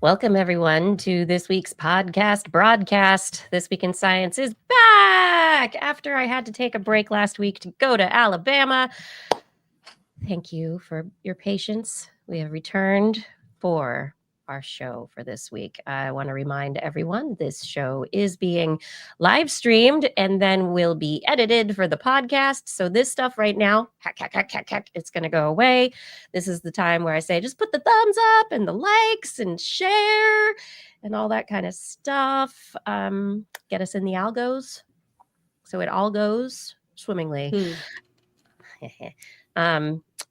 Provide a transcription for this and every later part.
Welcome, everyone, to this week's podcast broadcast. This Week in Science is back after I had to take a break last week to go to Alabama. Thank you for your patience. We have returned for our show for this week. I want to remind everyone this show is being live streamed and then will be edited for the podcast. So this stuff right now, it's going to go away. This is the time where I say, just put the thumbs up and the likes and share and all that kind of stuff. Get us in the algos so it all goes swimmingly.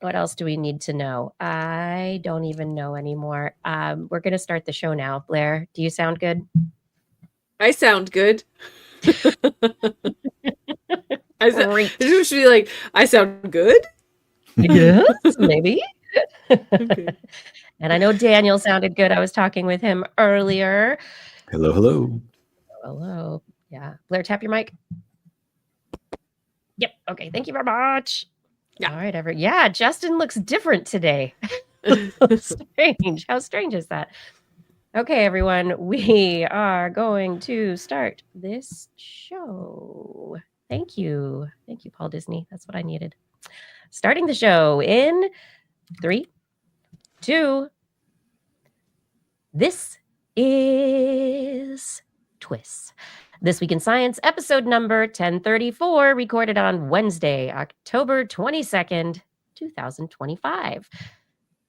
What else do we need to know? I don't even know anymore. We're going to start the show now. Blair, do you sound good? I sound good. It should be like, I sound good? Yes, maybe. Okay. And I know Daniel sounded good. I was talking with him earlier. Hello, hello. Hello. Yeah. Blair, tap your mic. Yep. Okay. Thank you very much. Yeah. All right, yeah, Justin looks different today. Strange. How strange is that? Okay, everyone, we are going to start this show. Thank you. Thank you, Paul Disney. That's what I needed. Starting the show in 3, 2. This is TWIS. This Week in Science, episode number 1034, recorded on Wednesday, October 22nd, 2025.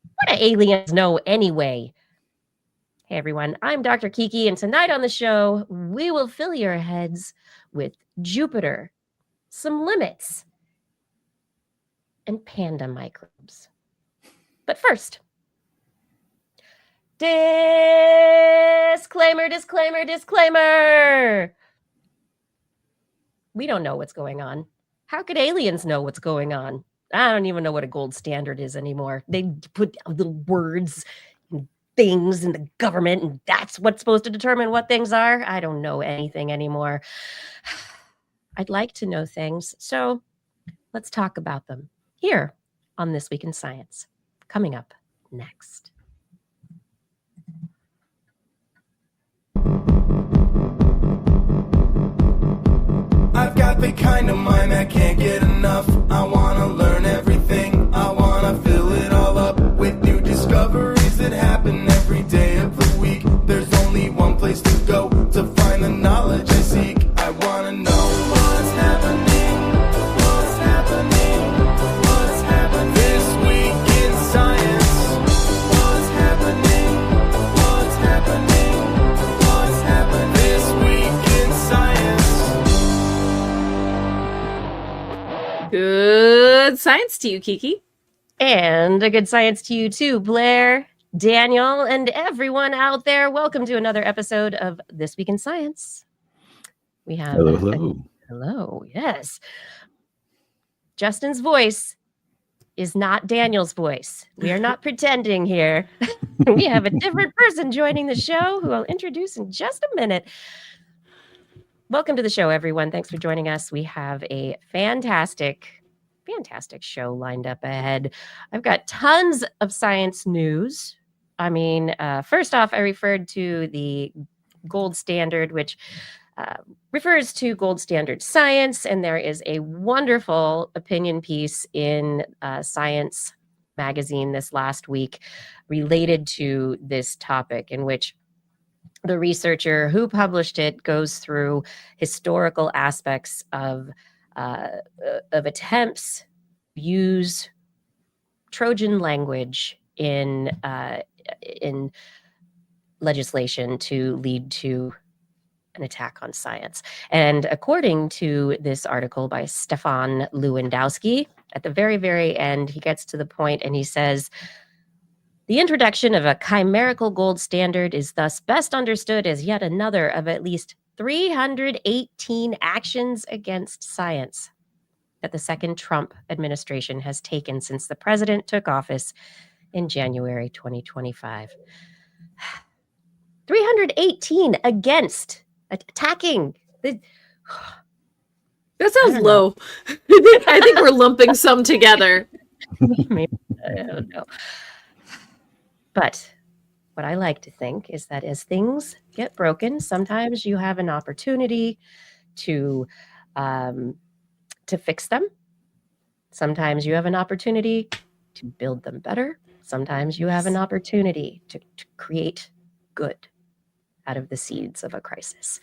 What do aliens know anyway? Hey everyone, I'm Dr. Kiki, and tonight on the show, we will fill your heads with Jupiter, some limits, and panda microbes. But first, disclaimer. We don't know what's going on. How could aliens know what's going on? I don't even know what a gold standard is anymore. They put little words and things in the government, and that's what's supposed to determine what things are. I don't know anything anymore. I'd like to know things, so let's talk about them here on This Week in Science. Coming up next. I've got the kind of mind that can't get enough. I wanna learn everything. I wanna fill it all up with new discoveries that happen every day of the week. There's only one place to go to find the knowledge I seek. I wanna know what's happening. What's happening? What's happening this week in science? What's happening? What's happening? What's happening this week in science? Good science to you, Kiki. And a good science to you too, Blair, Daniel, and everyone out there. Welcome to another episode of This Week in Science. We have hello, yes. Justin's voice is not Daniel's voice. We are not pretending here. We have a different person joining the show who I'll introduce in just a minute. Welcome to the show, everyone. Thanks for joining us. We have a fantastic show lined up ahead. I've got tons of science news. I mean, first off, I referred to the gold standard, which refers to gold standard science. And there is a wonderful opinion piece in Science magazine this last week related to this topic, in which the researcher who published it goes through historical aspects of attempts to use Trojan language in legislation to lead to an attack on science. And according to this article by Stefan Lewandowski, at the very, very end, he gets to the point and he says, the introduction of a chimerical gold standard is thus best understood as yet another of at least 318 actions against science that the second Trump administration has taken since the president took office in January 2025. 318 against, attacking. That sounds low. I think we're lumping some together. Maybe, I don't know. But what I like to think is that as things get broken, sometimes you have an opportunity to fix them. Sometimes you have an opportunity to build them better. Sometimes you have an opportunity to create good out of the seeds of a crisis.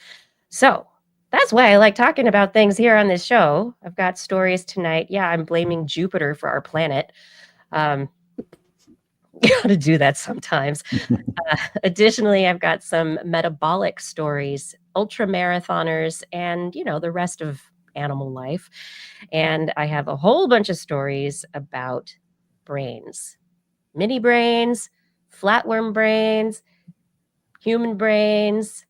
So that's why I like talking about things here on this show. I've got stories tonight. Yeah, I'm blaming Jupiter for our planet. Got to do that sometimes. Additionally, I've got some metabolic stories, ultra marathoners, and the rest of animal life. And I have a whole bunch of stories about brains, mini brains, flatworm brains, human brains,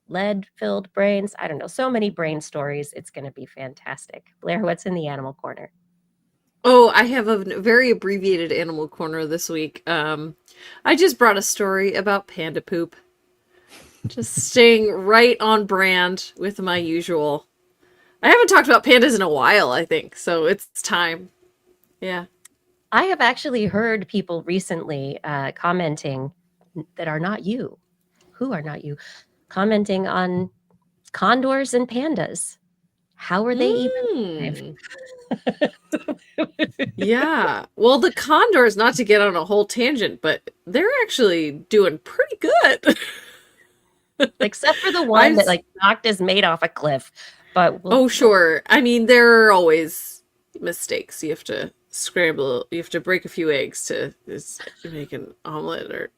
lead-filled brains. I don't know. So many brain stories. It's going to be fantastic. Blair, what's in the animal corner? Oh, I have a very abbreviated animal corner this week. I just brought a story about panda poop. Just staying right on brand with my usual. I haven't talked about pandas in a while, I think, so it's time. Yeah. I have actually heard people recently commenting that are not you, who are not you, commenting on condors and pandas. How are they even alive? Yeah. Well, the condors, not to get on a whole tangent, but they're actually doing pretty good. Except for the one that knocked his mate off a cliff. But sure. I mean, there are always mistakes. You have to scramble. You have to break a few eggs to make an omelet, or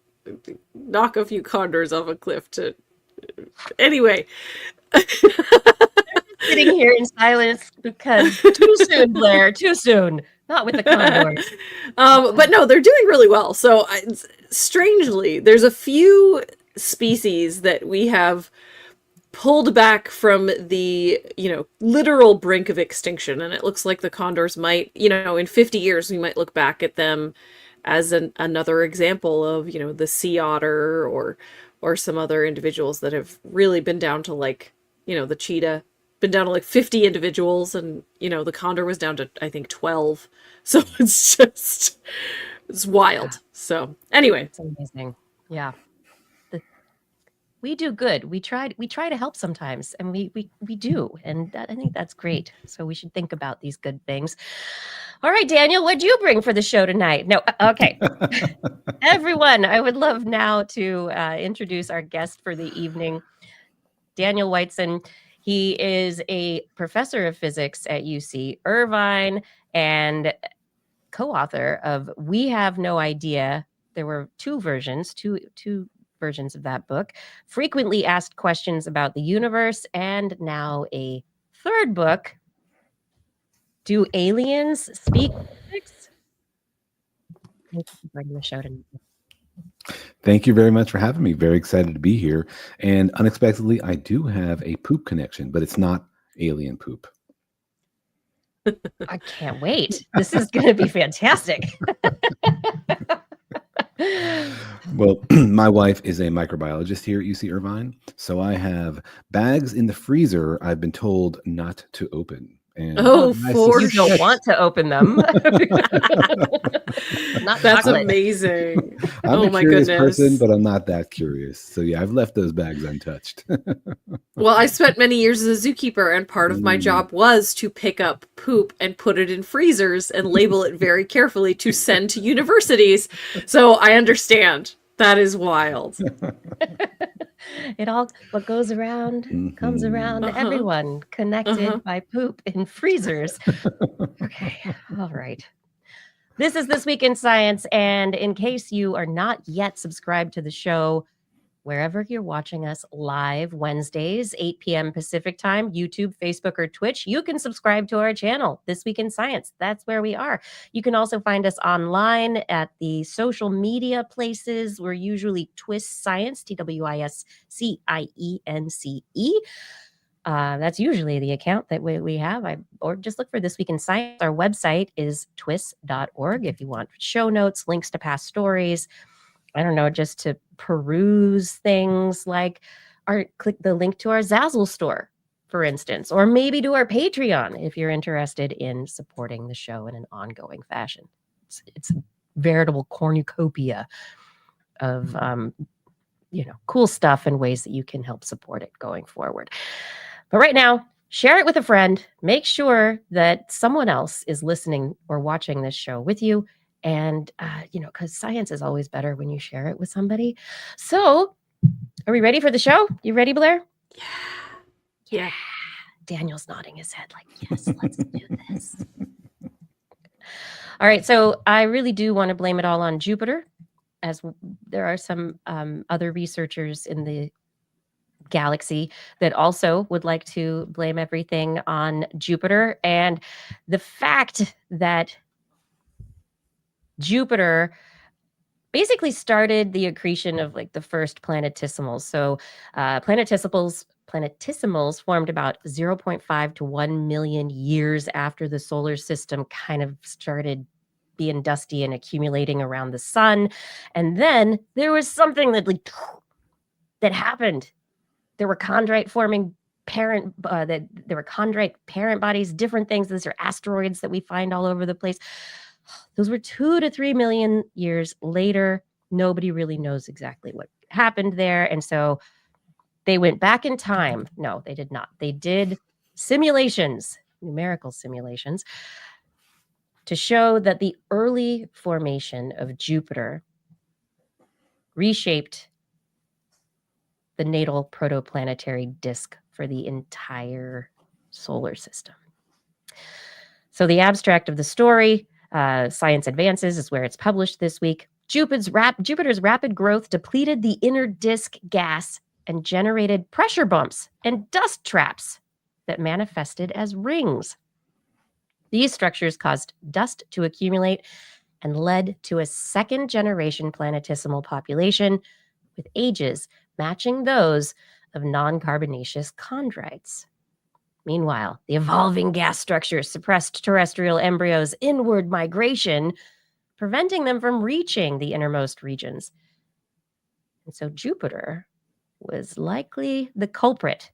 knock a few condors off a cliff to. Anyway. Sitting here in silence because too soon, Blair. Too soon. Not with the condors. But no, they're doing really well. So strangely, there's a few species that we have pulled back from the, literal brink of extinction. And it looks like the condors might, in 50 years, we might look back at them as another example of, the sea otter or some other individuals that have really been down to the cheetah, been down to 50 individuals, and, the condor was down to, I think, 12. So it's wild. Yeah. So anyway. It's amazing. Yeah. We do good. We try to help sometimes, and we do, and I think that's great. So we should think about these good things. All right, Daniel, what'd you bring for the show tonight? No, okay. Everyone, I would love now to introduce our guest for the evening, Daniel Whiteson. He is a professor of physics at UC Irvine and co-author of We Have No Idea. There were two versions of that book, frequently asked questions about the universe, and now a third book, Do Aliens Speak Physics? Thank you for bringing the show tonight. Thank you very much for having me. Very excited to be here. And unexpectedly, I do have a poop connection, but it's not alien poop. I can't wait. This is going to be fantastic. Well, my wife is a microbiologist here at UC Irvine, so I have bags in the freezer I've been told not to open. And you don't want to open them. That's amazing. I'm a curious person, but I'm not that curious. So yeah, I've left those bags untouched. Well, I spent many years as a zookeeper, and part of my job was to pick up poop and put it in freezers and label it very carefully to send to universities. So I understand. That is wild. What goes around comes around. Everyone connected by poop in freezers. Okay. All right. This is This Week in Science. And in case you are not yet subscribed to the show, wherever you're watching us live Wednesdays, 8 p.m. Pacific time, YouTube, Facebook, or Twitch, you can subscribe to our channel, This Week in Science. That's where we are. You can also find us online at the social media places. We're usually TWIS Science, TWISCIENCE. That's usually the account that we have. Or just look for This Week in Science. Our website is twis.org if you want show notes, links to past stories. I don't know, just to peruse things like click the link to our Zazzle store, for instance, or maybe to our Patreon if you're interested in supporting the show in an ongoing fashion. It's a veritable cornucopia of cool stuff and ways that you can help support it going forward. But right now, share it with a friend. Make sure that someone else is listening or watching this show with you. And, because science is always better when you share it with somebody. So are we ready for the show? You ready, Blair? Yeah. Daniel's nodding his head like, yes, let's do this. All right. So I really do want to blame it all on Jupiter, as there are some other researchers in the galaxy that also would like to blame everything on Jupiter. And the fact that Jupiter basically started the accretion of like the first planetesimals. So planetesimals formed about 0.5 to 1 million years after the solar system kind of started being dusty and accumulating around the sun. And then there was something that happened. There were chondrite forming parent bodies, different things. These are asteroids that we find all over the place. Those were 2 to 3 million years later. Nobody really knows exactly what happened there. And so they went back in time. No, they did not. They did simulations, numerical simulations, to show that the early formation of Jupiter reshaped the natal protoplanetary disk for the entire solar system. So the abstract of the story, Science Advances, is where it's published this week. Jupiter's rapid growth depleted the inner disk gas and generated pressure bumps and dust traps that manifested as rings. These structures caused dust to accumulate and led to a second-generation planetesimal population with ages matching those of non-carbonaceous chondrites. Meanwhile, the evolving gas structures suppressed terrestrial embryos' inward migration, preventing them from reaching the innermost regions. And so Jupiter was likely the culprit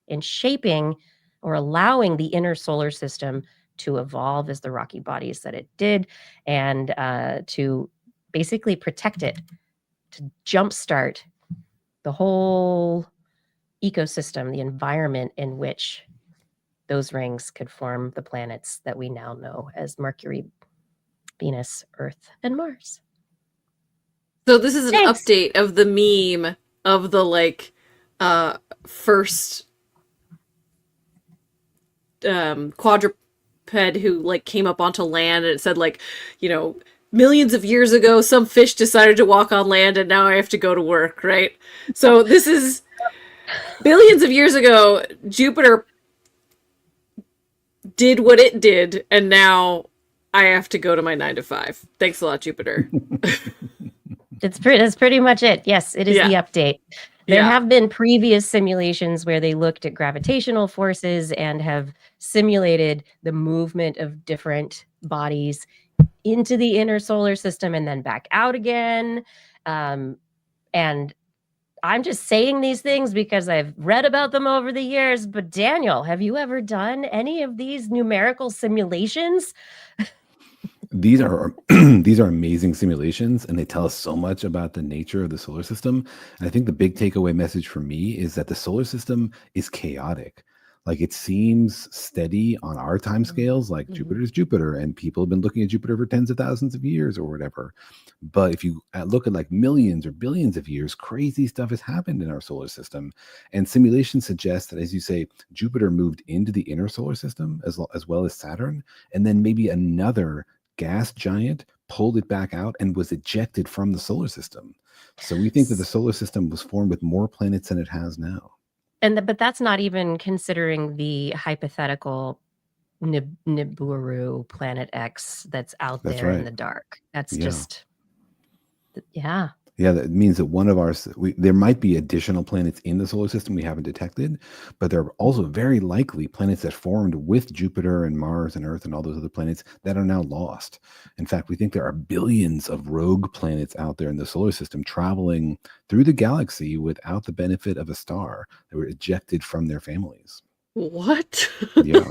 in shaping or allowing the inner solar system to evolve as the rocky bodies that it did, and to basically protect it, to jumpstart the whole ecosystem, the environment in which those rings could form the planets that we now know as Mercury, Venus, Earth, and Mars. So this is an update of the meme of the first quadruped who came up onto land, and it said millions of years ago some fish decided to walk on land and now I have to go to work, right? So this is billions of years ago, Jupiter did what it did and now I have to go to my 9 to 5. Thanks a lot, Jupiter. That's pretty much it. Yes, it is the update. There have been previous simulations where they looked at gravitational forces and have simulated the movement of different bodies into the inner solar system and then back out again. And I'm just saying these things because I've read about them over the years. But Daniel, have you ever done any of these numerical simulations? These are amazing simulations, and they tell us so much about the nature of the solar system. And I think the big takeaway message for me is that the solar system is chaotic. Like, it seems steady on our time scales, like Jupiter's Jupiter, and people have been looking at Jupiter for tens of thousands of years or whatever. But if you look at millions or billions of years, crazy stuff has happened in our solar system. And simulations suggest that, as you say, Jupiter moved into the inner solar system as well as Saturn, and then maybe another gas giant pulled it back out and was ejected from the solar system. So we think that the solar system was formed with more planets than it has now. But that's not even considering the hypothetical Nibiru Planet X that's out there in the dark. That's just, Yeah, that means that there might be additional planets in the solar system we haven't detected, but there are also very likely planets that formed with Jupiter and Mars and Earth and all those other planets that are now lost. In fact, we think there are billions of rogue planets out there in the solar system traveling through the galaxy without the benefit of a star. They were ejected from their families. What? Yeah.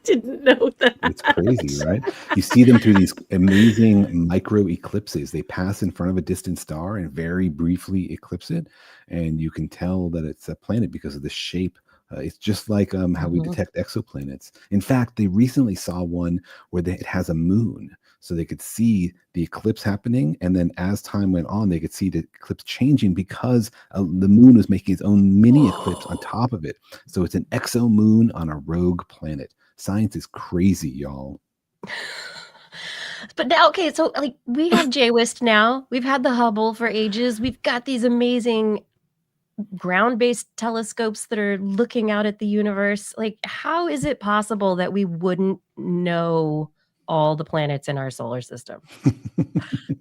didn't know that. It's crazy, right? You see them through these amazing micro eclipses. They pass in front of a distant star and very briefly eclipse it. And you can tell that it's a planet because of the shape. It's just like how we detect exoplanets. In fact, they recently saw one where it has a moon. So they could see the eclipse happening. And then as time went on, they could see the eclipse changing because the moon was making its own mini eclipse on top of it. So it's an exo moon on a rogue planet. Science is crazy, y'all. But now, okay, so like we have TWIS now. We've had the Hubble for ages. We've got these amazing ground-based telescopes that are looking out at the universe. Like, how is it possible that we wouldn't know all the planets in our solar system?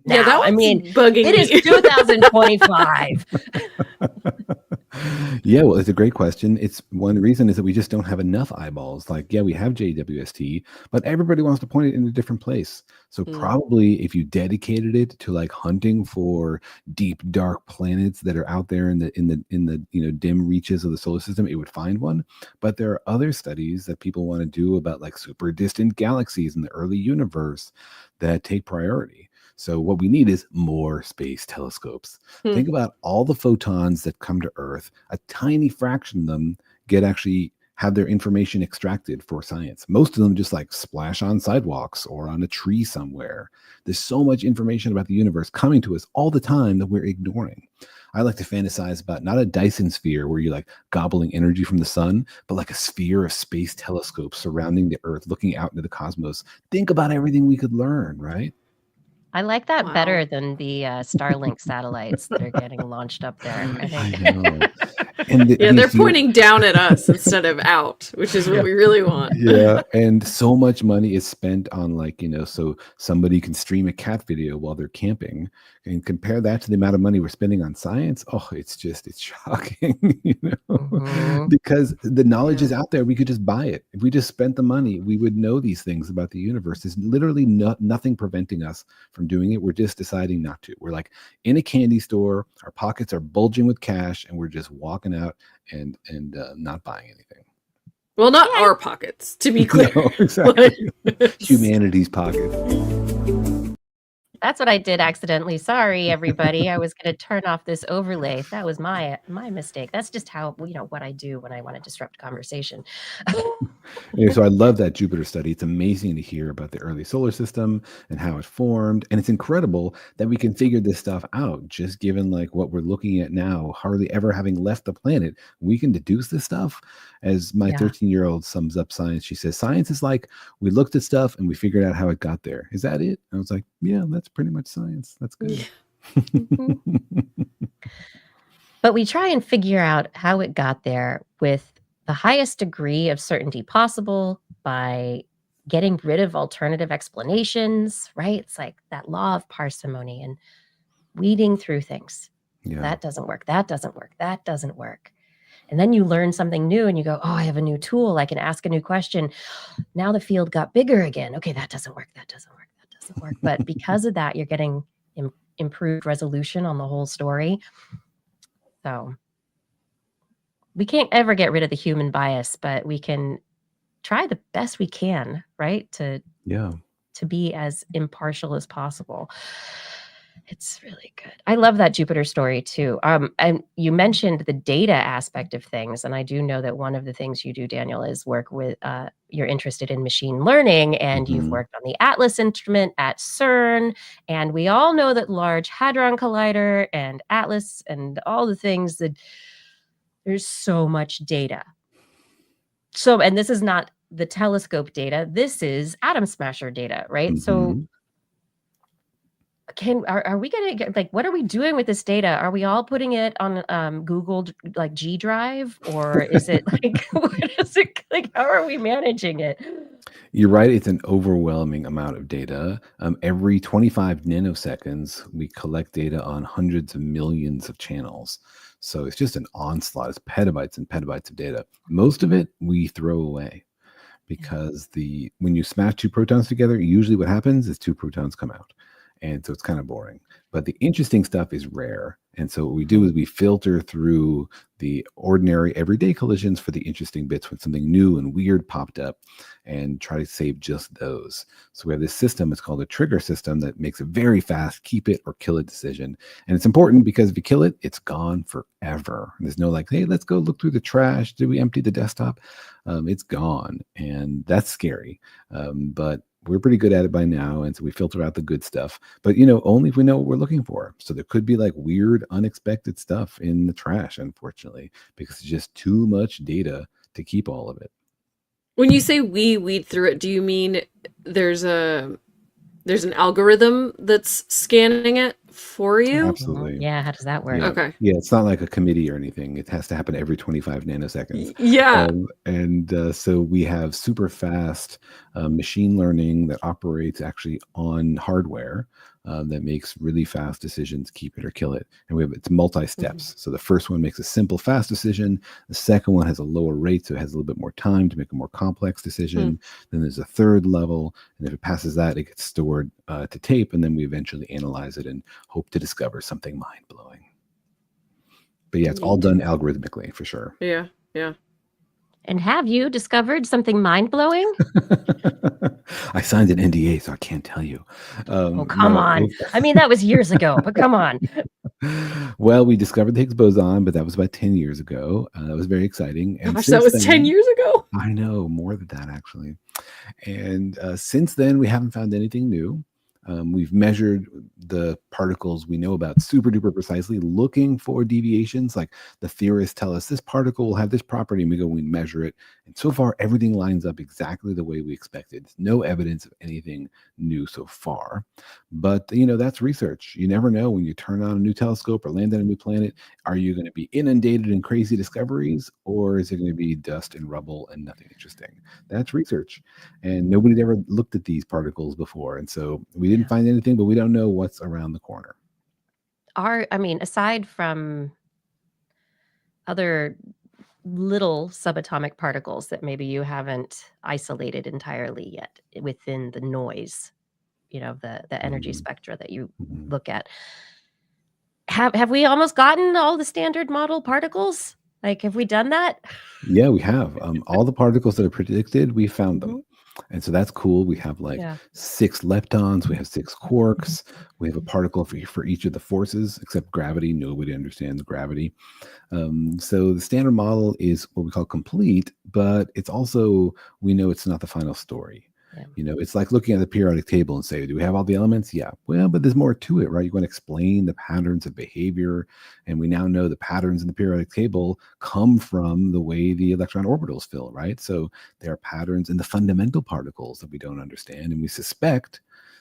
Yeah, that one's bugging it me. is 2025. Yeah, well, it's a great question. It's one reason is that we just don't have enough eyeballs. Like, yeah, we have JWST, but everybody wants to point it in a different place. So probably if you dedicated it to like hunting for deep, dark planets that are out there in the dim reaches of the solar system, it would find one. But there are other studies that people want to do about like super distant galaxies in the early universe that take priority. So what we need is more space telescopes. Think about all the photons that come to Earth. A tiny fraction of them have their information extracted for science. Most of them just like splash on sidewalks or on a tree somewhere. There's so much information about the universe coming to us all the time that we're ignoring. I like to fantasize about not a Dyson sphere where you're like gobbling energy from the sun, but like a sphere of space telescopes surrounding the Earth, looking out into the cosmos. Think about everything we could learn, right? I like that better than the Starlink satellites that are getting launched up there. I know. And they're pointing down at us instead of out, which is what we really want. Yeah, and so much money is spent on so somebody can stream a cat video while they're camping, and compare that to the amount of money we're spending on science. Oh, it's shocking, because the knowledge is out there. We could just buy it. If we just spent the money, we would know these things about the universe. There's literally nothing preventing us from doing it. We're just deciding not to. We're like in a candy store, our pockets are bulging with cash, and we're just walking out and not buying anything. Well, not our pockets, to be clear. No, exactly. Humanity's pockets. That's what I did accidentally. Sorry, everybody. I was going to turn off this overlay. That was my mistake. That's just how, what I do when I want to disrupt conversation. So I love that Jupiter study. It's amazing to hear about the early solar system and how it formed. And it's incredible that we can figure this stuff out, just given like what we're looking at now, hardly ever having left the planet. We can deduce this stuff. As my 13-year-old sums up science, she says, science is like, we looked at stuff and we figured out how it got there. Is that it? And I was like, yeah, that's pretty much science. That's good. But we try and figure out how it got there with the highest degree of certainty possible by getting rid of alternative explanations, right? It's like that law of parsimony and weeding through things. Yeah. That doesn't work. That doesn't work. That doesn't work. And then you learn something new and you go, oh, I have a new tool. I can ask a new question. Now the field got bigger again. Okay, that doesn't work. That doesn't work. That doesn't work. But because of that, you're getting improved resolution on the whole story. So we can't ever get rid of the human bias, but we can try the best we can, right? To be as impartial as possible. It's really good. I love that Jupiter story too. And you mentioned the data aspect of things. And I do know that one of the things you do, Daniel, is work with, you're interested in machine learning, and you've worked on the ATLAS instrument at CERN. And we all know that Large Hadron Collider and ATLAS and all the things that there's so much data. So, and this is not the telescope data. This is atom smasher data, right? So are we going to get, like, what are we doing with this data? Are we all putting it on Google like G Drive, or is it like, what is it like? How are we managing it? You're right. It's an overwhelming amount of data. Every 25 nanoseconds, we collect data on hundreds of millions of channels. So it's just an onslaught. It's petabytes and petabytes of data. Most of it we throw away because when you smash two protons together, usually what happens is two protons come out. And so it's kind of boring. But the interesting stuff is rare. And so what we do is we filter through the ordinary everyday collisions for the interesting bits when something new and weird popped up and try to save just those. So we have this system, it's called a trigger system, that makes a very fast keep it or kill it decision. And it's important because if you kill it, it's gone forever. There's no like, hey, let's go look through the trash. Did we empty the desktop? It's gone. And that's scary. But we're pretty good at it by now, and so we filter out the good stuff, but only if we know what we're looking for. So there could be like weird unexpected stuff in the trash, unfortunately, because it's just too much data to keep all of it. When you say we weed through it, do you mean there's an algorithm that's scanning it for you? Absolutely. Yeah, how does that work? Yeah. Okay. Yeah, it's not like a committee or anything. It has to happen every 25 nanoseconds. Yeah. So we have super fast machine learning that operates actually on hardware that makes really fast decisions, keep it or kill it. And it's multi-steps. So the first one makes a simple, fast decision. The second one has a lower rate, so it has a little bit more time to make a more complex decision. Then there's a third level, and if it passes that, it gets stored to tape, and then we eventually analyze it and hope to discover something mind-blowing. But yeah, it's all done algorithmically for sure. Yeah, yeah. And have you discovered something mind-blowing? I signed an NDA, so I can't tell you. Oh, come on. I mean, that was years ago, but come on. Well, we discovered the Higgs boson, but that was about 10 years ago. That was very exciting. And Gosh, that was 10 years ago. I know, more than that, actually. And since then, we haven't found anything new. We've measured the particles we know about super duper precisely, looking for deviations. Like the theorists tell us this particle will have this property, and we go and we measure it. And so far, everything lines up exactly the way we expected. No evidence of anything new so far. But, that's research. You never know when you turn on a new telescope or land on a new planet. Are you going to be inundated in crazy discoveries, or is it going to be dust and rubble and nothing interesting? That's research. And nobody ever looked at these particles before. And so we didn't find anything, but we don't know what's around the corner. Aside from other little subatomic particles that maybe you haven't isolated entirely yet within the noise, the energy spectra that you look at, have we almost gotten all the standard model particles? Like, have we done that? Yeah, we have. All the particles that are predicted, we found them. And so that's cool. We have 6 leptons, we have 6 quarks, we have a particle for each of the forces, except gravity. Nobody understands gravity. So the standard model is what we call complete, but it's also, we know it's not the final story. Yeah. It's like looking at the periodic table and say, do we have all the elements? Yeah. Well, but there's more to it, right? You want to explain the patterns of behavior. And we now know the patterns in the periodic table come from the way the electron orbitals fill, right? So there are patterns in the fundamental particles that we don't understand. And we suspect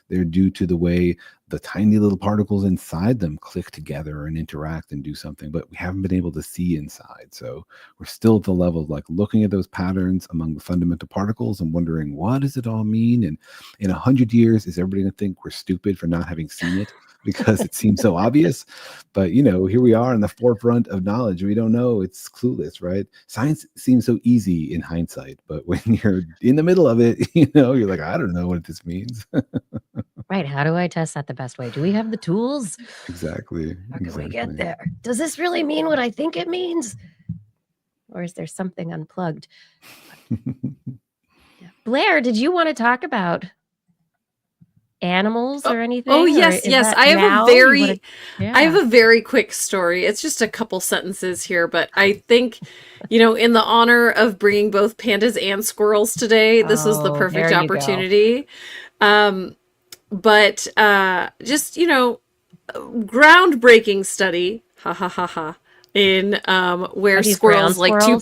they're due to the way the tiny little particles inside them click together and interact and do something, but we haven't been able to see inside. So we're still at the level of looking at those patterns among the fundamental particles and wondering, what does it all mean? And in 100 years, is everybody going to think we're stupid for not having seen it because it seems so obvious? But, here we are in the forefront of knowledge. We don't know. It's clueless, right? Science seems so easy in hindsight, but when you're in the middle of it, you're like, I don't know what this means. Right. How do I test that the best way? Do we have the tools? Exactly. How can we get there? Does this really mean what I think it means? Or is there something unplugged? Blair, did you want to talk about animals or anything? Oh, yes. I have a very quick story. It's just a couple sentences here, but I think, in the honor of bringing both pandas and squirrels today, this was the perfect opportunity. But just, groundbreaking study, in where squirrels like to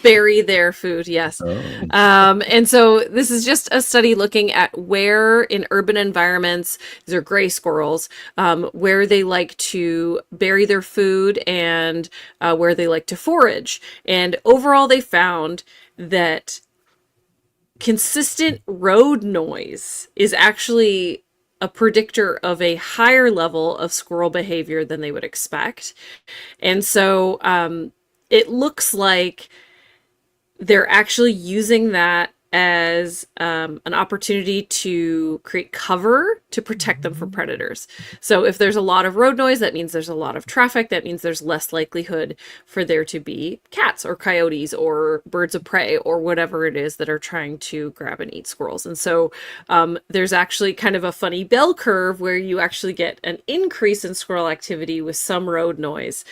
bury their food. Yes. And so this is just a study looking at where in urban environments, these are gray squirrels, where they like to bury their food and where they like to forage. And overall, they found that consistent road noise is actually a predictor of a higher level of squirrel behavior than they would expect. And so it looks like they're actually using that as an opportunity to create cover to protect them from predators. So if there's a lot of road noise, that means there's a lot of traffic. That means there's less likelihood for there to be cats or coyotes or birds of prey or whatever it is that are trying to grab and eat squirrels. And so there's actually kind of a funny bell curve where you actually get an increase in squirrel activity with some road noise.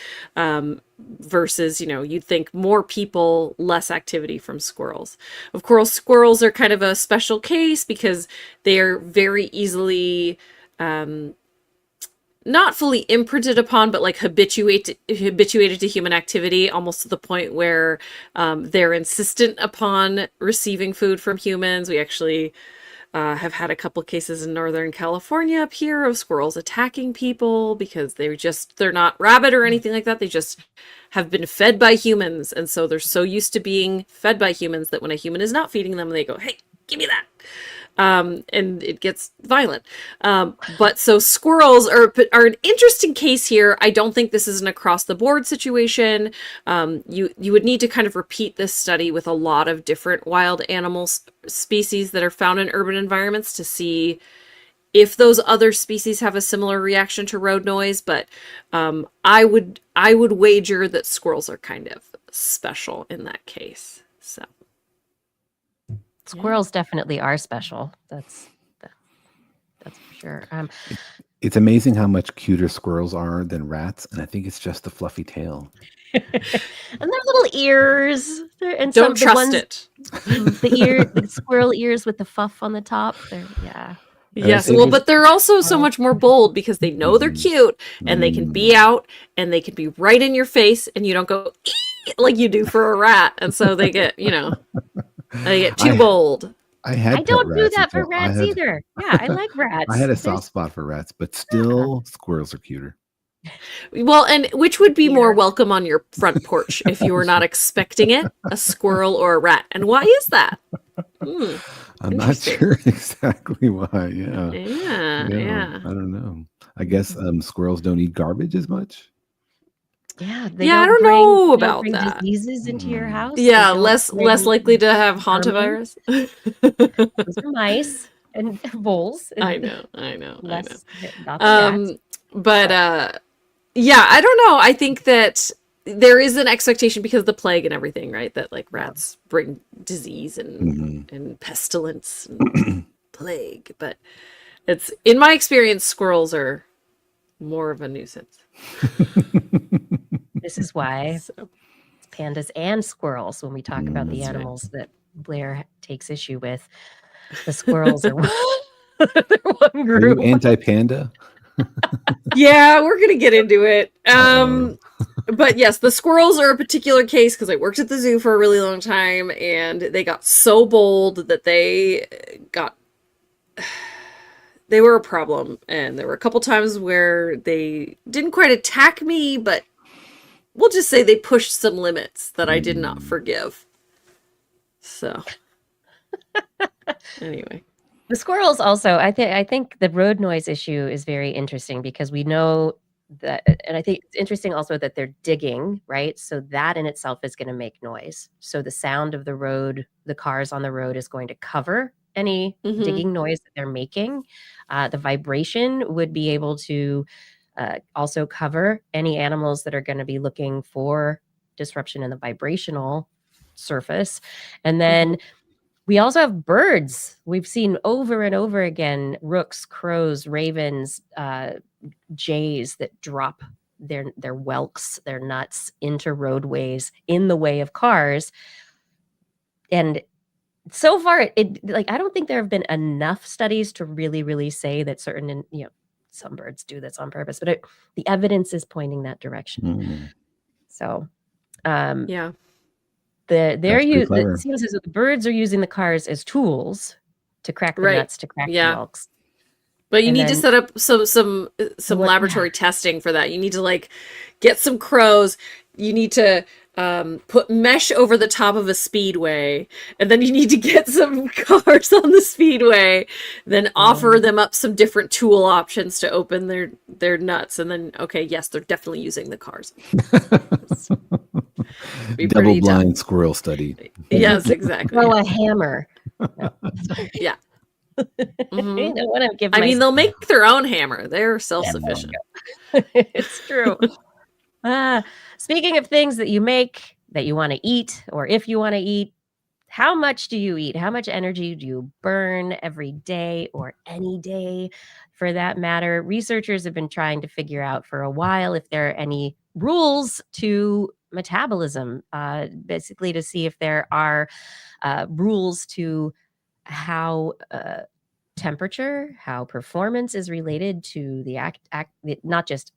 Versus, you'd think more people, less activity from squirrels. Of course, squirrels are kind of a special case because they are very easily not fully imprinted upon, but like habituated to human activity, almost to the point where they're insistent upon receiving food from humans. We actually have had a couple cases in Northern California up here of squirrels attacking people because they're not rabid or anything like that. They just have been fed by humans. And so they're so used to being fed by humans that when a human is not feeding them, they go, hey, give me that. And it gets violent. But so squirrels are an interesting case here. I don't think this is an across the board situation. You would need to kind of repeat this study with a lot of different wild animal species that are found in urban environments to see if those other species have a similar reaction to road noise. But I would wager that squirrels are kind of special in that case. So. Squirrels definitely are special. That's for sure. It's amazing how much cuter squirrels are than rats, and I think it's just the fluffy tail. And their little ears. And don't trust it. The squirrel ears with the fluff on the top. Yeah. Yes, well, but they're also so much more bold because they know they're cute and they can be out and they can be right in your face and you don't go like you do for a rat. And so they get, they get too bold. I don't do that for rats either. Yeah, I like rats. I had a soft spot for rats, but still squirrels are cuter. Well, and which would be more welcome on your front porch if you were not expecting it, a squirrel or a rat? And why is that? I'm not sure exactly why. Yeah. I don't know. I guess squirrels don't eat garbage as much. Yeah, I don't know about that. Diseases into your house. Yeah, less likely to have hantavirus. Those are mice and voles. I know. But yeah, I don't know. I think that there is an expectation because of the plague and everything, right? That like rats bring disease and pestilence and plague. But it's in my experience, squirrels are more of a nuisance. This is why it's pandas and squirrels when we talk about the animals that Blair takes issue with. The squirrels are one group. Are you anti-panda? Yeah, we're gonna get into it. But yes, the squirrels are a particular case because I worked at the zoo for a really long time and they got so bold that they were a problem. And there were a couple times where they didn't quite attack me, but we'll just say they pushed some limits that I did not forgive. So anyway. The squirrels also, I think the road noise issue is very interesting because we know that, and I think it's interesting also that they're digging, right? So that in itself is going to make noise. So the sound of the road, the cars on the road is going to cover any digging noise that they're making. The vibration would be able to also cover any animals that are going to be looking for disruption in the vibrational surface. And then we also have birds. We've seen over and over again, rooks, crows, ravens, jays that drop their whelks, their nuts into roadways in the way of cars. And so far, I don't think there have been enough studies to really, really say that certain, some birds do this on purpose, but the evidence is pointing that direction. So, yeah. It seems as if the birds are using the cars as tools to crack the nuts, to crack the whelks. But you need to set up some laboratory testing for that. You need to get some crows. You need to put mesh over the top of a speedway, and then you need to get some cars on the speedway, then offer them up some different tool options to open their nuts, and then yes, they're definitely using the cars. Double blind squirrel study. Yes, exactly. Throw a hammer Yeah. You know what? I mean, they'll make their own hammer. They're self-sufficient. It's true. Speaking of things that you make that you want to eat, or if you want to eat, how much do you eat? How much energy do you burn every day or any day for that matter? Researchers have been trying to figure out for a while if there are any rules to metabolism, basically to see if there are rules to how temperature, how performance is related to the not just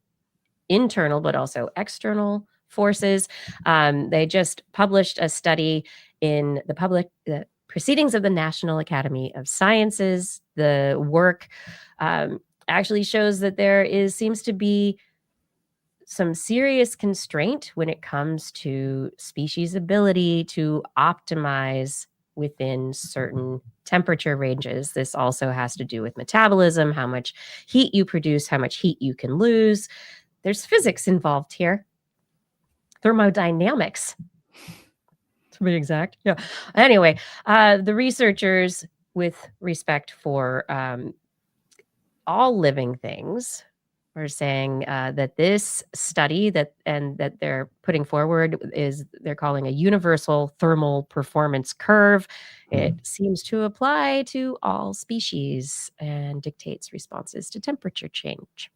internal, but also external forces. They just published a study in the Proceedings of the National Academy of Sciences. The work actually shows that there seems to be some serious constraint when it comes to species' ability to optimize within certain temperature ranges. This also has to do with metabolism, how much heat you produce, how much heat you can lose. There's physics involved here. Thermodynamics, to be exact. Yeah. Anyway, the researchers, with respect for all living things, are saying that this study that they're putting forward they're calling a universal thermal performance curve. It seems to apply to all species and dictates responses to temperature change.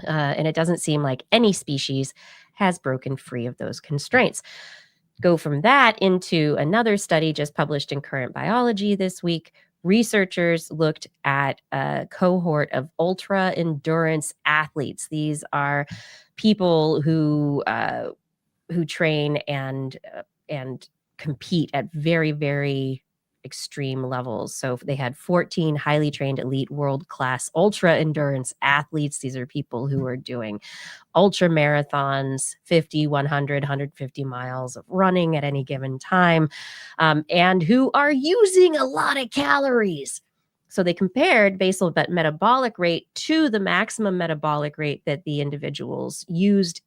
And it doesn't seem like any species has broken free of those constraints. Go from that into another study just published in Current Biology this week. Researchers looked at a cohort of ultra endurance athletes. These are people who train and compete at very, very extreme levels. So they had 14 highly trained elite world-class ultra endurance athletes. These are people who are doing ultra marathons, 50, 100, 150 miles of running at any given time, and who are using a lot of calories. So they compared basal metabolic rate to the maximum metabolic rate that the individuals used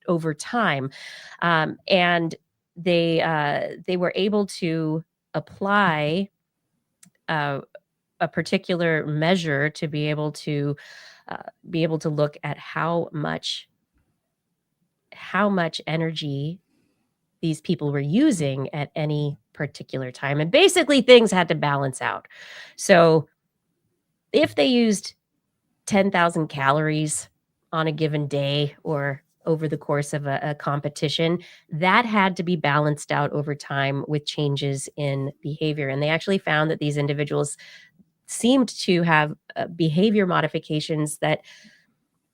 over time. And they were able to apply a particular measure to be able to look at how much energy these people were using at any particular time. And basically things had to balance out. So if they used 10,000 calories on a given day or over the course of a competition, that had to be balanced out over time with changes in behavior. And they actually found that these individuals seemed to have behavior modifications that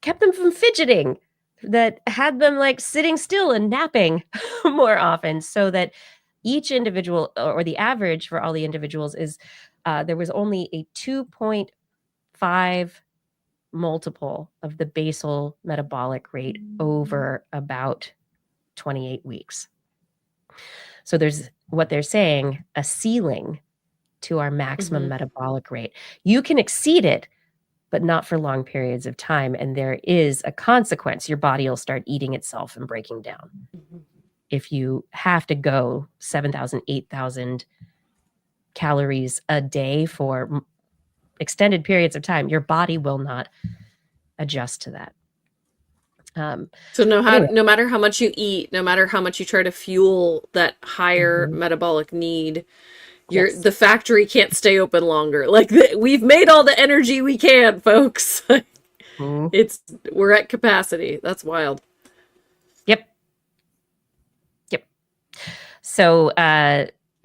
kept them from fidgeting, that had them like sitting still and napping more often, so that each individual, or the average for all the individuals, is there was only a 2.5 multiple of the basal metabolic rate over about 28 weeks. So there's, what they're saying, a ceiling to our maximum metabolic rate. You can exceed it, but not for long periods of time. And there is a consequence. Your body will start eating itself and breaking down. If you have to go 7,000, 8,000 calories a day for extended periods of time, your body will not adjust to that. So no matter how much you eat, no matter how much you try to fuel that higher metabolic need, the factory can't stay open longer. Like we've made all the energy we can, folks. We're at capacity. That's wild. Yep. So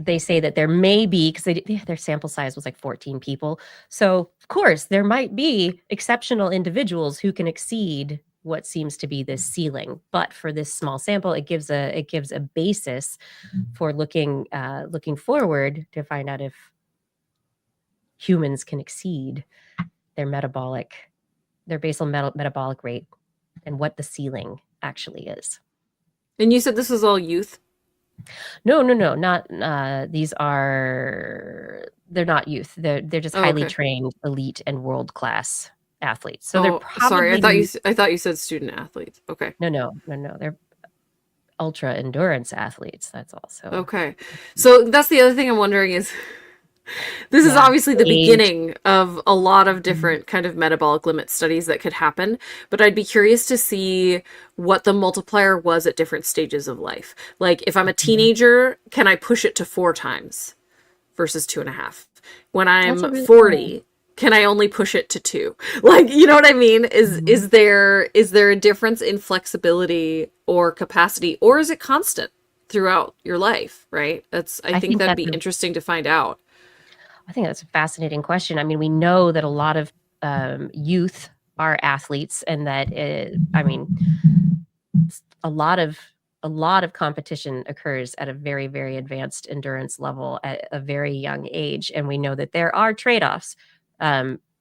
they say that there may be, because their sample size was like 14 people. So of course there might be exceptional individuals who can exceed what seems to be this ceiling. But for this small sample, it gives a basis for looking forward to find out if humans can exceed their basal metabolic rate and what the ceiling actually is. And you said this is all youth? No, not they're not youth. They're just highly trained, elite, and world-class athletes. So they're probably... Sorry, I thought you said student athletes. Okay. No. They're ultra endurance athletes. That's also... Okay. So that's the other thing I'm wondering is, This is obviously the Age. beginning of a lot of different kind of metabolic limit studies that could happen, but I'd be curious to see what the multiplier was at different stages of life. Like if I'm a teenager, can I push it to 4 times versus 2.5? When That's a I'm really 40, can I only push it to 2? Like, you know what I mean? Is there a difference in flexibility or capacity, or is it constant throughout your life, right? I think that'd be interesting to find out. I think that's a fascinating question. I mean, we know that a lot of youth are athletes, and that I mean, a lot of competition occurs at a very, very advanced endurance level at a very young age, and we know that there are trade-offs.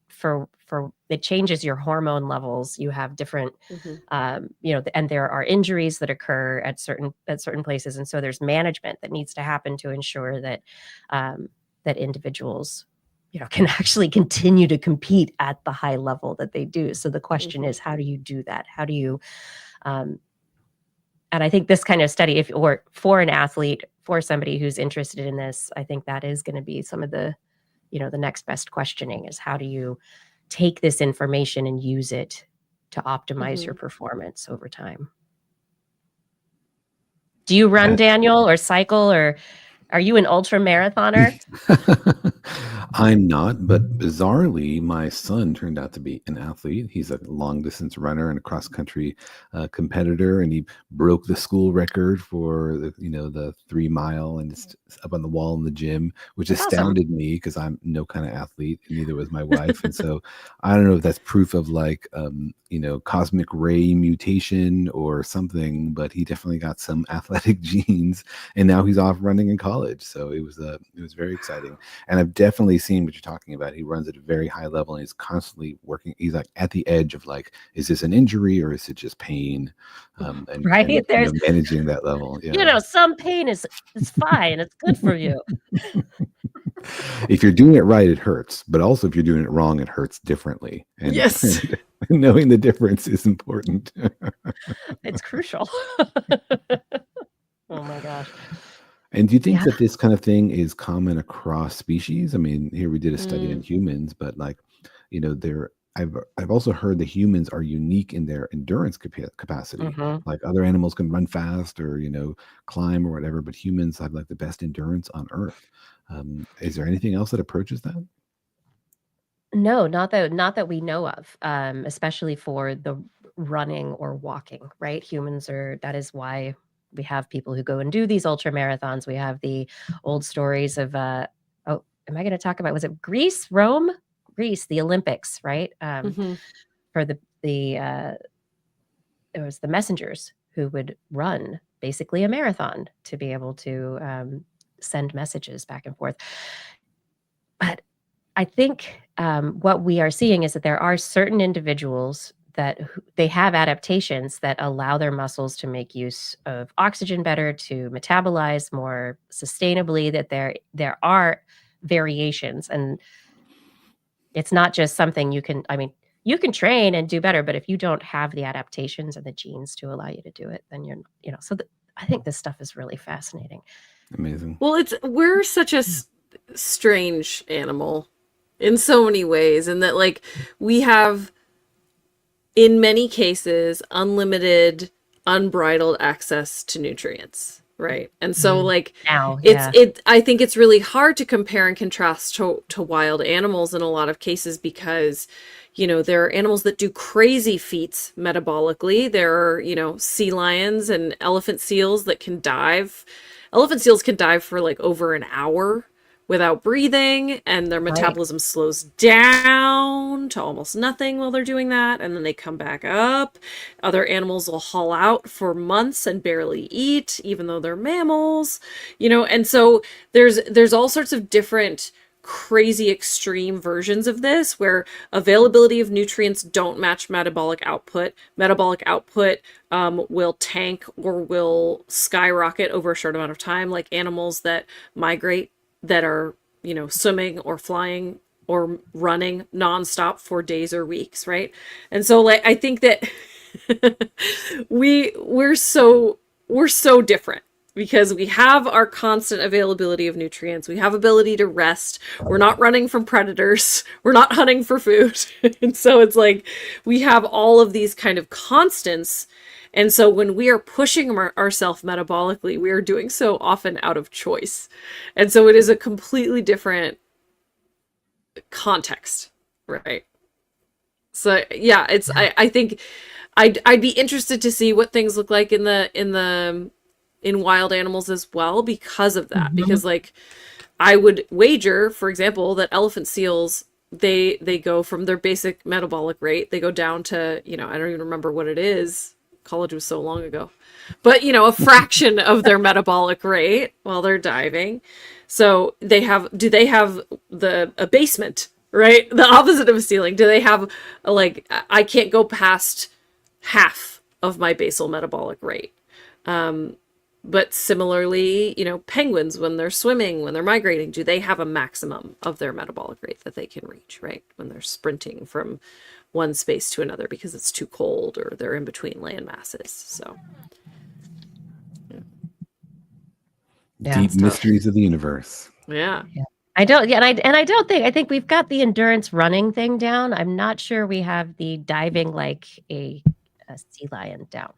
For it changes your hormone levels. You have different, and there are injuries that occur at certain places, and so there's management that needs to happen to ensure that that individuals, can actually continue to compete at the high level that they do. So the question is, how do you do that? How do you, and I think this kind of study, or for an athlete, for somebody who's interested in this, I think that is going to be some of the, the next best questioning is, how do you take this information and use it to optimize your performance over time? Do you run, Daniel, or cycle, or are you an ultra marathoner? I'm not, but bizarrely, my son turned out to be an athlete. He's a long distance runner and a cross country competitor, and he broke the school record for the 3 mile, and it's up on the wall in the gym, which astounded me because I'm no kind of athlete, and neither was my wife. And so I don't know if that's proof of cosmic ray mutation or something, but he definitely got some athletic genes, and now he's off running in college. So it was very exciting. And I've definitely seen what you're talking about. He runs at a very high level, and he's constantly working. He's like at the edge of is this an injury or is it just pain? And There's managing that level. Some pain is fine. It's good for you. If you're doing it right, it hurts. But also if you're doing it wrong, it hurts differently. And, yes. And knowing the difference is important. It's crucial. Oh my gosh. And do you think that this kind of thing is common across species? I mean, here we did a study on humans, but I've also heard that humans are unique in their endurance capacity. Like other animals can run fast or climb or whatever, but humans have the best endurance on Earth. Is there anything else that approaches that? No, not that we know of, especially for the running or walking, right? That is why we have people who go and do these ultra marathons. We have the old stories of, am I going to talk about, was it Greece, the Olympics, right? For it was the messengers who would run basically a marathon to be able to send messages back and forth. But I think what we are seeing is that there are certain individuals that they have adaptations that allow their muscles to make use of oxygen better, to metabolize more sustainably, that there are variations. And it's not just something you can train and do better, but if you don't have the adaptations and the genes to allow you to do it, then I think this stuff is really fascinating. Amazing. Well, we're such a strange animal in so many ways, and that we have, in many cases, unlimited, unbridled access to nutrients, right? And so I think it's really hard to compare and contrast to wild animals in a lot of cases, because there are animals that do crazy feats metabolically. There are sea lions and elephant seals that can dive. Elephant seals can dive for over an hour without breathing, and their metabolism slows down to almost nothing while they're doing that, and then they come back up. Other animals will haul out for months and barely eat, even though they're mammals, and so there's all sorts of different crazy extreme versions of this, where availability of nutrients don't match metabolic output. Metabolic output will tank or will skyrocket over a short amount of time, like animals that migrate, that are swimming or flying or running nonstop for days or weeks, right? And so I think that we're so different, because we have our constant availability of nutrients. We have ability to rest. We're not running from predators. We're not hunting for food. And so it's like we have all of these kind of constants. And so when we are pushing ourselves metabolically, we are doing so often out of choice. And so it is a completely different context, right? So yeah, it's I think I'd be interested to see what things look like in wild animals as well because of that. Because like I would wager, for example, that elephant seals, they go from their basic metabolic rate, they go down to, I don't even remember what it is. College was so long ago. But, a fraction of their metabolic rate while they're diving. So do they have a basement, right? The opposite of a ceiling. Do they have I can't go past half of my basal metabolic rate. But similarly, penguins, when they're swimming, when they're migrating, do they have a maximum of their metabolic rate that they can reach, right? When they're sprinting from one space to another because it's too cold or they're in between land masses. So deep mysteries of the universe. Yeah. I don't. Yeah, I think we've got the endurance running thing down. I'm not sure we have the diving like a sea lion down.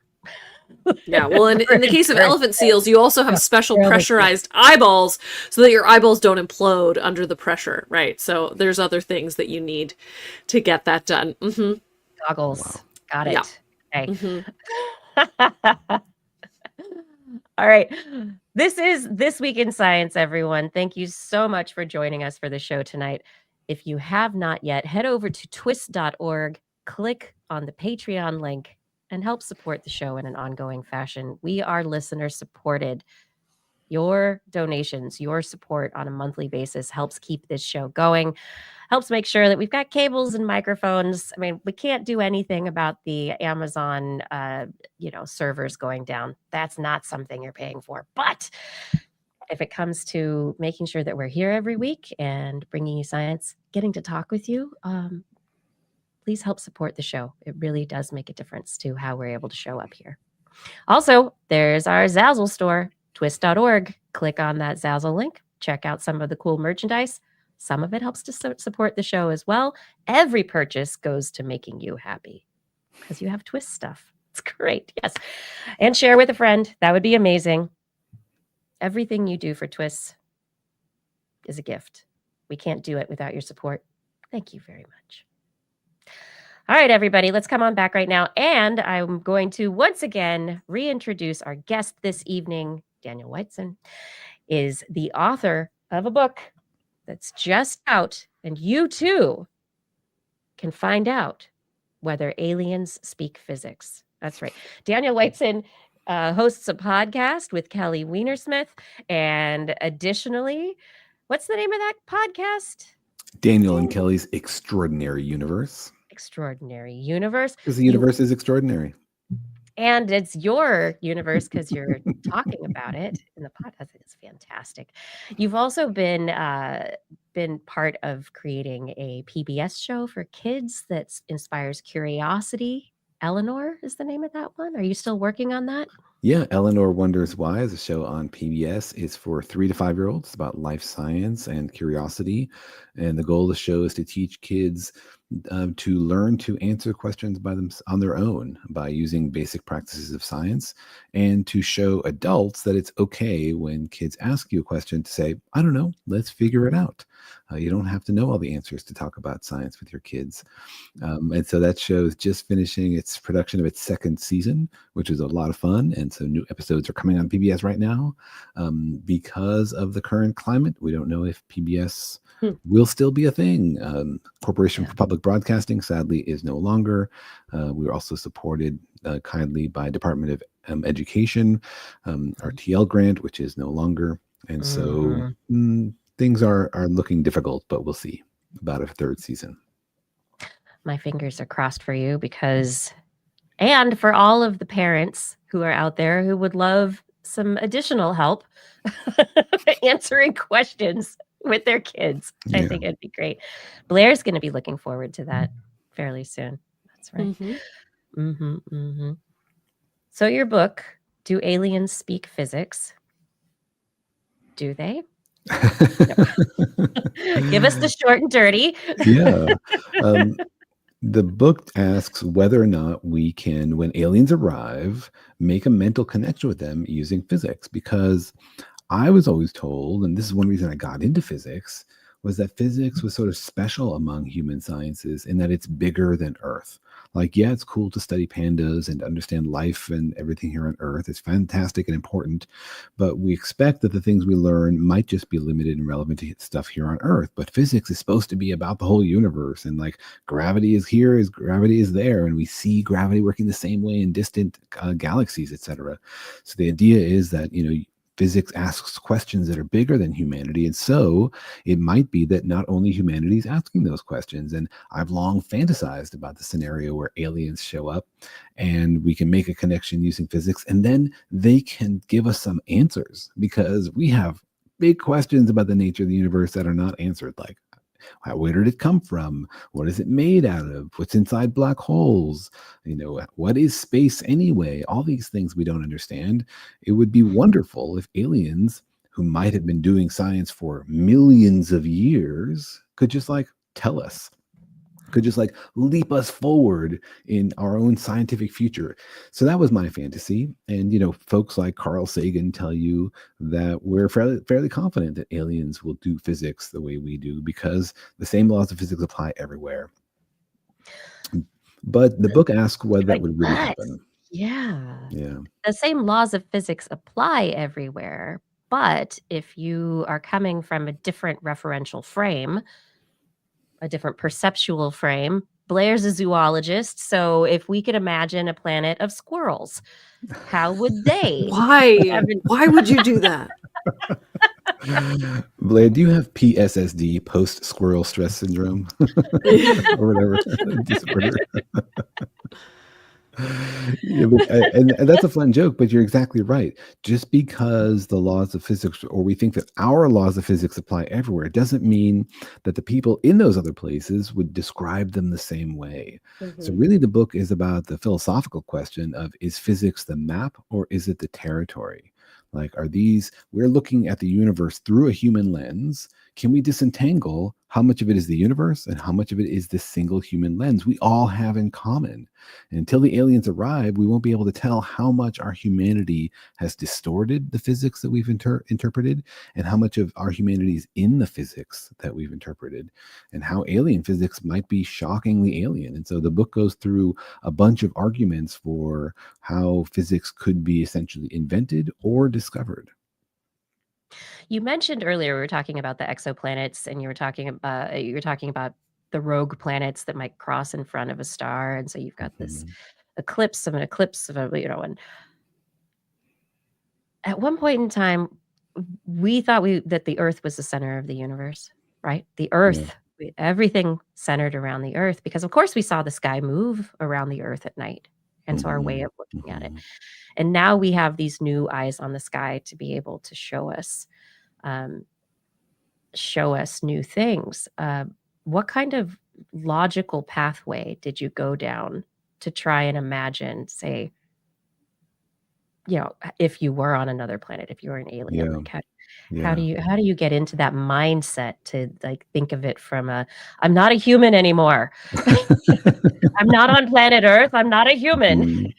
Yeah, well, in the case of elephant seals, you also have special pressurized eyeballs so that your eyeballs don't implode under the pressure, right? So there's other things that you need to get that done. Goggles. Wow. Got it. Yeah. Okay. All right. This is This Week in Science, everyone. Thank you so much for joining us for the show tonight. If you have not yet, head over to TWIS.org, click on the Patreon link, and help support the show in an ongoing fashion. We are listener supported. Your donations, your support on a monthly basis helps keep this show going, helps make sure that we've got cables and microphones. I mean, we can't do anything about the Amazon, servers going down. That's not something you're paying for. But if it comes to making sure that we're here every week and bringing you science, getting to talk with you, please help support the show. It really does make a difference to how we're able to show up here. Also, there's our Zazzle store, TWIS.org. Click on that Zazzle link. Check out some of the cool merchandise. Some of it helps to support the show as well. Every purchase goes to making you happy because you have TWIS stuff. It's great. Yes. And share with a friend. That would be amazing. Everything you do for TWIS is a gift. We can't do it without your support. Thank you very much. All right, everybody, let's come on back right now. And I'm going to once again reintroduce our guest this evening. Daniel Whiteson is the author of a book that's just out, and you too can find out whether aliens speak physics. That's right. Daniel Whiteson hosts a podcast with Kelly Weinersmith. And additionally, what's the name of that podcast? Daniel and Kelly's Extraordinary Universe. Extraordinary Universe. Because the universe is extraordinary. And it's your universe because you're talking about it in the podcast. It's fantastic. You've also been part of creating a PBS show for kids that inspires curiosity. Eleanor is the name of that one. Are you still working on that? Yeah, Eleanor Wonders Why is a show on PBS. It's for 3 to 5 year olds about life science and curiosity. And the goal of the show is to teach kids to learn to answer questions on their own by using basic practices of science, and to show adults that it's okay when kids ask you a question to say, I don't know, let's figure it out. You don't have to know all the answers to talk about science with your kids. And so that show is just finishing its production of its second season, which is a lot of fun. And so new episodes are coming on PBS right now. Because of the current climate, we don't know if PBS will still be a thing. Corporation for Public Broadcasting, sadly, is no longer. We were also supported kindly by Department of Education, our TL grant, which is no longer. And so things are looking difficult, but we'll see about a third season. My fingers are crossed for you and for all of the parents who are out there who would love some additional help answering questions with their kids. Yeah. I think it'd be great. Blair's going to be looking forward to that fairly soon. That's right. So your book, Do Aliens Speak Physics? Do they? Give us the short and dirty. Yeah. The book asks whether or not we can, when aliens arrive, make a mental connection with them using physics. Because I was always told, and this is one reason I got into physics, was that physics was sort of special among human sciences in that it's bigger than Earth. Like, yeah, it's cool to study pandas and understand life and everything here on Earth. It's fantastic and important, but we expect that the things we learn might just be limited and relevant to stuff here on Earth. But physics is supposed to be about the whole universe, and like gravity is here, is gravity is there, and we see gravity working the same way in distant galaxies, etc. So the idea is that physics asks questions that are bigger than humanity. And so it might be that not only humanity is asking those questions. And I've long fantasized about the scenario where aliens show up and we can make a connection using physics, and then they can give us some answers, because we have big questions about the nature of the universe that are not answered. Like, where did it come from? What is it made out of? What's inside black holes? What is space anyway? All these things we don't understand. It would be wonderful if aliens, who might have been doing science for millions of years, could just tell us, could just leap us forward in our own scientific future. So that was my fantasy. And, folks like Carl Sagan tell you that we're fairly confident that aliens will do physics the way we do, because the same laws of physics apply everywhere. But the book asks whether that would really happen. Yeah. Yeah. The same laws of physics apply everywhere. But if you are coming from a different referential frame, a different perceptual frame. Blair's a zoologist, so if we could imagine a planet of squirrels, how would they? Why would you do that? Blair, do you have PSSD, post squirrel stress syndrome, or whatever disorder? Yeah, and that's a fun joke, but you're exactly right. Just because the laws of physics, or we think that our laws of physics apply everywhere, doesn't mean that the people in those other places would describe them the same way. So really the book is about the philosophical question of, is physics the map or is it the territory? Like, we're looking at the universe through a human lens. Can we disentangle how much of it is the universe and how much of it is this single human lens we all have in common? And until the aliens arrive, we won't be able to tell how much our humanity has distorted the physics that we've interpreted, and how much of our humanity is in the physics that we've interpreted, and how alien physics might be shockingly alien. And so the book goes through a bunch of arguments for how physics could be essentially invented or discovered. You mentioned earlier, we were talking about the exoplanets, and you were talking about the rogue planets that might cross in front of a star, and so you've got this eclipse of and at one point in time, we thought that the Earth was the center of the universe, right? The Earth, everything centered around the Earth, because of course we saw the sky move around the Earth at night, and so our way of looking at it. And now we have these new eyes on the sky to be able to show us new things. What kind of logical pathway did you go down to try and imagine, say, if you were on another planet, if you were an alien? How do you get into that mindset to think of it from I'm not a human anymore. I'm not on planet Earth. I'm not a human.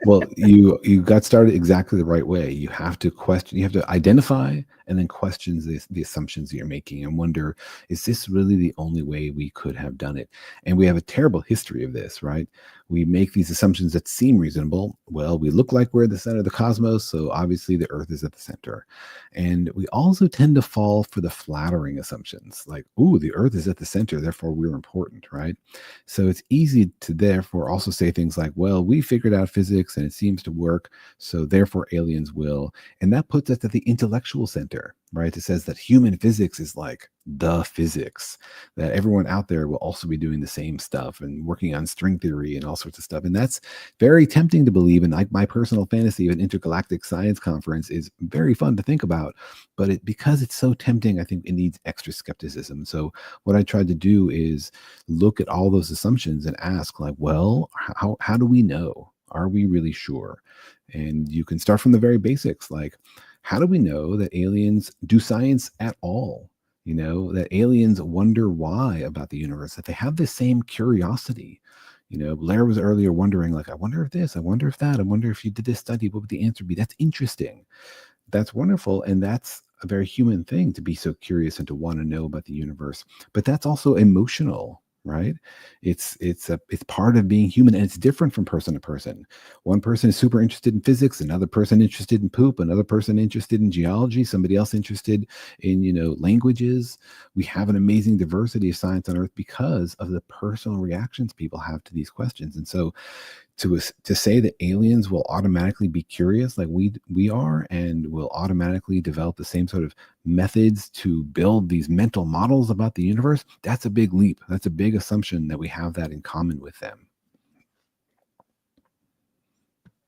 Well, you got started exactly the right way. You have to question, you have to identify and then question the assumptions that you're making and wonder, is this really the only way we could have done it? And we have a terrible history of this, right? We make these assumptions that seem reasonable. Well, we look like we're the center of the cosmos, so obviously the Earth is at the center. And we also tend to fall for the flattering assumptions, like, ooh, the Earth is at the center, therefore we're important, right? So it's easy to therefore also say things like, well, we figured out physics and it seems to work, so therefore aliens will. And that puts us at the intellectual center, right? It says that human physics is like the physics, that everyone out there will also be doing the same stuff and working on string theory and all sorts of stuff. And that's very tempting to believe. And my personal fantasy of an intergalactic science conference is very fun to think about, but because it's so tempting, I think it needs extra skepticism. So what I tried to do is look at all those assumptions and ask, like, well, how do we know? Are we really sure? And you can start from the very basics, like, How do we know that aliens do science at all? That aliens wonder why about the universe, that they have the same curiosity. Blair was earlier wondering, like, I wonder if this, I wonder if that, I wonder if you did this study, what would the answer be? That's interesting. That's wonderful. And that's a very human thing, to be so curious and to want to know about the universe. But that's also emotional, right? It's part of being human, and it's different from person to person. One person is super interested in physics, another person interested in poop, another person interested in geology, somebody else interested in languages. We have an amazing diversity of science on Earth because of the personal reactions people have to these questions. And so to say that aliens will automatically be curious like we are, and will automatically develop the same sort of methods to build these mental models about the universe, that's a big leap. That's a big assumption that we have that in common with them.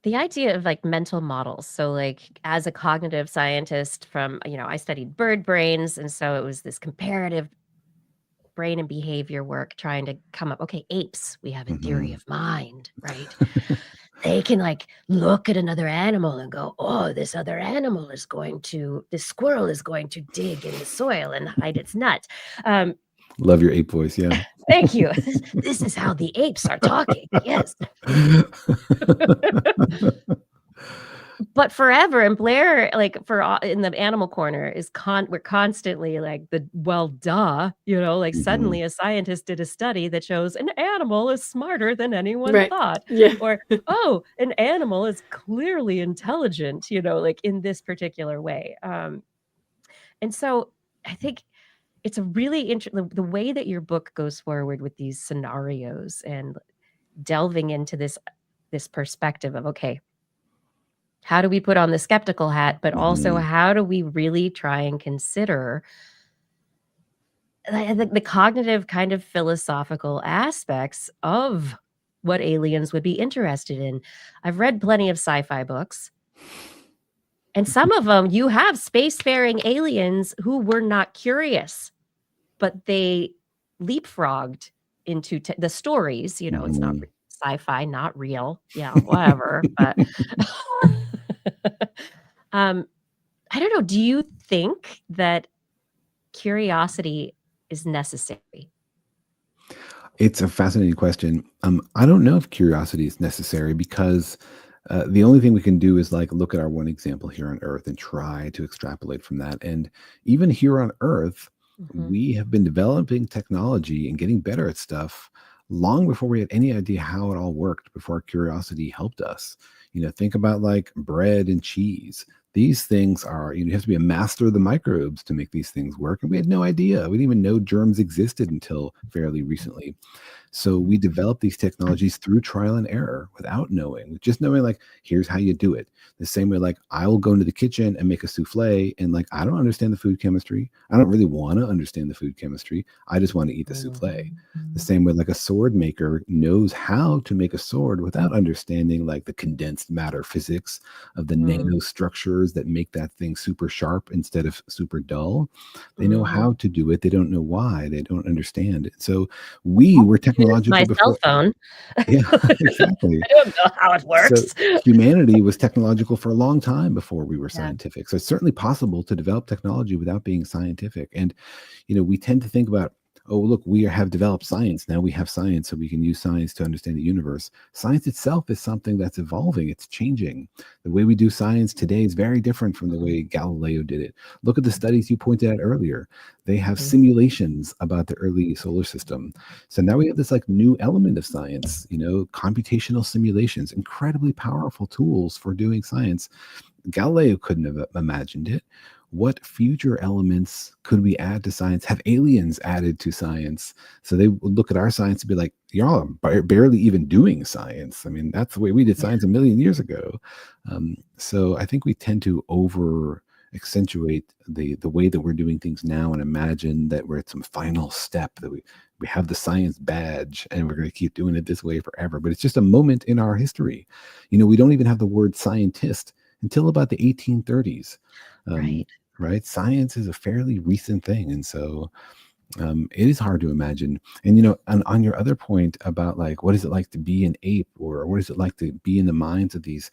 The idea of like mental models. So like as a cognitive scientist from, I studied bird brains. And so it was this comparative brain and behavior work trying to come up, okay, apes, we have a theory of mind, right? They can like look at another animal and go, oh, this squirrel is going to dig in the soil and hide its nut. Love your ape voice. Yeah. Thank you. This is how the apes are talking. Yes. But forever, and Blair, like in the animal corner, we're constantly like duh, suddenly a scientist did a study that shows an animal is smarter than anyone thought. Yeah. Or, oh, an animal is clearly intelligent, like in this particular way. And so I think it's a really interesting, the way that your book goes forward with these scenarios and delving into this perspective of, okay, how do we put on the skeptical hat, but also how do we really try and consider the cognitive kind of philosophical aspects of what aliens would be interested in? I've read plenty of sci-fi books, and some of them you have spacefaring aliens who were not curious, but they leapfrogged into the stories. It's not sci-fi, not real. Yeah, whatever. But I don't know. Do you think that curiosity is necessary? It's a fascinating question. I don't know if curiosity is necessary, because the only thing we can do is like look at our one example here on Earth and try to extrapolate from that. And even here on Earth, we have been developing technology and getting better at stuff long before we had any idea how it all worked, before curiosity helped us. Think about like bread and cheese. These things are, you have to be a master of the microbes to make these things work. And we had no idea. We didn't even know germs existed until fairly recently. So we developed these technologies through trial and error without knowing, just knowing like, here's how you do it. The same way, like I will go into the kitchen and make a souffle, and like, I don't understand the food chemistry. I don't really want to understand the food chemistry. I just want to eat the souffle. The same way, like a sword maker knows how to make a sword without understanding like the condensed matter physics of the nanostructures that make that thing super sharp instead of super dull. They know how to do it. They don't know why. They don't understand it. So we were technological my before. Cell phone. Yeah, exactly. I don't know how it works. So humanity was technological for a long time before we were scientific. So it's certainly possible to develop technology without being scientific. And, we tend to think about, oh, look, we have developed science. Now we have science, so we can use science to understand the universe. Science itself is something that's evolving. It's changing. The way we do science today is very different from the way Galileo did it. Look at the studies you pointed out earlier. They have simulations about the early solar system. So now we have this like new element of science, computational simulations, incredibly powerful tools for doing science. Galileo couldn't have imagined it. What future elements could we add to science? Have aliens added to science? So they would look at our science and be like, y'all are barely even doing science. I mean, that's the way we did science a million years ago. So I think we tend to over accentuate the way that we're doing things now and imagine that we're at some final step, that we have the science badge and we're going to keep doing it this way forever. But it's just a moment in our history. We don't even have the word scientist until about the 1830s. Right. Science is a fairly recent thing. And so It is hard to imagine. And, you know, on your other point about like, what is it like to be an ape, or what is it like to be in the minds of these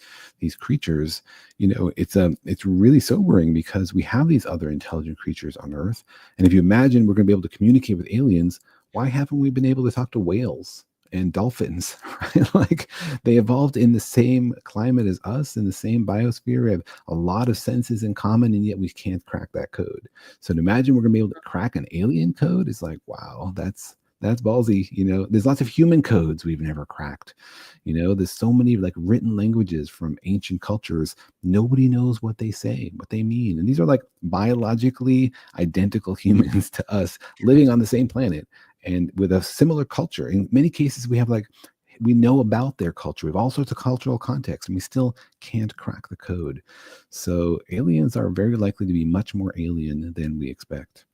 creatures? You know, it's really sobering, because we have these other intelligent creatures on Earth. And if you imagine we're going to be able to communicate with aliens, why haven't we been able to talk to whales and dolphins, right? Like, they evolved in the same climate as us, in the same biosphere. We have a lot of senses in common, and yet we can't crack that code. So to imagine we're gonna be able to crack an alien code is like, wow, that's ballsy. You know, there's lots of human codes we've never cracked. You know, there's so many like written languages from ancient cultures. Nobody knows what they say, what they mean. And these are like biologically identical humans to us, living on the same planet and with a similar culture. In many cases, we know about their culture. We have all sorts of cultural context, and we still can't crack the code. So aliens are very likely to be much more alien than we expect.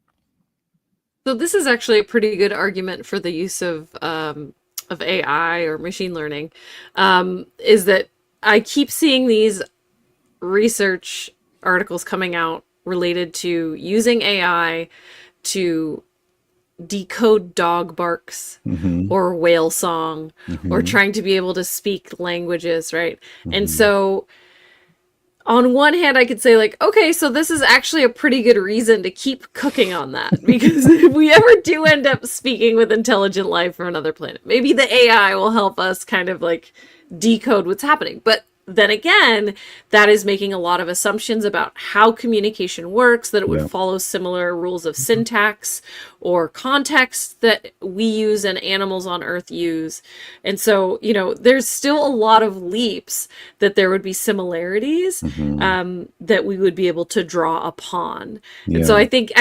So this is actually a pretty good argument for the use of AI or machine learning, is that I keep seeing these research articles coming out related to using AI to decode dog barks or whale song, or trying to be able to speak languages, right? And so on one hand, I could say like, okay, so this is actually a pretty good reason to keep cooking on that, because if we ever do end up speaking with intelligent life from another planet, maybe the AI will help us kind of like decode what's happening. But then again, that is making a lot of assumptions about how communication works, that it would follow similar rules of syntax or context that we use and animals on Earth use. And so, you know, there's still a lot of leaps that there would be similarities that we would be able to draw upon. And so I think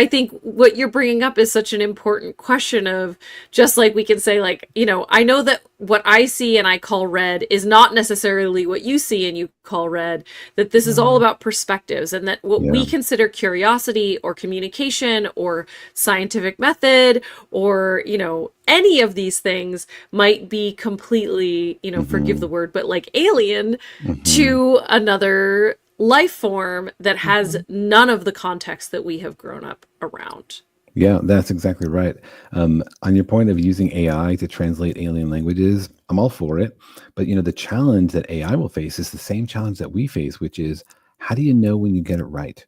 what you're bringing up is such an important question of, just like we can say like, you know, I know that what I see and I call red is not necessarily what you see and you call red, that this is all about perspectives, and that what we consider curiosity or communication or scientific method or, you know, any of these things might be completely, you know, forgive the word, but like alien to another life form that has none of the context that we have grown up around. Yeah, that's exactly right. On your point of using AI to translate alien languages, I'm all for it. But, you know, the challenge that AI will face is the same challenge that we face, which is, how do you know when you get it right?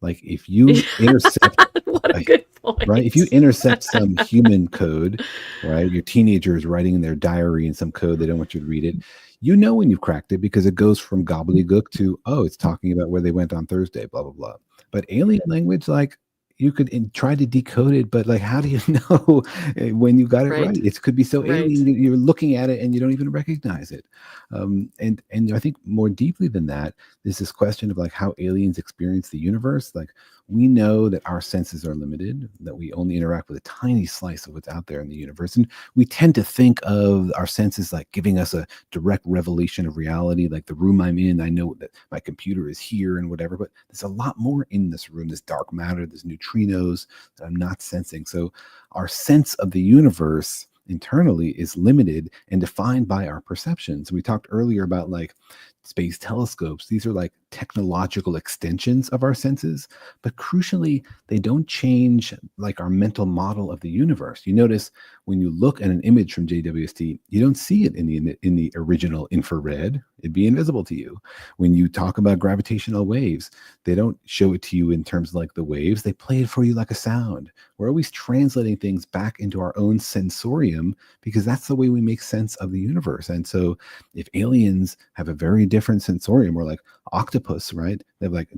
Like, if you intercept, what a good point. Right? If you intercept some human code, right? Your teenager is writing in their diary in some code, they don't want you to read it. You know when you've cracked it, because it goes from gobbledygook to, oh, it's talking about where they went on Thursday, blah, blah, blah. But alien language, like, you could try to decode it, but like, how do you know when you got it right? It could be so alien, you're looking at it and you don't even recognize it. And I think more deeply than that, there's this question of like how aliens experience the universe. Like, we know that our senses are limited, that we only interact with a tiny slice of what's out there in the universe. And we tend to think of our senses like giving us a direct revelation of reality. Like, the room I'm in, I know that my computer is here and whatever, but there's a lot more in this room. There's dark matter, there's neutrinos that I'm not sensing. So our sense of the universe internally is limited and defined by our perceptions. We talked earlier about like space telescopes. These are like technological extensions of our senses, but crucially, they don't change like our mental model of the universe. You notice when you look at an image from JWST, you don't see it in the original infrared. It'd be invisible to you. When you talk about gravitational waves, they don't show it to you in terms of like the waves. They play it for you like a sound. We're always translating things back into our own sensorium, because that's the way we make sense of the universe. And so if aliens have a very different sensorium, or like octopus, right? They have like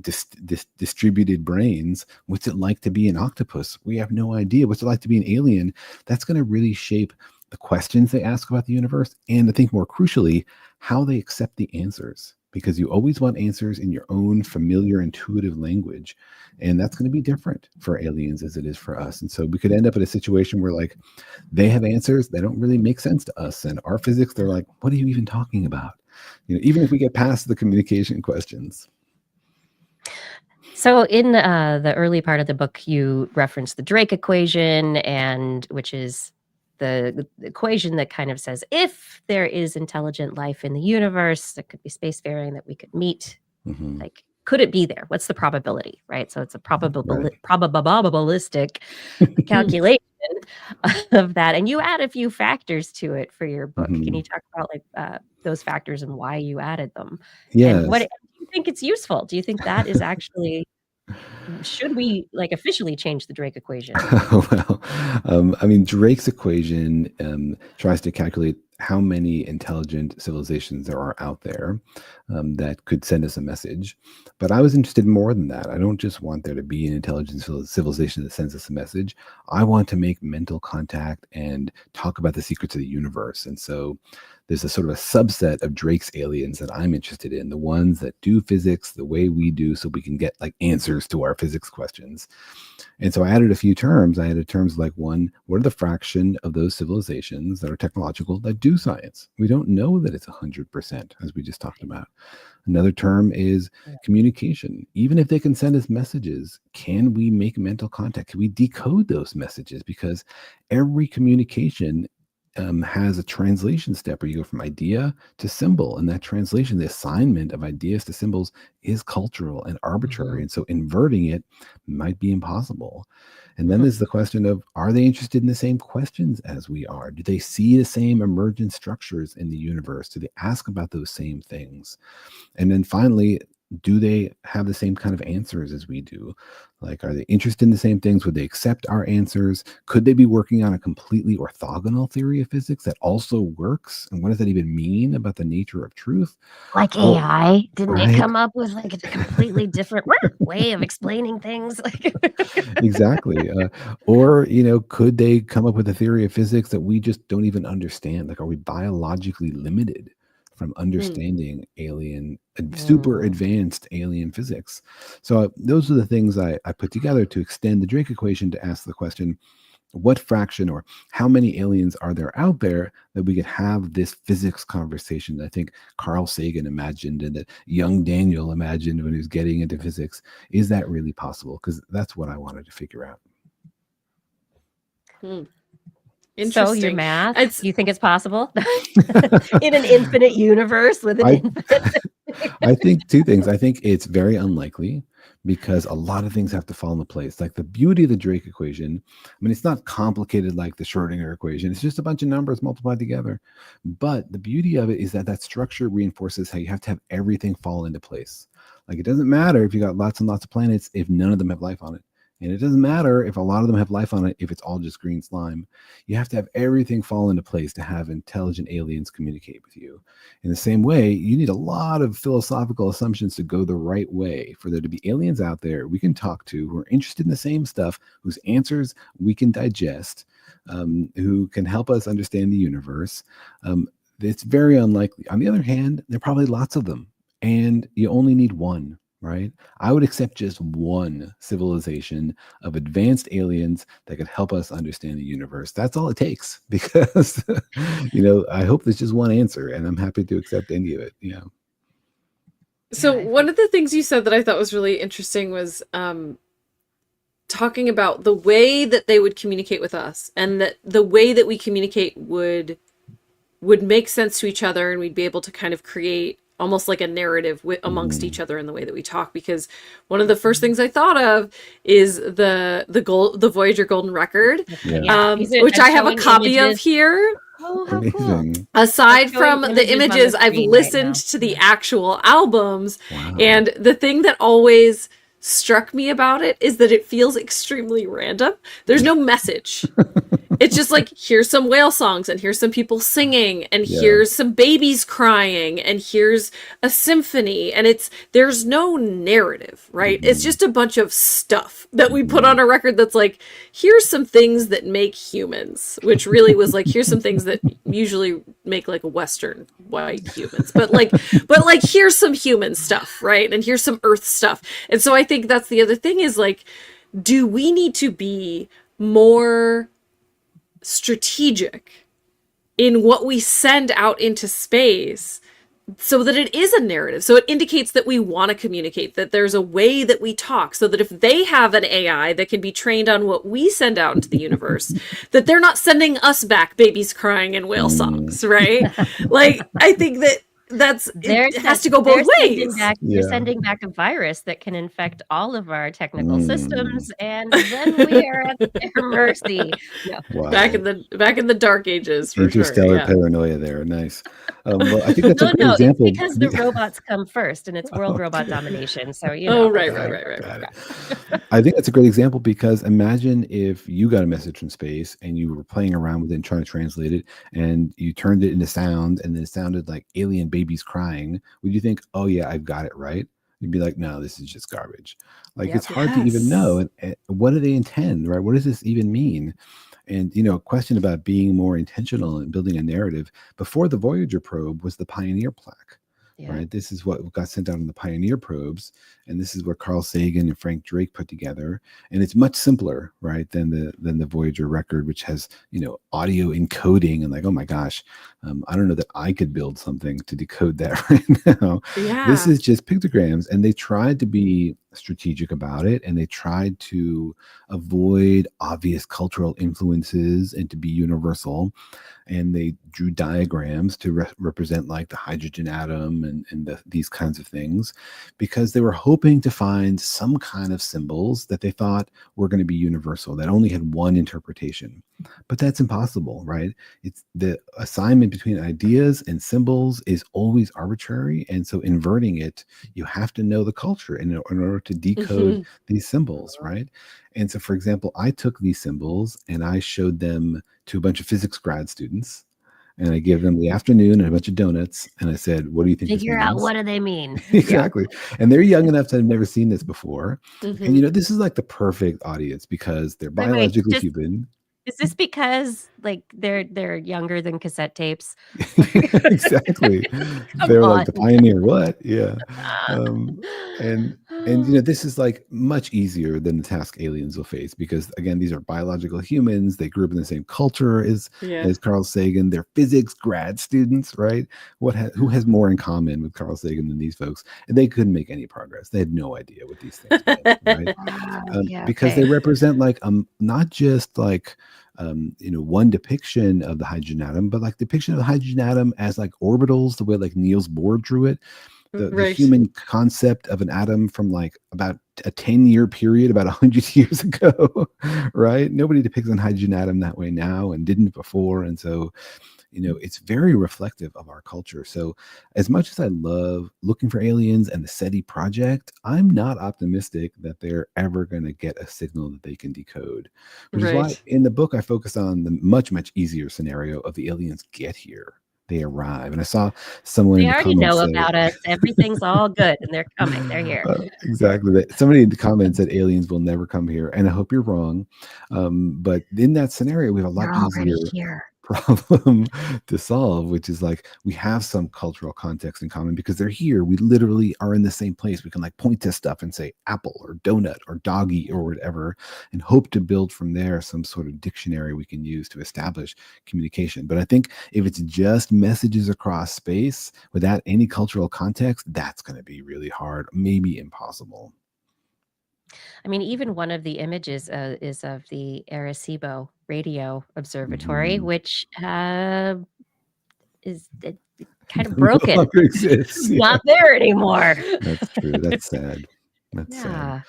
distributed brains. What's it like to be an octopus? We have no idea. What's it like to be an alien? That's going to really shape the questions they ask about the universe, and I think more crucially, how they accept the answers, because you always want answers in your own familiar, intuitive language. And that's going to be different for aliens as it is for us. And so we could end up in a situation where like they have answers that don't really make sense to us. And our physics, they're like, what are you even talking about? You know, even if we get past the communication questions. So in the early part of the book, you reference the Drake equation, and which is the equation that kind of says, if there is intelligent life in the universe that could be spacefaring that we could meet, like, could it be there? What's the probability, right? So it's a probabilistic calculation of that. And you add a few factors to it for your book. Can you Mhm. talk about like those factors and why you added them? And what Yes. do you think it's useful? Do you think that is actually should we like officially change the Drake equation? Well, I mean, Drake's equation tries to calculate how many intelligent civilizations there are out there that could send us a message. But I was interested in more than that. I don't just want there to be an intelligent civilization that sends us a message. I want to make mental contact and talk about the secrets of the universe. And so there's a sort of a subset of Drake's aliens that I'm interested in, the ones that do physics the way we do, so we can get like answers to our physics questions. And so I added a few terms. I added terms like, one, what are the fraction of those civilizations that are technological that do science? We don't know that it's 100%, as we just talked about. Another term is communication. Even if they can send us messages, can we make mental contact? Can we decode those messages? Because every communication has a translation step where you go from idea to symbol. And that translation, the assignment of ideas to symbols, is cultural and arbitrary. And so inverting it might be impossible. And then there's the question of, are they interested in the same questions as we are? Do they see the same emergent structures in the universe? Do they ask about those same things? And then finally, do they have the same kind of answers as we do? Like, are they interested in the same things? Would they accept our answers? Could they be working on a completely orthogonal theory of physics that also works? And what does that even mean about the nature of truth? Like Well, AI, didn't right. it come up with like a completely different way of explaining things? Like Exactly. Or, could they come up with a theory of physics that we just don't even understand? Like, are we biologically limited from understanding super advanced alien physics? So those are the things I put together to extend the Drake equation to ask the question, what fraction or how many aliens are there out there that we could have this physics conversation that I think Carl Sagan imagined and that young Daniel imagined when he was getting into physics? Is that really possible? Because that's what I wanted to figure out. Interesting. So your math, do you think it's possible in an infinite universe with an infinite? I think two things. I think it's very unlikely because a lot of things have to fall into place. Like the beauty of the Drake equation, I mean, it's not complicated like the Schrodinger equation. It's just a bunch of numbers multiplied together. But the beauty of it is that that structure reinforces how you have to have everything fall into place. Like it doesn't matter if you got lots and lots of planets if none of them have life on it. And it doesn't matter if a lot of them have life on it if it's all just green slime. You have to have everything fall into place to have intelligent aliens communicate with you. In the same way, you need a lot of philosophical assumptions to go the right way for there to be aliens out there we can talk to who are interested in the same stuff, whose answers we can digest, who can help us understand the universe. It's very unlikely. On the other hand, there are probably lots of them, and you only need one. Right? I would accept just one civilization of advanced aliens that could help us understand the universe. That's all it takes because, I hope there's just one answer and I'm happy to accept any of it. So one of the things you said that I thought was really interesting was talking about the way that they would communicate with us and that the way that we communicate would make sense to each other and we'd be able to kind of create almost like a narrative amongst each other in the way that we talk. Because one of the first things I thought of is the Voyager Golden Record, which I have a copy of here. Oh, how cool. Aside from the images, I've listened to the actual albums. Wow. And the thing that always struck me about it is that it feels extremely random. There's no message. It's just like, here's some whale songs and here's some people singing and here's some babies crying and here's a symphony, and there's no narrative, right? It's just a bunch of stuff that we put on a record that's like, here's some things that make humans, which really was like, here's some things that usually make like Western white humans, but here's some human stuff, right? And here's some Earth stuff. And so I think that's the other thing is like, do we need to be more strategic in what we send out into space so that it is a narrative, so it indicates that we want to communicate, that there's a way that we talk, so that if they have an AI that can be trained on what we send out into the universe, that they're not sending us back babies crying and whale songs, right? Like, I think that it has to go both ways. You're sending back a virus that can infect all of our technical systems, and then we are at their mercy. Yeah. Wow. Back in the dark ages, for Interstellar sure. paranoia there. Nice. Well, I think that's a good example. It's because the robots come first, and it's world robot domination. So right. I think that's a great example, because imagine if you got a message from space and you were playing around with it and trying to translate it, and you turned it into sound, and then it sounded like alien babies crying. Would you think, oh yeah, I've got it right? You'd be like, no, this is just garbage. Like, it's hard to even know. And what do they intend, right? What does this even mean? And, a question about being more intentional and building a narrative. Before the Voyager probe was the Pioneer plaque, right? This is what got sent out on the Pioneer probes. And this is what Carl Sagan and Frank Drake put together. And it's much simpler, right, than the Voyager record, which has, audio encoding, and like, oh my gosh, I don't know that I could build something to decode that right now. This is just pictograms. And they tried to be strategic about it, and they tried to avoid obvious cultural influences and to be universal. And they drew diagrams to represent like the hydrogen atom and these kinds of things, because they were hoping to find some kind of symbols that they thought were going to be universal, that only had one interpretation. But that's impossible, right? It's the assignment between ideas and symbols is always arbitrary. And so inverting it, you have to know the culture in order to decode these symbols, right? And so, for example, I took these symbols and I showed them to a bunch of physics grad students, and I gave them the afternoon and a bunch of donuts, and I said, what do you think? Figure out what do they mean? Exactly. And they're young enough to have never seen this before. And this is like the perfect audience, because they're biologically human. Is this because like they're younger than cassette tapes? Exactly. They're like the Pioneer what? Yeah. And this is like much easier than the task aliens will face, because again, these are biological humans. They grew up in the same culture as Carl Sagan. They're physics grad students, right? Who has more in common with Carl Sagan than these folks? And they couldn't make any progress. They had no idea what these things meant, right? Because they represent like not just like one depiction of the hydrogen atom, but like depiction of the hydrogen atom as like orbitals, the way like Niels Bohr drew it. The human concept of an atom from like about a 10-year period, about 100 years ago, right? Nobody depicts an hydrogen atom that way now and didn't before. And so, it's very reflective of our culture. So as much as I love looking for aliens and the SETI project, I'm not optimistic that they're ever going to get a signal that they can decode, which is why in the book I focus on the much, much easier scenario of the aliens get here. They arrive. And I saw someone they already know about us. Everything's all good, and they're coming. They're here. Exactly. Somebody in the comments said aliens will never come here, and I hope you're wrong. But in that scenario, we have a lot easier problem to solve, which is like we have some cultural context in common because they're here. We literally are in the same place. We can like point to stuff and say apple or donut or doggy or whatever, and hope to build from there some sort of dictionary we can use to establish communication. But I think if it's just messages across space without any cultural context, that's going to be really hard, maybe impossible. I mean, even one of the images is of the Arecibo Radio Observatory, which is kind of broken. Exists, not there anymore. That's true. That's sad. That's sad.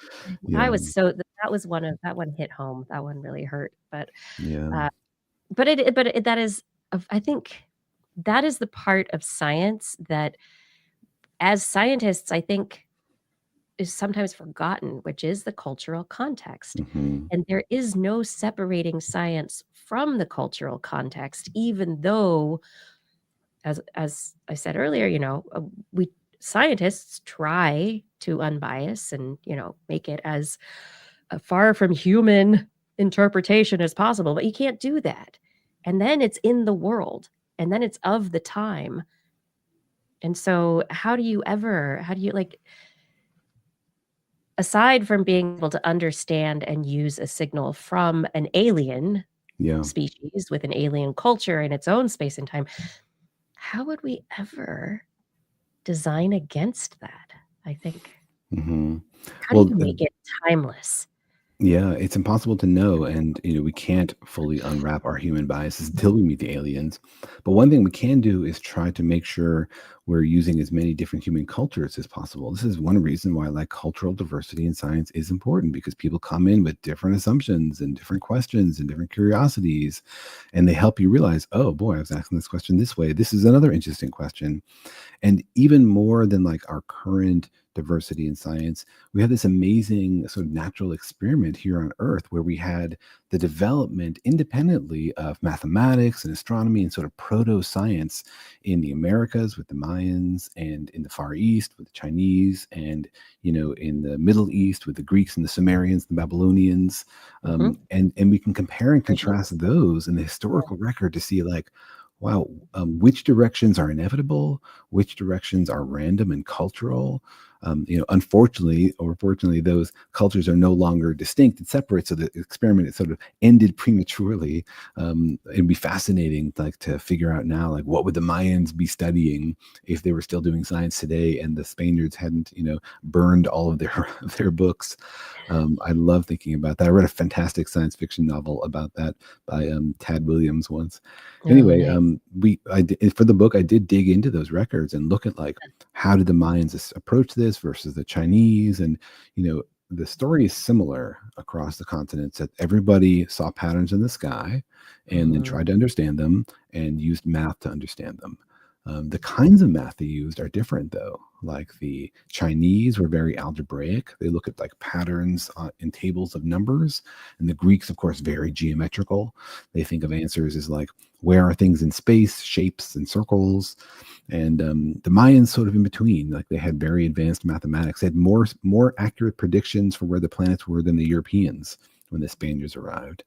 Yeah. I was that one hit home. That one really hurt. But that is, I think that is the part of science that, as scientists, I think is sometimes forgotten, which is the cultural context. And there is no separating science from the cultural context, even though, as I said earlier, we scientists try to unbias and, make it as far from human interpretation as possible, but you can't do that. And then it's in the world, and then it's of the time. And so how do you like, aside from being able to understand and use a signal from an alien species with an alien culture in its own space and time, how would we ever design against that? I think. How do you make it timeless? Yeah, it's impossible to know. And, we can't fully unwrap our human biases until we meet the aliens. But one thing we can do is try to make sure we're using as many different human cultures as possible. This is one reason why like cultural diversity in science is important, because people come in with different assumptions and different questions and different curiosities, and they help you realize, oh boy, I was asking this question this way. This is another interesting question. And even more than like our current diversity in science, we had this amazing sort of natural experiment here on Earth where we had the development independently of mathematics and astronomy and sort of proto-science in the Americas with the Mayans, and in the Far East with the Chinese, and in the Middle East with the Greeks and the Sumerians, the Babylonians, and we can compare and contrast those in the historical record to see like, wow, which directions are inevitable, which directions are random and cultural. Unfortunately or fortunately, those cultures are no longer distinct and separate. So the experiment is sort of ended prematurely. It'd be fascinating, like, to figure out now, like, what would the Mayans be studying if they were still doing science today and the Spaniards hadn't, burned all of their books. I love thinking about that. I read a fantastic science fiction novel about that by Tad Williams once. Anyway, nice. For the book, I did dig into those records and look at like, how did the Mayans approach this versus the Chinese? And, the story is similar across the continents, that everybody saw patterns in the sky and then tried to understand them and used math to understand them. The kinds of math they used are different, though. Like the Chinese were very algebraic. They look at like patterns in tables of numbers. And the Greeks, of course, very geometrical. They think of answers as like, where are things in space, shapes and circles. And the Mayans sort of in between. Like they had very advanced mathematics. They had more accurate predictions for where the planets were than the Europeans when the Spaniards arrived.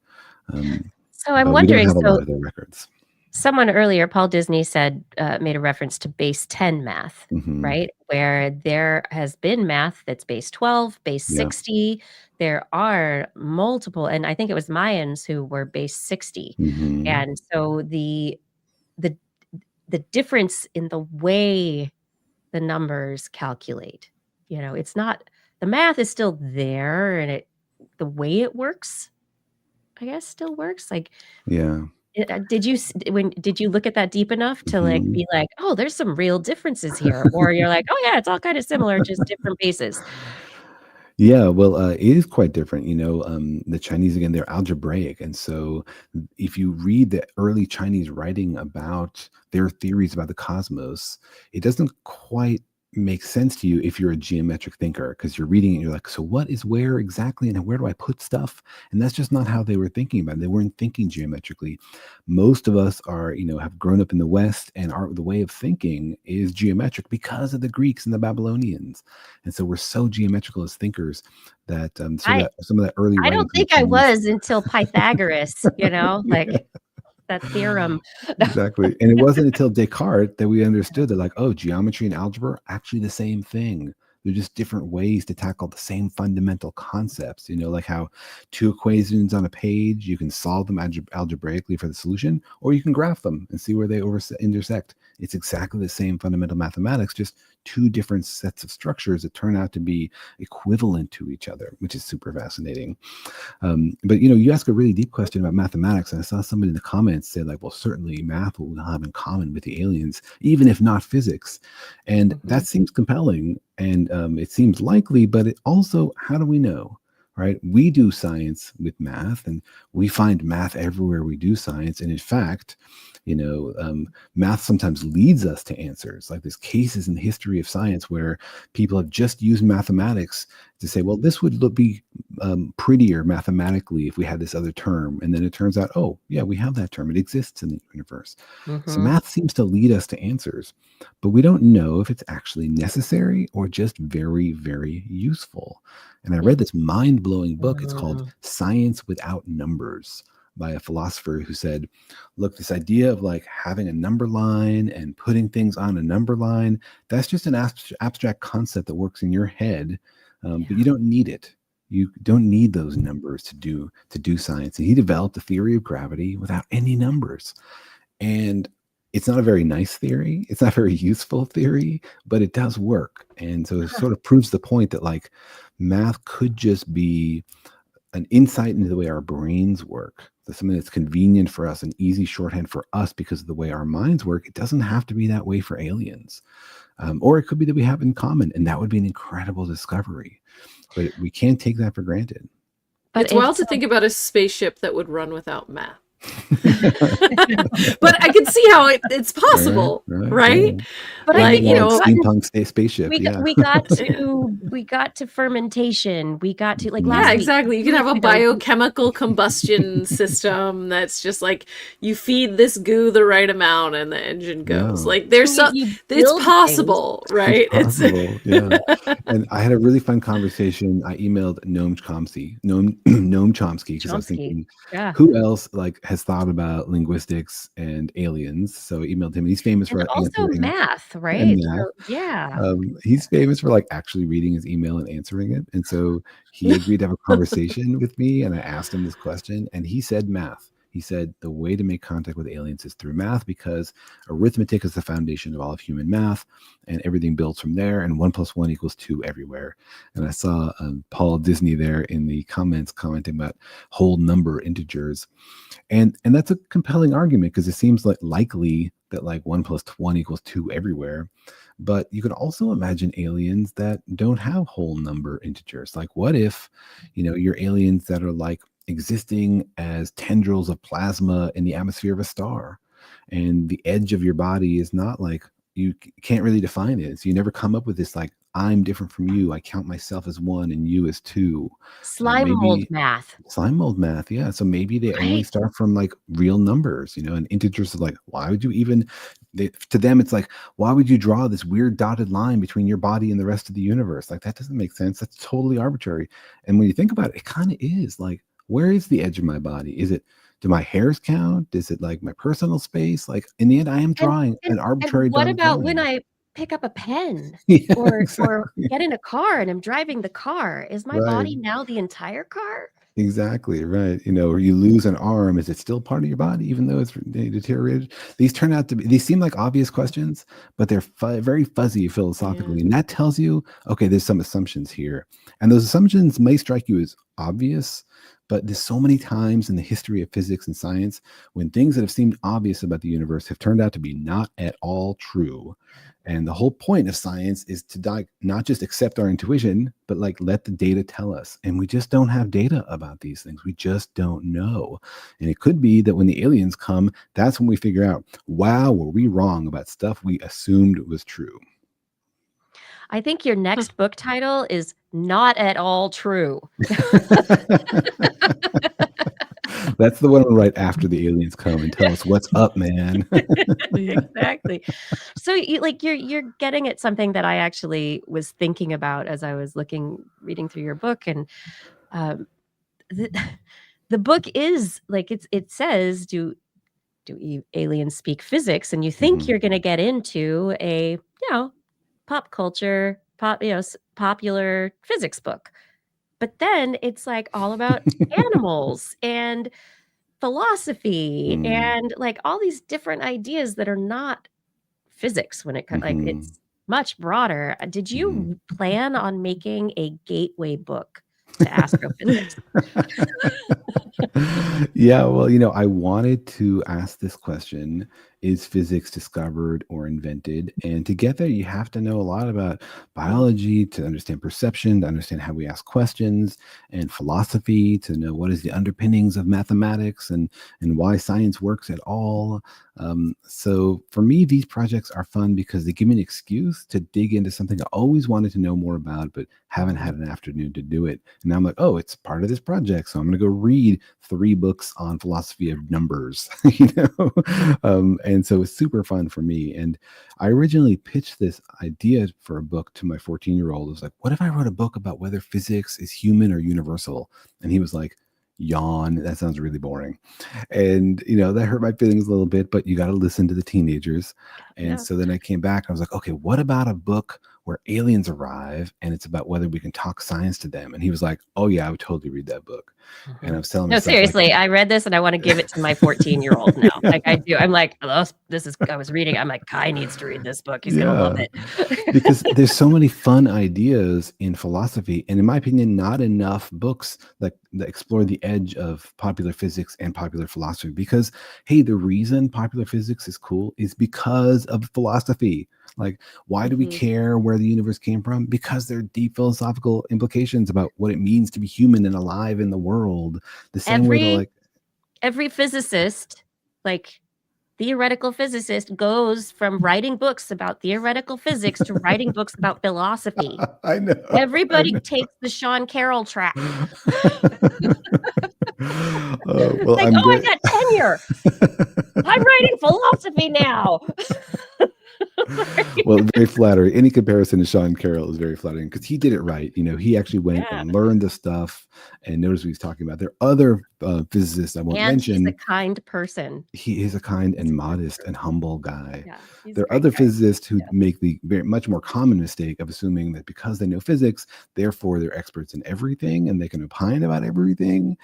So I'm wondering, we don't have a lot of their records. Someone earlier, Paul Disney said, made a reference to base 10 math, right? Where there has been math that's base 12, base 60. There are multiple, and I think it was Mayans who were base 60. And so the difference in the way the numbers calculate, it's not, the math is still there, and the way it works, I guess, still works. Like, did you look at that deep enough to like be like, oh, there's some real differences here, or you're like, oh yeah, it's all kind of similar, just different bases? Yeah, well, it is quite different. The Chinese, again, they're algebraic. And so if you read the early Chinese writing about their theories about the cosmos, it doesn't quite make sense to you if you're a geometric thinker, because you're reading it and you're like, so what is where exactly, and where do I put stuff? And that's just not how they were thinking about it. They weren't thinking geometrically. Most of us are, have grown up in the West, and the way of thinking is geometric because of the Greeks and the Babylonians. And so we're so geometrical as thinkers that some of that early I don't think I was until Pythagoras, like that theorem. Exactly. And it wasn't until Descartes that we understood that, like, oh, geometry and algebra are actually the same thing. They're just different ways to tackle the same fundamental concepts. Like how two equations on a page, you can solve them algebraically for the solution, or you can graph them and see where they intersect. It's exactly the same fundamental mathematics, just two different sets of structures that turn out to be equivalent to each other, which is super fascinating. But you ask a really deep question about mathematics, and I saw somebody in the comments say like, well, certainly math will have in common with the aliens, even if not physics. And that seems compelling, and it seems likely, but it also, how do we know? Right? We do science with math, and we find math everywhere we do science. And in fact, math sometimes leads us to answers. Like there's cases in the history of science where people have just used mathematics to say, well, this would be prettier mathematically if we had this other term. And then it turns out, oh, yeah, we have that term. It exists in the universe. So math seems to lead us to answers, but we don't know if it's actually necessary or just very, very useful. And I read this mind-blowing book. It's called Science Without Numbers, by a philosopher who said, look, this idea of like having a number line and putting things on a number line, that's just an abstract concept that works in your head, but you don't need it. You don't need those numbers to do science. And he developed a theory of gravity without any numbers. And it's not a very nice theory. It's not a very useful theory, but it does work. And so it sort of proves the point that like math could just be an insight into the way our brains work, something that's convenient for us and easy shorthand for us because of the way our minds work. It doesn't have to be that way for aliens. Or it could be that we have in common, and that would be an incredible discovery. But we can't take that for granted. But it's wild to think about a spaceship that would run without math. But I can see how it's possible, right? Yeah. But like, I think, steampunk spaceship. We got to fermentation. We got to last week. Exactly. You can have a biochemical combustion system that's just like you feed this goo the right amount and the engine goes. Like there's it's possible, right? It's possible, yeah. And I had a really fun conversation. I emailed Noam Chomsky because I was thinking, who else has thought about linguistics and aliens? So I emailed him. He's famous for also math, right? So, he's famous for actually reading his email and answering it. And so he agreed to have a conversation with me, and I asked him this question, and he said math. He said the way to make contact with aliens is through math, because arithmetic is the foundation of all of human math, and everything builds from there, and 1 + 1 = 2 everywhere. And I saw Paul Disney there in the comments commenting about whole number integers. And that's a compelling argument, because it seems likely that 1 + 1 = 2 everywhere. But you could also imagine aliens that don't have whole number integers. What if, you're aliens that are existing as tendrils of plasma in the atmosphere of a star, and the edge of your body is not you can't really define it. So you never come up with this I'm different from you. I count myself as 1 and you as 2. Slime mold math. Slime mold math, yeah. So maybe they only start from real numbers, and integers are why would you even? To them, it's why would you draw this weird dotted line between your body and the rest of the universe? That doesn't make sense. That's totally arbitrary. And when you think about it, it kind of is. Where is the edge of my body? Is it? Do my hairs count? Is it my personal space? In the end, I am drawing an arbitrary. And what about when I pick up a pen or get in a car and I'm driving the car? Is my body now the entire car? Exactly, right. Or you lose an arm, is it still part of your body even though it's deteriorated? These seem like obvious questions, but they're very fuzzy philosophically. And that tells you, okay, there's some assumptions here. And those assumptions may strike you as obvious, but there's so many times in the history of physics and science when things that have seemed obvious about the universe have turned out to be not at all true. And the whole point of science is to not just accept our intuition, but let the data tell us. And we just don't have data about these things. We just don't know. And it could be that when the aliens come, that's when we figure out, wow, were we wrong about stuff we assumed was true. I think your next book title is Not at All True. That's the one right after the aliens come and tell us what's up, man. Exactly. So you're getting at something that I actually was thinking about as I was reading through your book, and the book is it says, do aliens speak physics? And you think you're going to get into a pop culture, popular physics book. But then it's it's about animals and philosophy and all these different ideas that are not physics when it comes it's much broader. Did you plan on making a gateway book to astrophysics? Yeah, well, I wanted to ask this question: is physics discovered or invented? And to get there, you have to know a lot about biology to understand perception, to understand how we ask questions, and philosophy to know what is the underpinnings of mathematics and why science works at all. So for me, these projects are fun because they give me an excuse to dig into something I always wanted to know more about, but haven't had an afternoon to do it. And now I'm like, oh, it's part of this project, so I'm going to go read 3 books on philosophy of numbers, and so it's super fun for me. And I originally pitched this idea for a book to my 14-year-old. It was like, what if I wrote a book about whether physics is human or universal? And he was like, yawn, that sounds really boring. And that hurt my feelings a little bit, but you got to listen to the teenagers. And so then I came back. I was like, okay, what about a book where aliens arrive and it's about whether we can talk science to them? And he was like, oh yeah, I would totally read that book. And I was telling myself, seriously, I read this and I want to give it to my 14-year-old now. Like I do. I'm like, oh, I was reading. I'm like, Kai needs to read this book. He's gonna love it. Because there's so many fun ideas in philosophy, and in my opinion, not enough books that explore the edge of popular physics and popular philosophy. Because hey, the reason popular physics is cool is because of philosophy. Like, why do we care where the universe came from? Because there are deep philosophical implications about what it means to be human and alive in the world. The same way every physicist, like theoretical physicist, goes from writing books about theoretical physics to writing books about philosophy. I know. Everybody takes the Sean Carroll track. Well, like, I got tenure. I'm writing philosophy now. Well, very flattering. Any comparison to Sean Carroll is very flattering because he did it right. You know, he actually went and learned the stuff and noticed what he's talking about. There are other physicists I won't mention. He's a kind person. He is a kind and modest and humble guy. Yeah, there are other physicists who make the much more common mistake of assuming that because they know physics, therefore they're experts in everything and they can opine about everything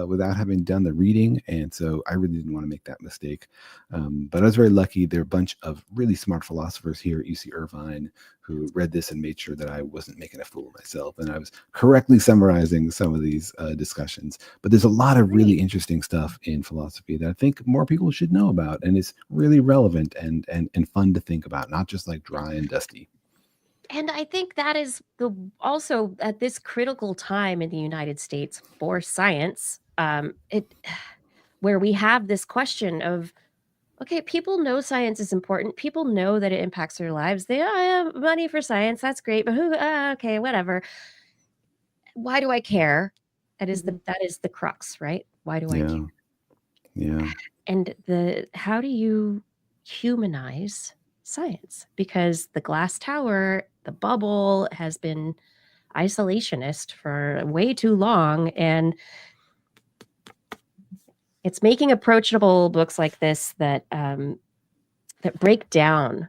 without having done the reading. And so I really didn't want to make that mistake. But I was very lucky. There are a bunch of really smart philosophers here at UC Irvine who read this and made sure that I wasn't making a fool of myself and I was correctly summarizing some of these discussions. But there's a lot of really interesting stuff in philosophy that I think more people should know about, and it's really relevant and fun to think about, not just like dry and dusty. And I think that is also at this critical time in the United States for science, where we have this question of, okay, people know science is important. People know that it impacts their lives. They have money for science. That's great. But okay, whatever. Why do I care? That is the crux, right? Why do I care? Yeah. And how do you humanize science? Because the glass tower, the bubble has been isolationist for way too long. And it's making approachable books like this that break down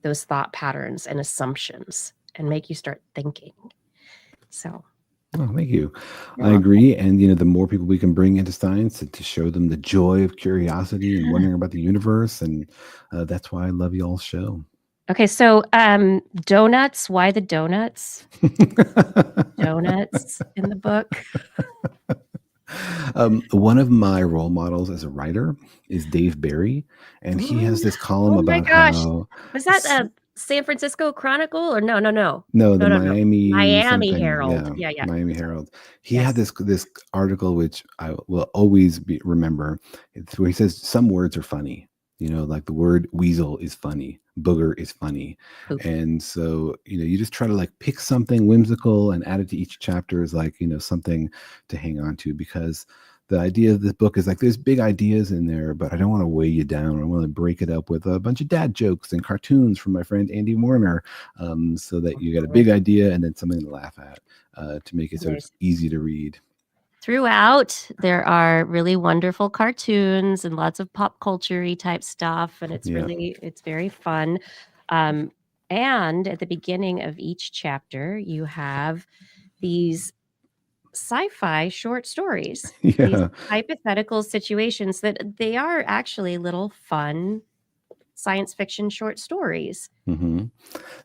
those thought patterns and assumptions and make you start thinking. So, oh, thank you. I agree. And the more people we can bring into science to show them the joy of curiosity and wondering about the universe, and that's why I love y'all's show. Okay, so donuts. Why the donuts? Donuts in the book. One of my role models as a writer is Dave Barry, and he has this column about how was that San Francisco Chronicle or no, the Miami Herald. Yeah. Miami Herald. He had this article which I will always remember. It's where he says some words are funny. Like the word weasel is funny, booger is funny. Oops. And so, you just try to like pick something whimsical and add it to each chapter as like, something to hang on to, because the idea of this book is like, there's big ideas in there, but I don't want to weigh you down. I want to break it up with a bunch of dad jokes and cartoons from my friend Andy Warner, so that you get a big idea and then something to laugh at, to make it sort of easy to read. Throughout, there are really wonderful cartoons and lots of pop culture-y type stuff, and it's very fun. And at the beginning of each chapter, you have these sci-fi short stories, these hypothetical situations that they are actually little fun science fiction short stories. Mm-hmm.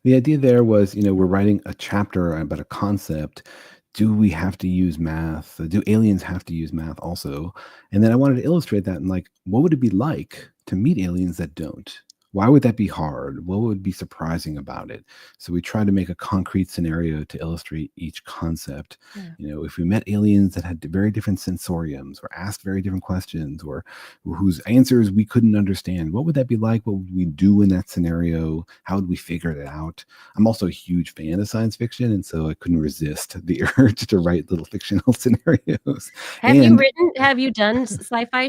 The idea there was, we're writing a chapter about a concept. Do we have to use math? Do aliens have to use math also? And then I wanted to illustrate that and like, what would it be like to meet aliens that don't? Why would that be hard? What would be surprising about it? So we try to make a concrete scenario to illustrate each concept. Yeah. If we met aliens that had very different sensoriums or asked very different questions or whose answers we couldn't understand, what would that be like? What would we do in that scenario? How would we figure it out? I'm also a huge fan of science fiction, and so I couldn't resist the urge to write little fictional scenarios. Have you done sci-fi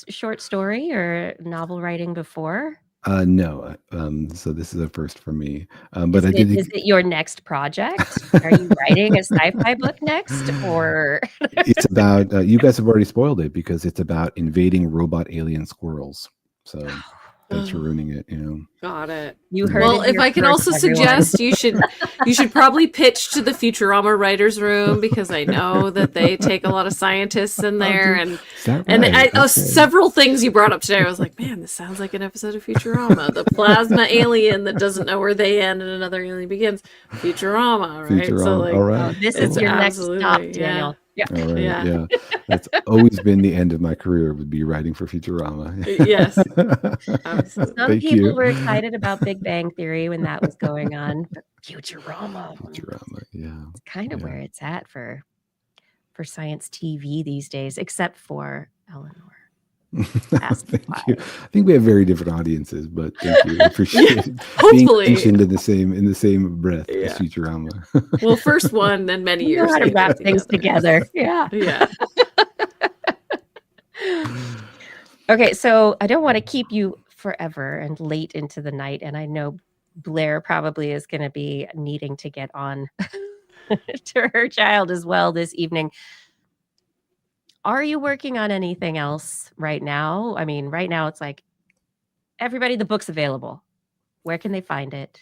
short story or novel writing before? No. So this is a first for me. But is it your next project? Are you writing a sci-fi book next, or? It's about, you guys have already spoiled it because it's about invading robot alien squirrels. So Thanks for ruining it. Got it. You heard Well, it if here I can first, also everyone. suggest you should probably pitch to the Futurama writers room, because I know that they take a lot of scientists in there, and Is that and right? Okay. several things you brought up today. I was like, man, this sounds like an episode of Futurama. The plasma alien that doesn't know where they end and another alien begins. Futurama, right? Futurama. So like, All right. This it's is your next absolutely- stop, yeah. Daniel. Yeah. All right. Yeah. Yeah. That's always been the end of my career, would be writing for Futurama. Yes. Absolutely. Some Thank people you. were excited about Big Bang Theory when that was going on. But Futurama. Futurama. Yeah. It's kind of Yeah. where it's at for science TV these days, except for Eleanor. Thank you. I think we have very different audiences, but thank you. I appreciate being Hopefully. mentioned in the same breath as Yeah. Futurama. Well, first one, then many You know years. how to later wrap things together. Yeah. Yeah. Okay, so I don't want to keep you forever and late into the night, and I know Blair probably is going to be needing to get on to her child as well this evening. Are you working on anything else right now? I mean, right now it's like everybody, the book's available. Where can they find it?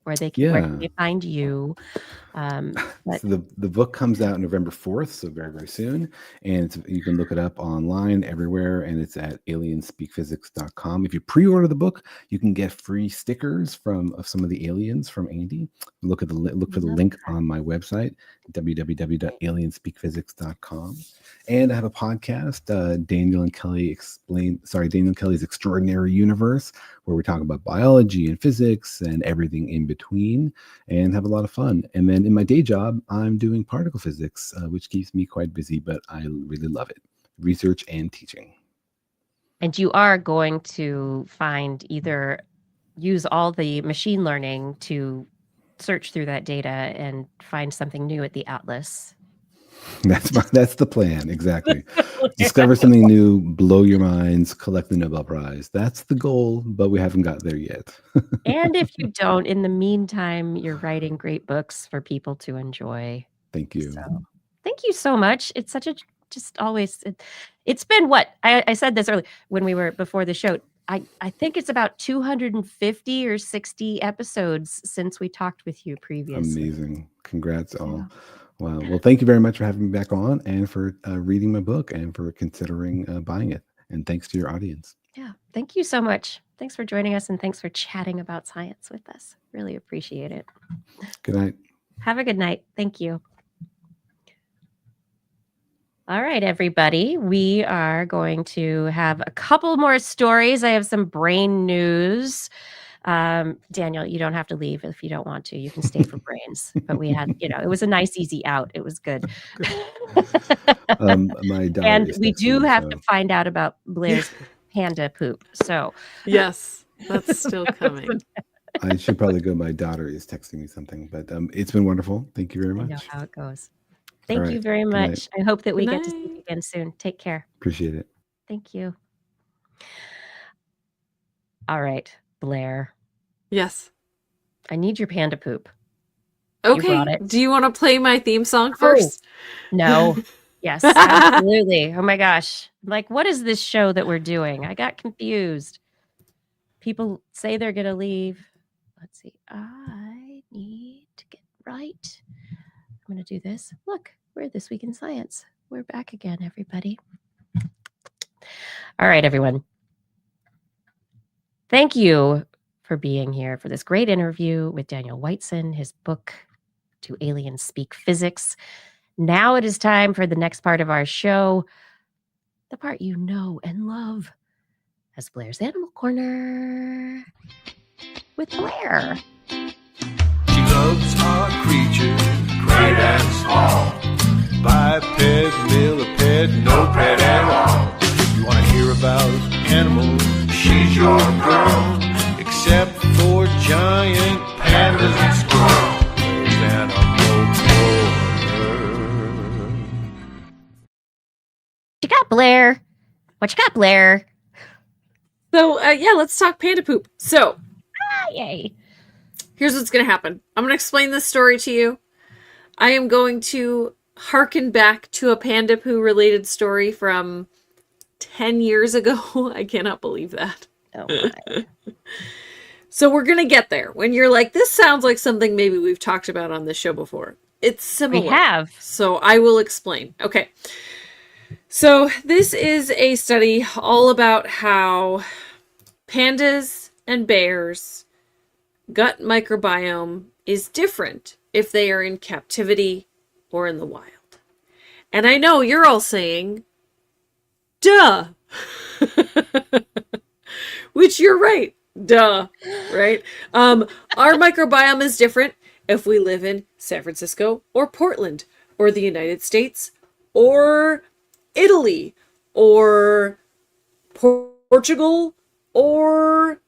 Where can they find you? But So the book comes out November 4th, so very, very soon. And you can look it up online everywhere, and it's at alienspeakphysics.com. If you pre-order the book, you can get free stickers of some of the aliens from Andy. Look for the link on my website, www.alienspeakphysics.com. And I have a podcast, Daniel and Kelly's Extraordinary Universe, where we talk about biology and physics and everything in between, and have a lot of fun. And then in my day job, I'm doing particle physics, which keeps me quite busy, but I really love it. Research and teaching. and you are going to use all the machine learning to search through that data and find something new at the Atlas. That's the plan, exactly. Discover something new, blow your minds, collect the Nobel Prize. That's the goal, but we haven't got there yet. And if you don't, in the meantime, you're writing great books for people to enjoy. Thank you. So, thank you so much. It's such it's been what I said this earlier when we were before the show. I think it's about 250 or 60 episodes since we talked with you previously. Amazing. Congrats all. Wow. Well, thank you very much for having me back on, and for reading my book, and for considering buying it. And thanks to your audience. Yeah. Thank you so much. Thanks for joining us, and thanks for chatting about science with us. Really appreciate it. Good night. Have a good night. Thank you. All right, everybody. We are going to have a couple more stories. I have some brain news. Daniel, you don't have to leave if you don't want to. You can stay for brains. But we had, it was a nice, easy out. It was good. My daughter And is we do texting me, have so to find out about Blair's panda poop. So Yes, that's still coming. I should probably go. My daughter is texting me something, but it's been wonderful. Thank you very I much. know how it goes. Thank right. you very Good much. night. I hope that we Good get to see you night. again soon. Take care. Appreciate it. Thank you. All right, Blair. Yes. I need your panda poop. You Okay. brought it. Do you want to play my theme song first? No. Yes, absolutely. Oh my gosh. Like, what is this show that we're doing? I got confused. People say they're going to leave. Let's see. I need to get right. I'm going to do this. Look, we're This Week in Science. We're back again, everybody. All right, everyone. Thank you for being here for this great interview with Daniel Whiteson, his book, Do Aliens Speak Physics? Now it is time for the next part of our show, the part you know and love as Blair's Animal Corner with Blair. She loves our creatures, great and small. Biped, millipede, no pet at all. You want to hear about animals? She's your girl. Except for giant pandas and squirrels. There's Animal Corner. What you got, Blair? What you got, Blair? So, yeah, let's talk panda poop. So, Yay. here's what's going to happen. I'm going to explain this story to you. I am going to harken back to a panda poo related story from 10 years ago. I cannot believe that. Oh my. So we're going to get there. When you're like, this sounds like something maybe we've talked about on this show before. It's similar. We have. So I will explain. Okay. So this is a study all about how pandas and bears' gut microbiome is different if they are in captivity or in the wild. And I know you're all saying, duh. Which you're right. Duh. Right? Our microbiome is different if we live in San Francisco or Portland or the United States or Italy or Portugal or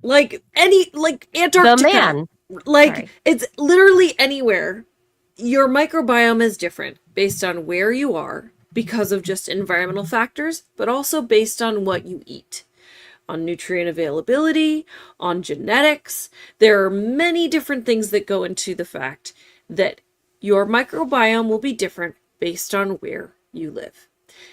like Antarctica. The man. Like it's literally anywhere. Your microbiome is different based on where you are because of just environmental factors, but also based on what you eat, on nutrient availability, on genetics. There are many different things that go into the fact that your microbiome will be different based on where you live.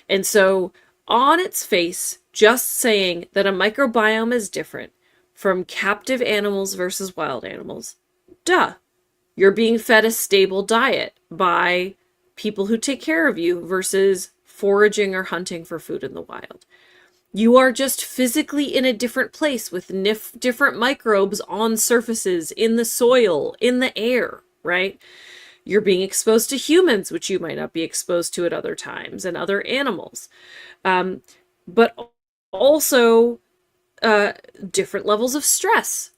And so on its face, just saying that a microbiome is different from captive animals versus wild animals, duh. You're being fed a stable diet by people who take care of you versus foraging or hunting for food in the wild. You are just physically in a different place with different microbes on surfaces, in the soil, in the air, right? You're being exposed to humans, which you might not be exposed to at other times, and other animals. But also different levels of stress,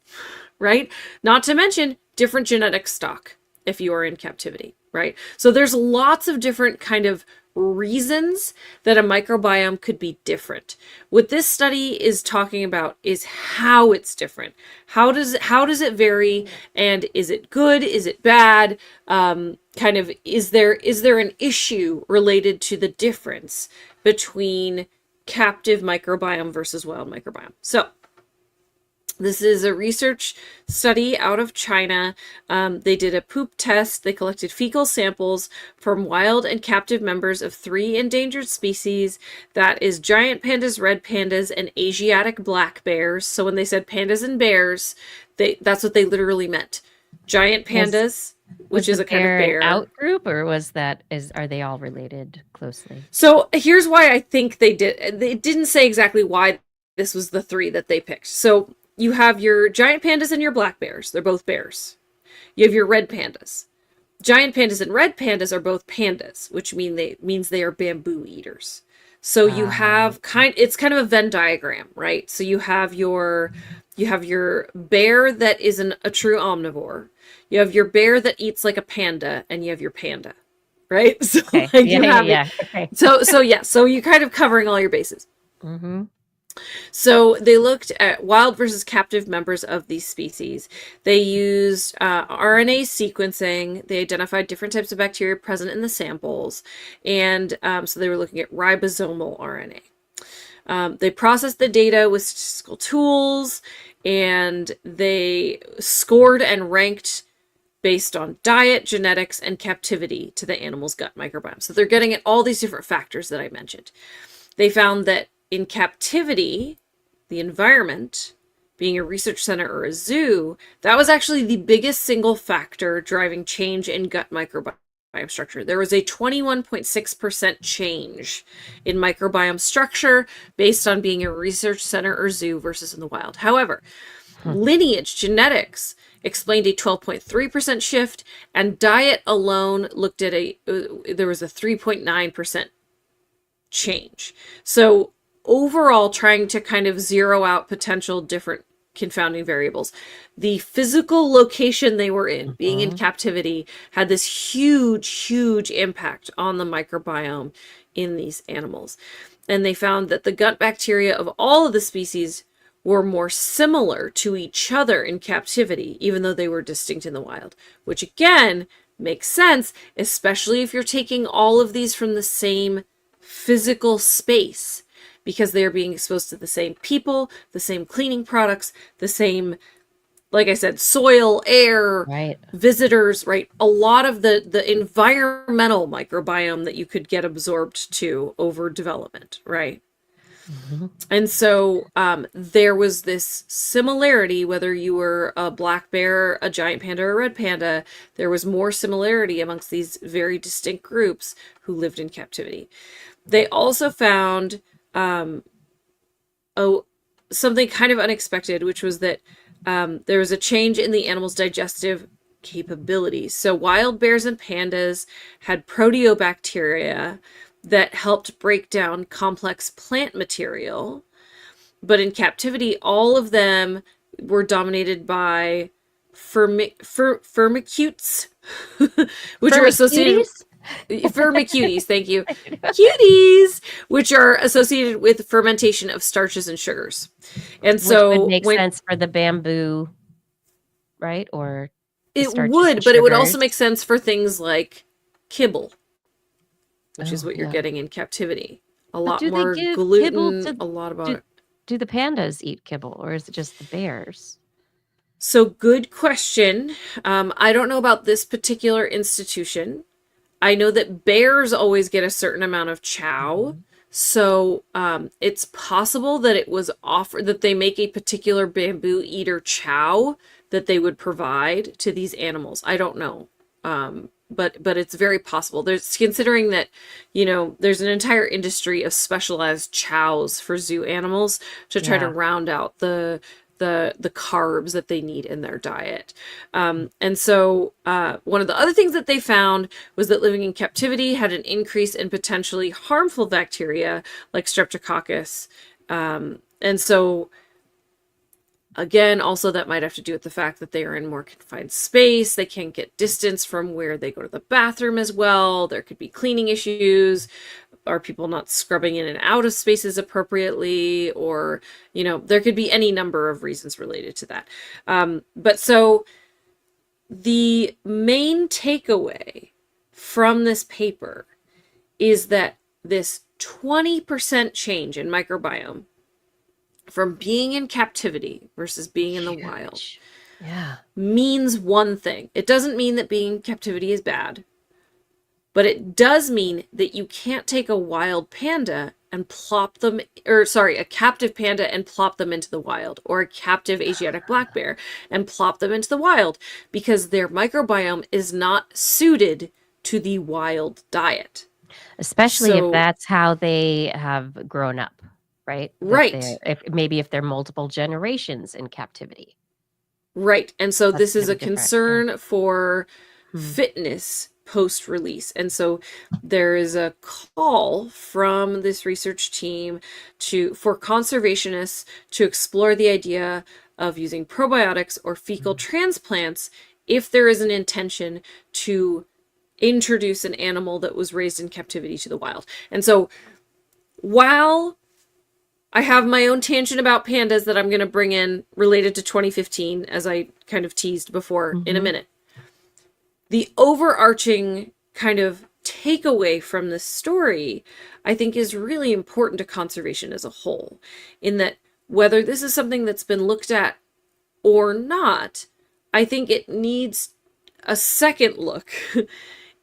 right? Not to mention different genetic stock if you are in captivity, right? So there's lots of different kind of reasons that a microbiome could be different. What this study is talking about is how it's different. How does it vary, and is it good? Is it bad? Is there an issue related to the difference between captive microbiome versus wild microbiome? So this is a research study out of China. They did a poop test. They collected fecal samples from wild and captive members of 3 endangered species. That is giant pandas, red pandas, and Asiatic black bears. So when they said pandas and bears, that's what they literally meant. Giant pandas, which is a kind of bear. Out group, or are they all related closely? So here's why I think they did. They didn't say exactly why this was the 3 that they picked. So you have your giant pandas and your black bears. They're both bears. You have your red pandas. Giant pandas and red pandas are both pandas, which means they are bamboo eaters. So you have it's kind of a Venn diagram, right? So you have your bear that isn't a true omnivore. You have your bear that eats like a panda, and you have your panda, right? So okay. Okay. So you're kind of covering all your bases. Mm-hmm. So they looked at wild versus captive members of these species. They used RNA sequencing. They identified different types of bacteria present in the samples. And so they were looking at ribosomal RNA. They processed the data with statistical tools, and they scored and ranked based on diet, genetics, and captivity to the animal's gut microbiome. So they're getting at all these different factors that I mentioned. They found that in captivity, the environment, being a research center or a zoo, that was actually the biggest single factor driving change in gut microbiome structure. There was a 21.6% change in microbiome structure based on being a research center or zoo versus in the wild. However, lineage, genetics explained a 12.3% shift, and diet alone looked at there was a 3.9% change. So overall, trying to kind of zero out potential different confounding variables. The physical location they were in, being in captivity, had this huge impact on the microbiome in these animals. And they found that the gut bacteria of all of the species were more similar to each other in captivity, even though they were distinct in the wild, which again makes sense, especially if you're taking all of these from the same physical space, because they are being exposed to the same people, the same cleaning products, the same, like I said, soil, air, right, visitors, right? A lot of the environmental microbiome that you could get absorbed to over development, right? And so there was this similarity, whether you were a black bear, a giant panda, or a red panda, there was more similarity amongst these very distinct groups who lived in captivity. They also found something kind of unexpected, which was that there was a change in the animal's digestive capabilities. So wild bears and pandas had proteobacteria that helped break down complex plant material. But in captivity, all of them were dominated by firmicutes, which are associated firmicuties, thank you. Cuties, which are associated with fermentation of starches and sugars. And so which would make sense for the bamboo, right? Or it would, but it would also make sense for things like kibble, which is what you're getting in captivity. A lot more gluten, a lot about it. Do the pandas eat kibble, or is it just the bears? So good question. I don't know about this particular institution. I know that bears always get a certain amount of chow. So it's possible that it was offered, that they make a particular bamboo eater chow that they would provide to these animals. I don't know. But it's very possible. There's, considering that, there's an entire industry of specialized chows for zoo animals to try to round out the carbs that they need in their diet. And so one of the other things that they found was that living in captivity had an increase in potentially harmful bacteria like Streptococcus. And so again, also that might have to do with the fact that they are in more confined space. They can't get distance from where they go to the bathroom as well. There could be cleaning issues. Are people not scrubbing in and out of spaces appropriately? Or, there could be any number of reasons related to that. But so the main takeaway from this paper is that this 20% change in microbiome from being in captivity versus being in the wild means one thing. It doesn't mean that being in captivity is bad, but it does mean that you can't take a wild panda and plop them, a captive panda and plop them into the wild, or a captive Asiatic black bear and plop them into the wild, because their microbiome is not suited to the wild diet. Especially if that's how they have grown up. Right. If they're multiple generations in captivity. Right. And so this is a concern for fitness post-release. And so there is a call from this research team for conservationists to explore the idea of using probiotics or fecal transplants if there is an intention to introduce an animal that was raised in captivity to the wild. And so while I have my own tangent about pandas that I'm going to bring in related to 2015, as I kind of teased before in a minute. The overarching kind of takeaway from this story, I think, is really important to conservation as a whole, in that whether this is something that's been looked at or not, I think it needs a second look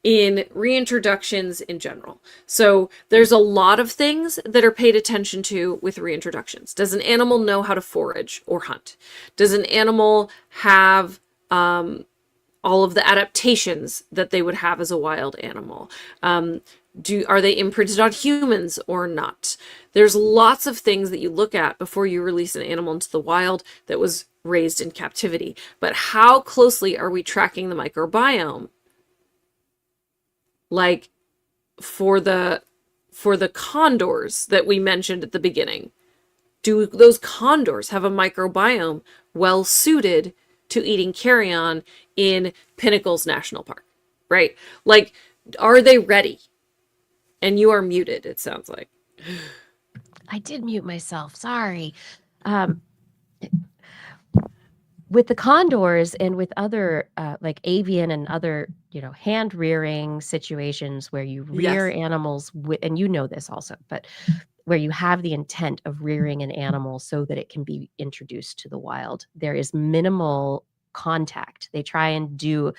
in reintroductions in general. So there's a lot of things that are paid attention to with reintroductions. Does an animal know how to forage or hunt? Does an animal have all of the adaptations that they would have as a wild animal? Are they imprinted on humans or not? There's lots of things that you look at before you release an animal into the wild that was raised in captivity. But how closely are we tracking the microbiome? Like for the condors that we mentioned at the beginning, do those condors have a microbiome well suited to eating carrion in Pinnacles National Park, right? Like, are they ready? And you are muted, it sounds like. I did mute myself. Sorry. With the condors and with other like avian and other, hand rearing situations where you rear animals and this also, but where you have the intent of rearing an animal so that it can be introduced to the wild, there is minimal contact. They try and do,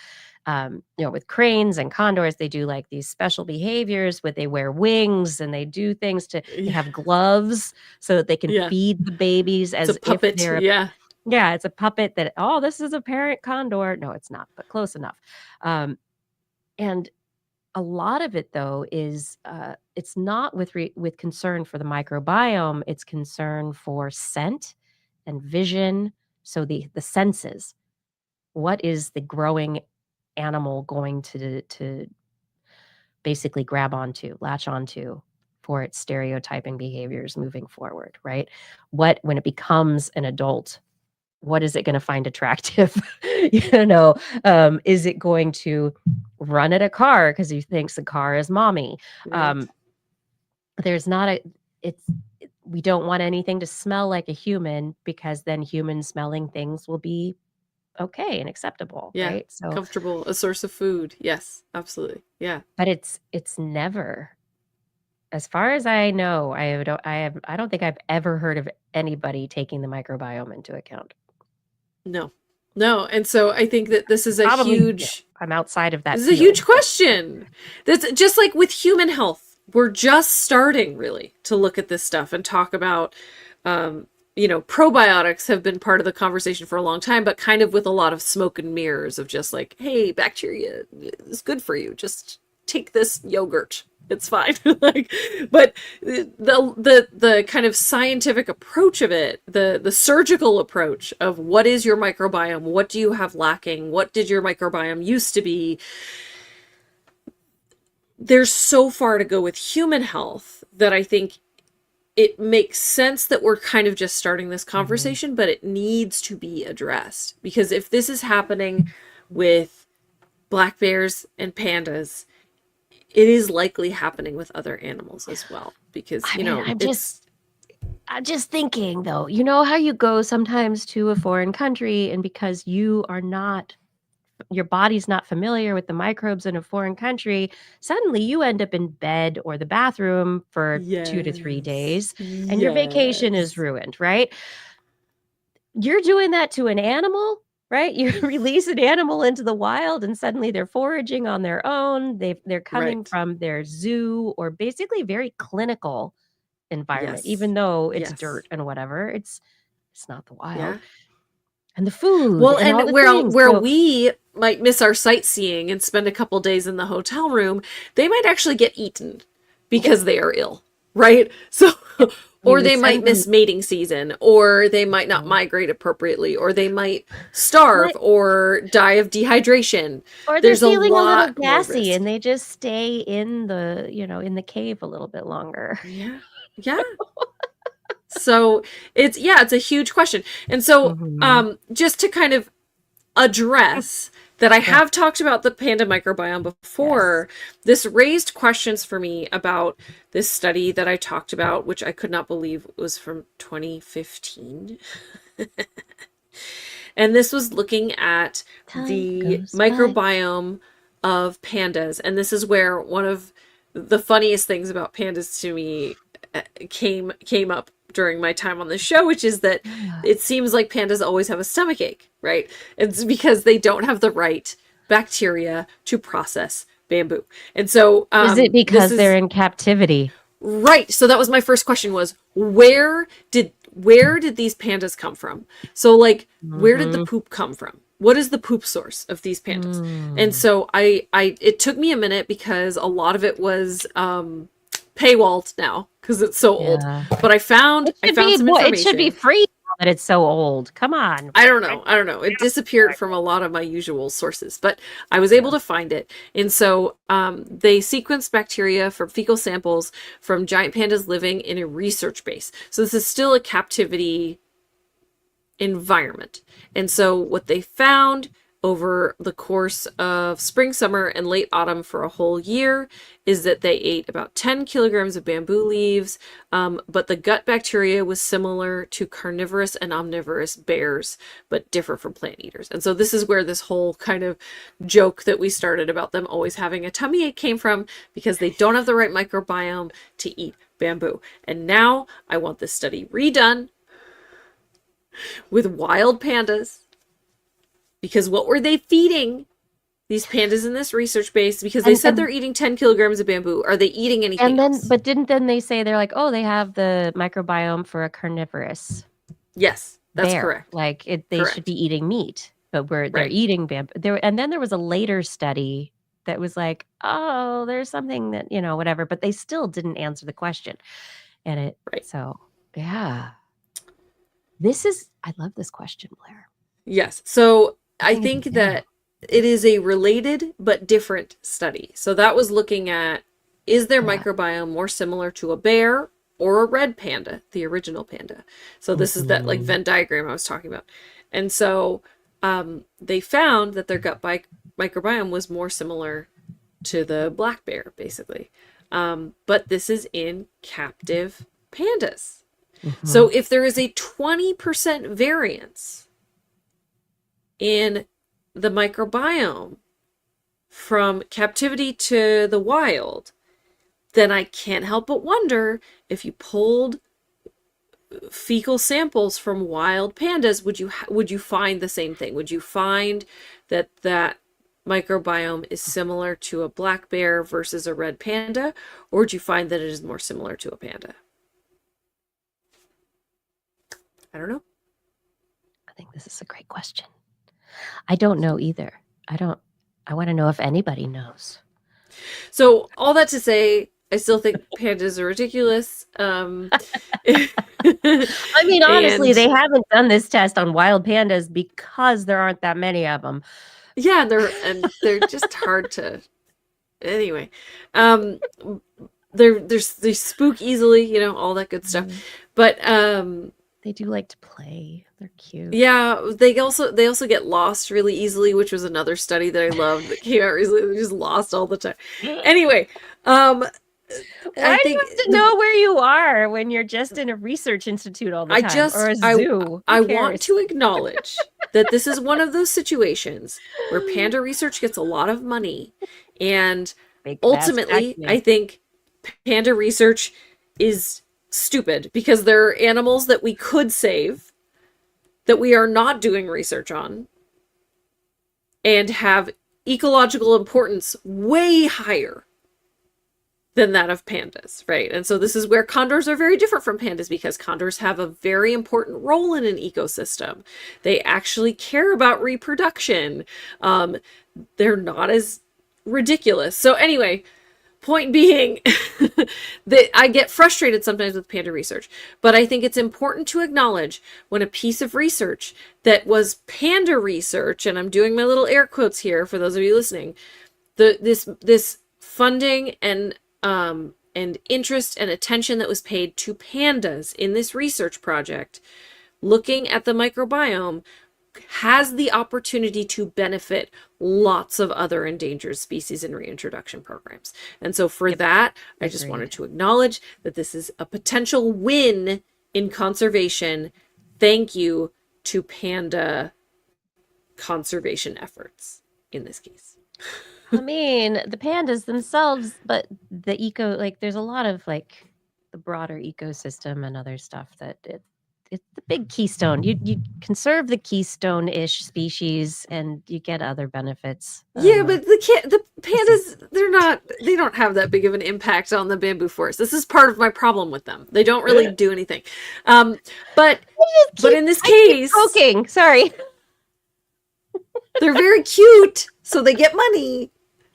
with cranes and condors, they do like these special behaviors where they wear wings and they do things they have gloves so that they can feed the babies as it's a puppet. if they're it's a puppet that, oh, this is a parent condor. No, it's not, but close enough. And a lot of it, though, is it's not with concern for the microbiome. It's concern for scent and vision. So the senses. What is the growing animal going to basically latch onto for its stereotyping behaviors moving forward, right? When it becomes an adult, what is it going to find attractive? Is it going to run at a car because he thinks the car is mommy? Right. We don't want anything to smell like a human because then human smelling things will be okay and acceptable, right? So comfortable, a source of food. Yes, absolutely. Yeah. But it's never, as far as I know, I don't think I've ever heard of anybody taking the microbiome into account. No. And so I think that this is a huge, I'm outside of that. This is a huge question. That's just like with human health. We're just starting really to look at this stuff and talk about, probiotics have been part of the conversation for a long time, but kind of with a lot of smoke and mirrors of just like, hey, bacteria is good for you. Just take this yogurt. It's fine. But the kind of scientific approach of it, the surgical approach of what is your microbiome? What do you have lacking? What did your microbiome used to be? There's so far to go with human health that I think it makes sense that we're kind of just starting this conversation, but it needs to be addressed. Because if this is happening with black bears and pandas, it is likely happening with other animals as well. Because, I'm just thinking, though, how you go sometimes to a foreign country and because your body's not familiar with the microbes in a foreign country, suddenly you end up in bed or the bathroom for 2 to 3 days and your vacation is ruined, right? You're doing that to an animal, right? You release an animal into the wild and suddenly they're foraging on their own. They're coming from their zoo or basically very clinical environment, even though it's dirt and whatever. It's not the wild. Yeah. And the food. Well, and all the where things. we might miss our sightseeing and spend a couple days in the hotel room, they might actually get eaten because they are ill, right? So, or they might miss mating season, or they might not migrate appropriately, or they might starve or die of dehydration. Or they're feeling a little gassy and they just stay in the, in the cave a little bit longer. Yeah. Yeah. So it's a huge question. And so just to kind of address that, I have talked about the panda microbiome before. This raised questions for me about this study that I talked about, which I could not believe was from 2015. And this was looking at the microbiome of pandas. And this is where one of the funniest things about pandas to me came up during my time on the show, which is that it seems like pandas always have a stomach ache, right? It's because they don't have the right bacteria to process bamboo. And so is it because they're in captivity? Right. So that was my first question, was where did these pandas come from? So like, where did the poop come from? What is the poop source of these pandas? And so it took me a minute because a lot of it was paywalled now because it's so old. But I found some information. It should be free now that it's so old. Come on. I don't know. It disappeared from a lot of my usual sources, but I was able to find it. And so they sequenced bacteria from fecal samples from giant pandas living in a research base. So this is still a captivity environment. And so what they found over the course of spring, summer, and late autumn for a whole year is that they ate about 10 kilograms of bamboo leaves, but the gut bacteria was similar to carnivorous and omnivorous bears, but different from plant eaters. And so this is where this whole kind of joke that we started about them always having a tummy ache came from, because they don't have the right microbiome to eat bamboo. And now I want this study redone with wild pandas Because what were they feeding these pandas in this research base? Because they said they're eating 10 kilograms of bamboo. Are they eating anything else? But didn't they say they're like, oh, they have the microbiome for a carnivorous Yes, that's bear. Correct. Like they should be eating meat, but they're eating bamboo. And then there was a later study that was like, oh, there's something that, whatever, but they still didn't answer the question. And so yeah. I love this question, Blair. Yes. So I think that it is a related but different study. So that was looking at, is their microbiome more similar to a bear or a red panda, the original panda? So this is that like Venn diagram I was talking about. And so they found that their gut microbiome was more similar to the black bear, basically. But this is in captive pandas. So if there is a 20% variance in the microbiome from captivity to the wild, then I can't help but wonder, if you pulled fecal samples from wild pandas, would you find the same thing? Would you find that microbiome is similar to a black bear versus a red panda, or would you find that it is more similar to a panda? I don't know. I think this is a great question. I don't know either. I want to know if anybody knows. So all that to say, I still think pandas are ridiculous. I mean, honestly, they haven't done this test on wild pandas because there aren't that many of them. Yeah, they're just hard to. Anyway, they spook easily, all that good stuff. But they do like to play. They're cute. Yeah, they also get lost really easily, which was another study that I loved that came out recently. They're just lost all the time. Anyway, why do you have to know where you are when you're just in a research institute all the time or a zoo? I want to acknowledge that this is one of those situations where panda research gets a lot of money, and ultimately, I think panda research is stupid because there are animals that we could save that we are not doing research on and have ecological importance way higher than that of pandas, right? And so this is where condors are very different from pandas, because condors have a very important role in an ecosystem. They actually care about reproduction. They're not as ridiculous. So anyway, point being that I get frustrated sometimes with panda research, but I think it's important to acknowledge when a piece of research that was panda research, and I'm doing my little air quotes here for those of you listening, this funding and interest and attention that was paid to pandas in this research project, looking at the microbiome, has the opportunity to benefit lots of other endangered species and reintroduction programs. And so for that, I just wanted to acknowledge that this is a potential win in conservation. Thank you to panda conservation efforts in this case. I mean, the pandas themselves, but there's a lot of the broader ecosystem and other stuff that it's the big keystone. You conserve the keystone-ish species and you get other benefits. Yeah, but the pandas, they don't have that big of an impact on the bamboo forest. This is part of my problem with them. They don't really do anything. But in this case, poking. Sorry. They're very cute, so they get money.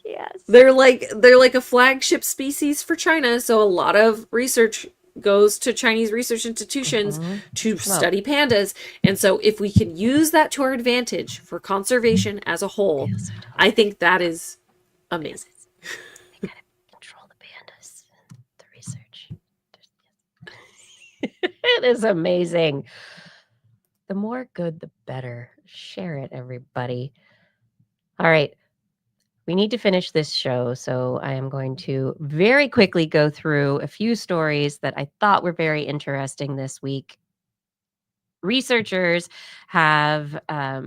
Yes. They're like a flagship species for China, so a lot of research goes to Chinese research institutions to study pandas. And so if we can use that to our advantage for conservation as a whole, I think that is amazing. We gotta control the pandas, the research. It is amazing. The more good, the better. Share it, everybody. All right. We need to finish this show, so I am going to very quickly go through a few stories that I thought were very interesting this week. Researchers have, I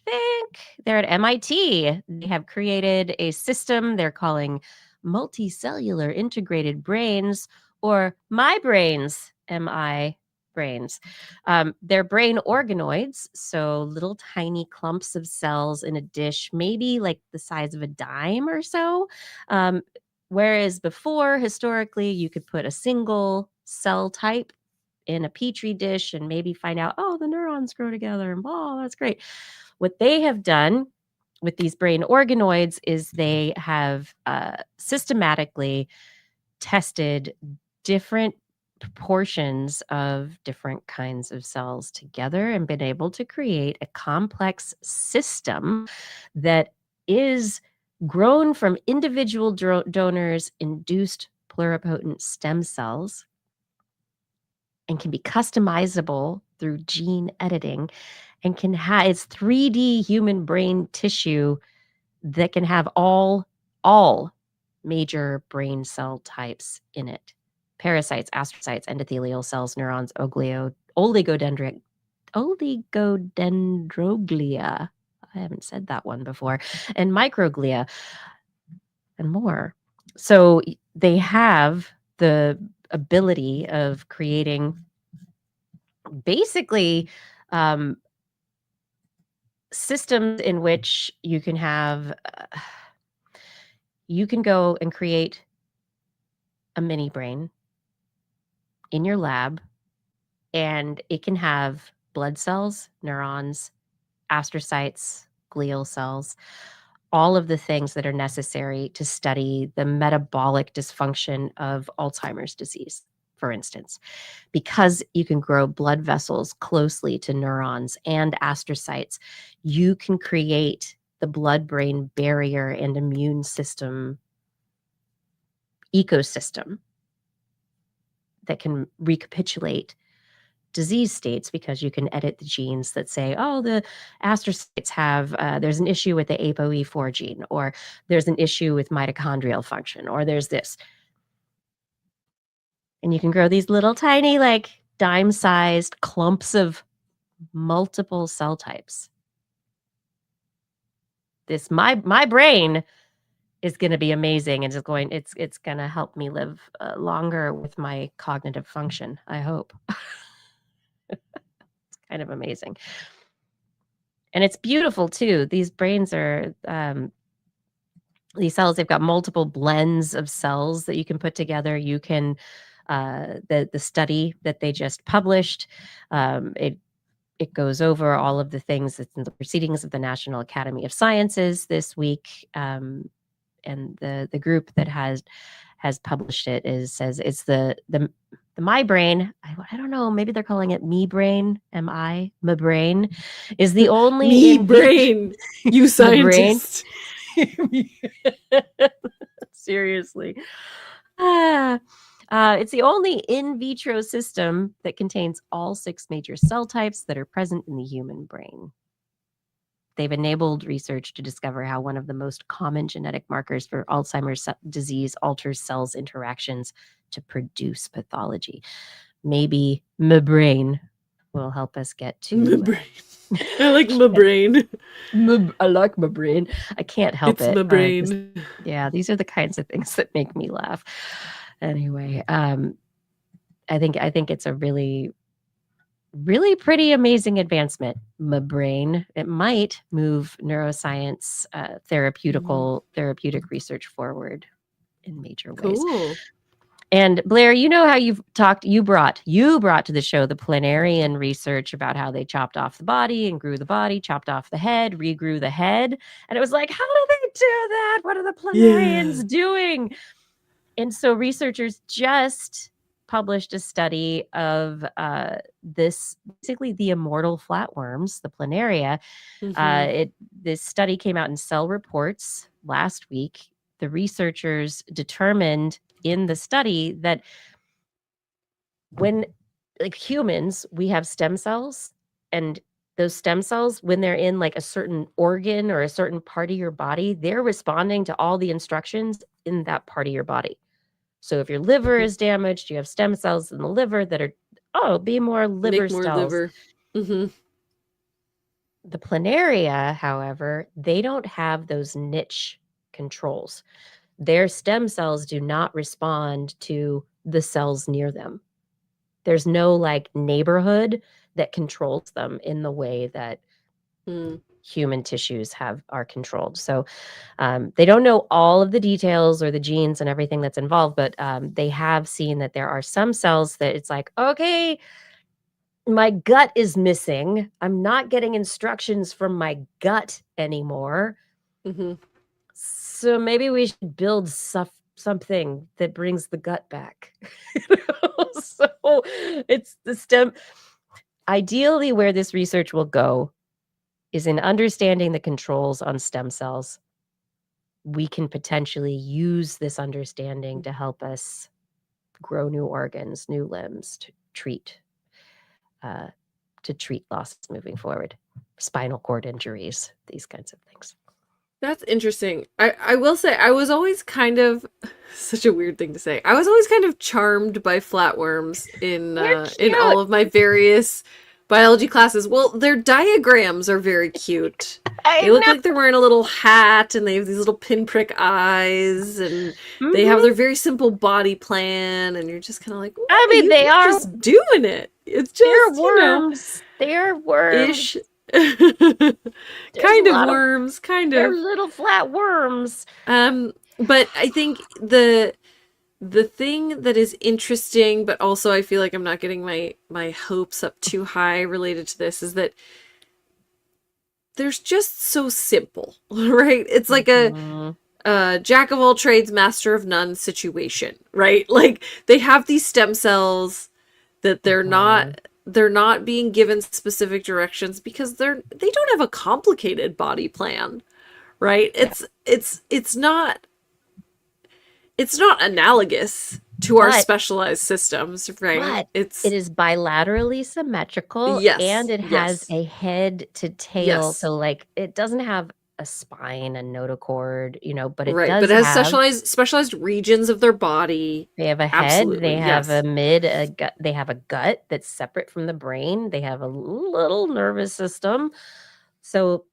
think they're at MIT. They have created a system they're calling multicellular integrated brains, or my brains, MI brains. They're brain organoids, so little tiny clumps of cells in a dish, maybe like the size of a dime or so. Whereas before, historically, you could put a single cell type in a petri dish and maybe find out, oh, the neurons grow together and blah, that's great. What they have done with these brain organoids is they have systematically tested different proportions of different kinds of cells together and been able to create a complex system that is grown from individual donors induced pluripotent stem cells and can be customizable through gene editing and can have it's 3D human brain tissue that can have all major brain cell types in it. Parasites, astrocytes, endothelial cells, neurons, oligodendroglia. I haven't said that one before. And microglia and more. So they have the ability of creating basically systems in which you can have you can go and create a mini brain in your lab, and it can have blood cells, neurons, astrocytes, glial cells, all of the things that are necessary to study the metabolic dysfunction of Alzheimer's disease, for instance. Because you can grow blood vessels closely to neurons and astrocytes, you can create the blood-brain barrier and immune system ecosystem that can recapitulate disease states, because you can edit the genes that say, oh, the astrocytes have, there's an issue with the ApoE4 gene, or there's an issue with mitochondrial function, or there's this. And you can grow these little tiny, like dime-sized clumps of multiple cell types. This, my brain is going to be amazing, and it's going to help me live longer with my cognitive function, I hope. It's kind of amazing. And it's beautiful too. These brains are these cells, they've got multiple blends of cells that you can put together. You can the study that they just published, it goes over all of the things that's in the proceedings of the National Academy of Sciences this week. And the group that has published it says it's the my brain. I don't know. Maybe they're calling it me brain. My brain is the only me brain. You scientist. Seriously. It's the only in vitro system that contains all 6 major cell types that are present in the human brain. They've enabled research to discover how one of the most common genetic markers for Alzheimer's disease alters cells' interactions to produce pathology. Maybe my brain will help us get to... My brain. I like my brain. I like my brain. I can't help it. It's my brain. Yeah, these are the kinds of things that make me laugh. Anyway, I think it's a really pretty amazing advancement. My brain, it might move neuroscience, therapeutic research forward in major ways. Cool. And Blair, you know how you brought to the show the planarian research about how they chopped off the body and grew the body, chopped off the head, regrew the head. And it was like, how do they do that? What are the planarians doing? And so researchers just published a study of this, basically the immortal flatworms, the planaria. This study came out in Cell Reports last week. The researchers determined in the study that when, like humans, we have stem cells, and those stem cells, when they're in like a certain organ or a certain part of your body, they're responding to all the instructions in that part of your body. So if your liver is damaged, you have stem cells in the liver that are, be more liver Make more cells. liver. The planaria, however, they don't have those niche controls. Their stem cells do not respond to the cells near them. There's no like neighborhood that controls them in the way that human tissues are controlled. So they don't know all of the details or the genes and everything that's involved, but they have seen that there are some cells that it's like, okay, my gut is missing. I'm not getting instructions from my gut anymore. So maybe we should build something that brings the gut back. So it's the stem. Ideally, where this research will go is in understanding the controls on stem cells. We can potentially use this understanding to help us grow new organs, new limbs, to treat losses moving forward, spinal cord injuries, these kinds of things. That's interesting. I will say I was always kind of such a weird thing to say. I was always kind of charmed by flatworms in all of my various biology classes. Well, their diagrams are very cute. They look like they're wearing a little hat and they have these little pinprick eyes and they have their very simple body plan and you're just kind of like, I mean, they are just doing it. It's just, they're worms. They're worms. Ish. kind of worms, kind of. They're little flat worms. But I think the thing that is interesting, but also I feel like I'm not getting my hopes up too high related to this, is that there's just so simple, right? It's like a jack of all trades, master of none situation, right? Like they have these stem cells that they're not being given specific directions because they don't have a complicated body plan, right? It's not analogous to our specialized systems, right? It is bilaterally symmetrical, and it has a head to tail. So like it doesn't have a spine, a notochord, but it does. But it has specialized regions of their body. They have a head. They have a gut. They have a gut that's separate from the brain. They have a little nervous system. So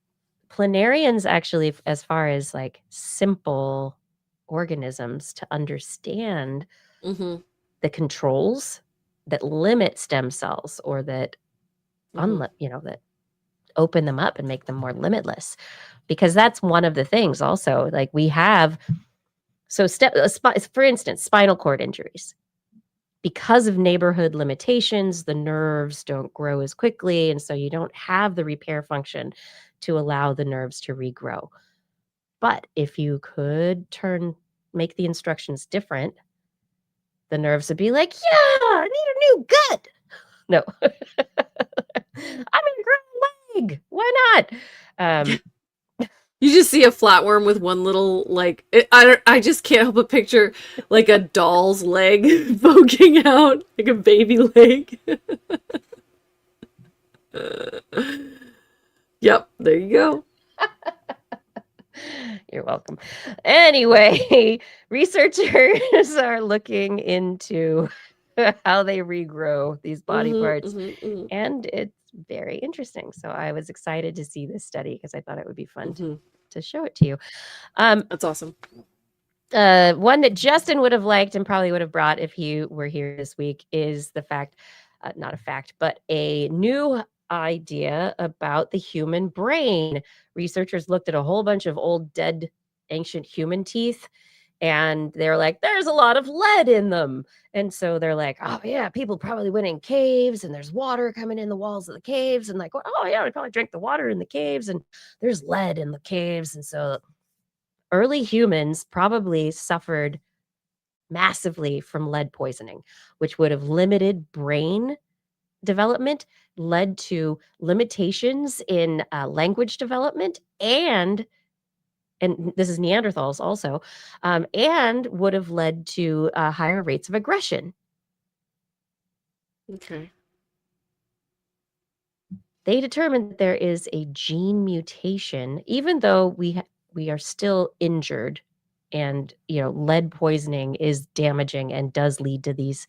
planarians actually, as far as like simple organisms to understand the controls that limit stem cells or that that open them up and make them more limitless, because that's one of the things also, like we have, for instance, spinal cord injuries. Because of neighborhood limitations, the nerves don't grow as quickly, and so you don't have the repair function to allow the nerves to regrow. But if you could make the instructions different, the nerves would be like, yeah, I need a new gut. No. I'm going to grow a leg. Why not? You just see a flatworm with one little, like, I just can't help but picture like a doll's leg poking out, like a baby leg. Yep, there you go. You're welcome. Anyway, researchers are looking into how they regrow these body parts, and it's very interesting. So I was excited to see this study because I thought it would be fun to show it to you. That's awesome. One that Justin would have liked and probably would have brought if he were here this week is the fact, not a fact, but a new idea about the human brain. Researchers looked at a whole bunch of old dead ancient human teeth, and they're like, there's a lot of lead in them. And so they're like, oh yeah, people probably went in caves and there's water coming in the walls of the caves, and like, oh yeah, we probably drank the water in the caves and there's lead in the caves. And so early humans probably suffered massively from lead poisoning, which would have limited brain development, led to limitations in language development, and this is Neanderthals also, and would have led to higher rates of aggression. Okay. They determined that there is a gene mutation, even though we are still injured, and lead poisoning is damaging and does lead to these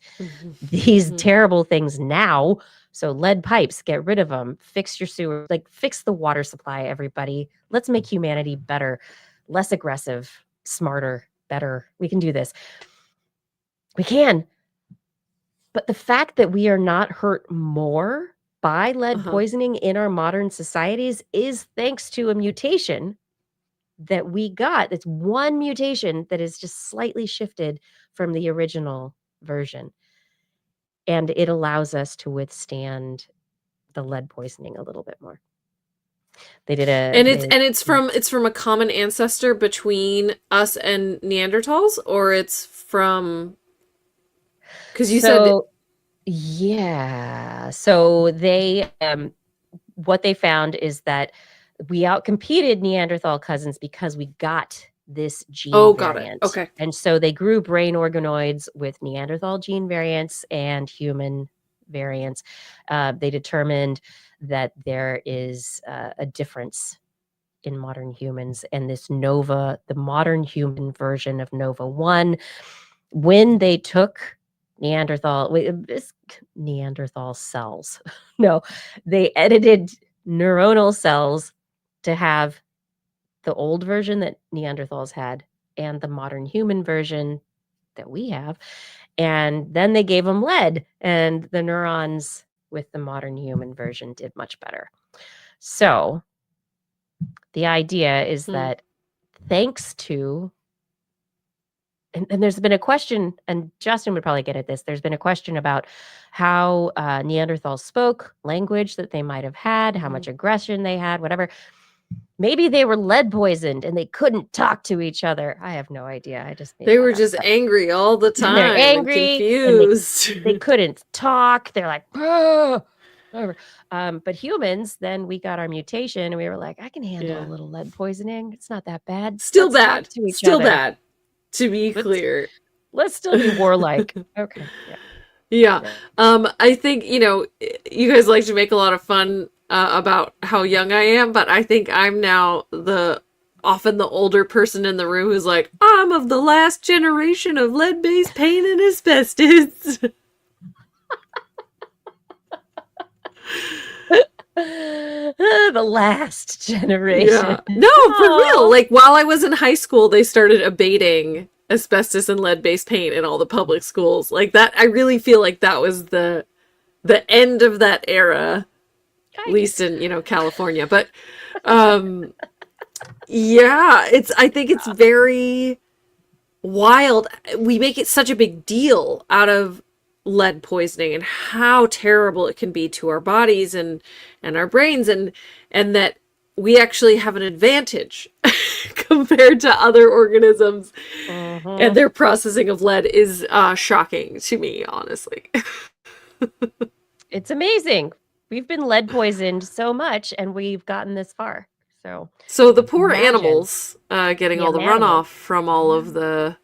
terrible things now. So lead pipes, get rid of them, fix your sewer, like fix the water supply, everybody. Let's make humanity better, less aggressive, smarter, better. We can do this. We can. But the fact that we are not hurt more by lead poisoning in our modern societies is thanks to a mutation that we got. It's one mutation that is just slightly shifted from the original version. And it allows us to withstand the lead poisoning a little bit more. They did it's from a common ancestor between us and Neanderthals, or it's from, because you said, yeah. So they what they found is that we outcompeted Neanderthal cousins because we got this gene variant. Got it. Okay. And so they grew brain organoids with Neanderthal gene variants and human variants. They determined that there is a difference in modern humans, and this Nova, the modern human version of Nova 1, when they took Neanderthal cells. No, they edited neuronal cells to have the old version that Neanderthals had and the modern human version that we have. And then they gave them lead, and the neurons with the modern human version did much better. So the idea is that thanks to, and there's been a question, and Justin would probably get at this, there's been a question about how Neanderthals spoke, language that they might have had, how much aggression they had, whatever. Maybe they were lead poisoned and they couldn't talk to each other. I have no idea. I just they were just angry all the time. They're angry, confused. And they couldn't talk. They're like, whatever. But humans, then we got our mutation and we were like, I can handle a little lead poisoning. It's not that bad. Still bad. Still bad. To be clear, let's still be warlike. Okay. Yeah. I think, you guys like to make a lot of fun about how young I am, but I think I'm now often the older person in the room who's like, I'm of the last generation of lead-based paint and asbestos. The last generation. Yeah. No, for real. Like, while I was in high school, they started abating asbestos and lead-based paint in all the public schools. Like that, I really feel like that was the end of that era, at least in, California. But yeah, I think it's very wild. We make it such a big deal out of lead poisoning and how terrible it can be to our bodies and our brains, and that we actually have an advantage compared to other organisms, and their processing of lead is shocking to me, honestly. It's amazing. We've been lead poisoned so much and we've gotten this far. So the poor animals getting all the runoff from all of the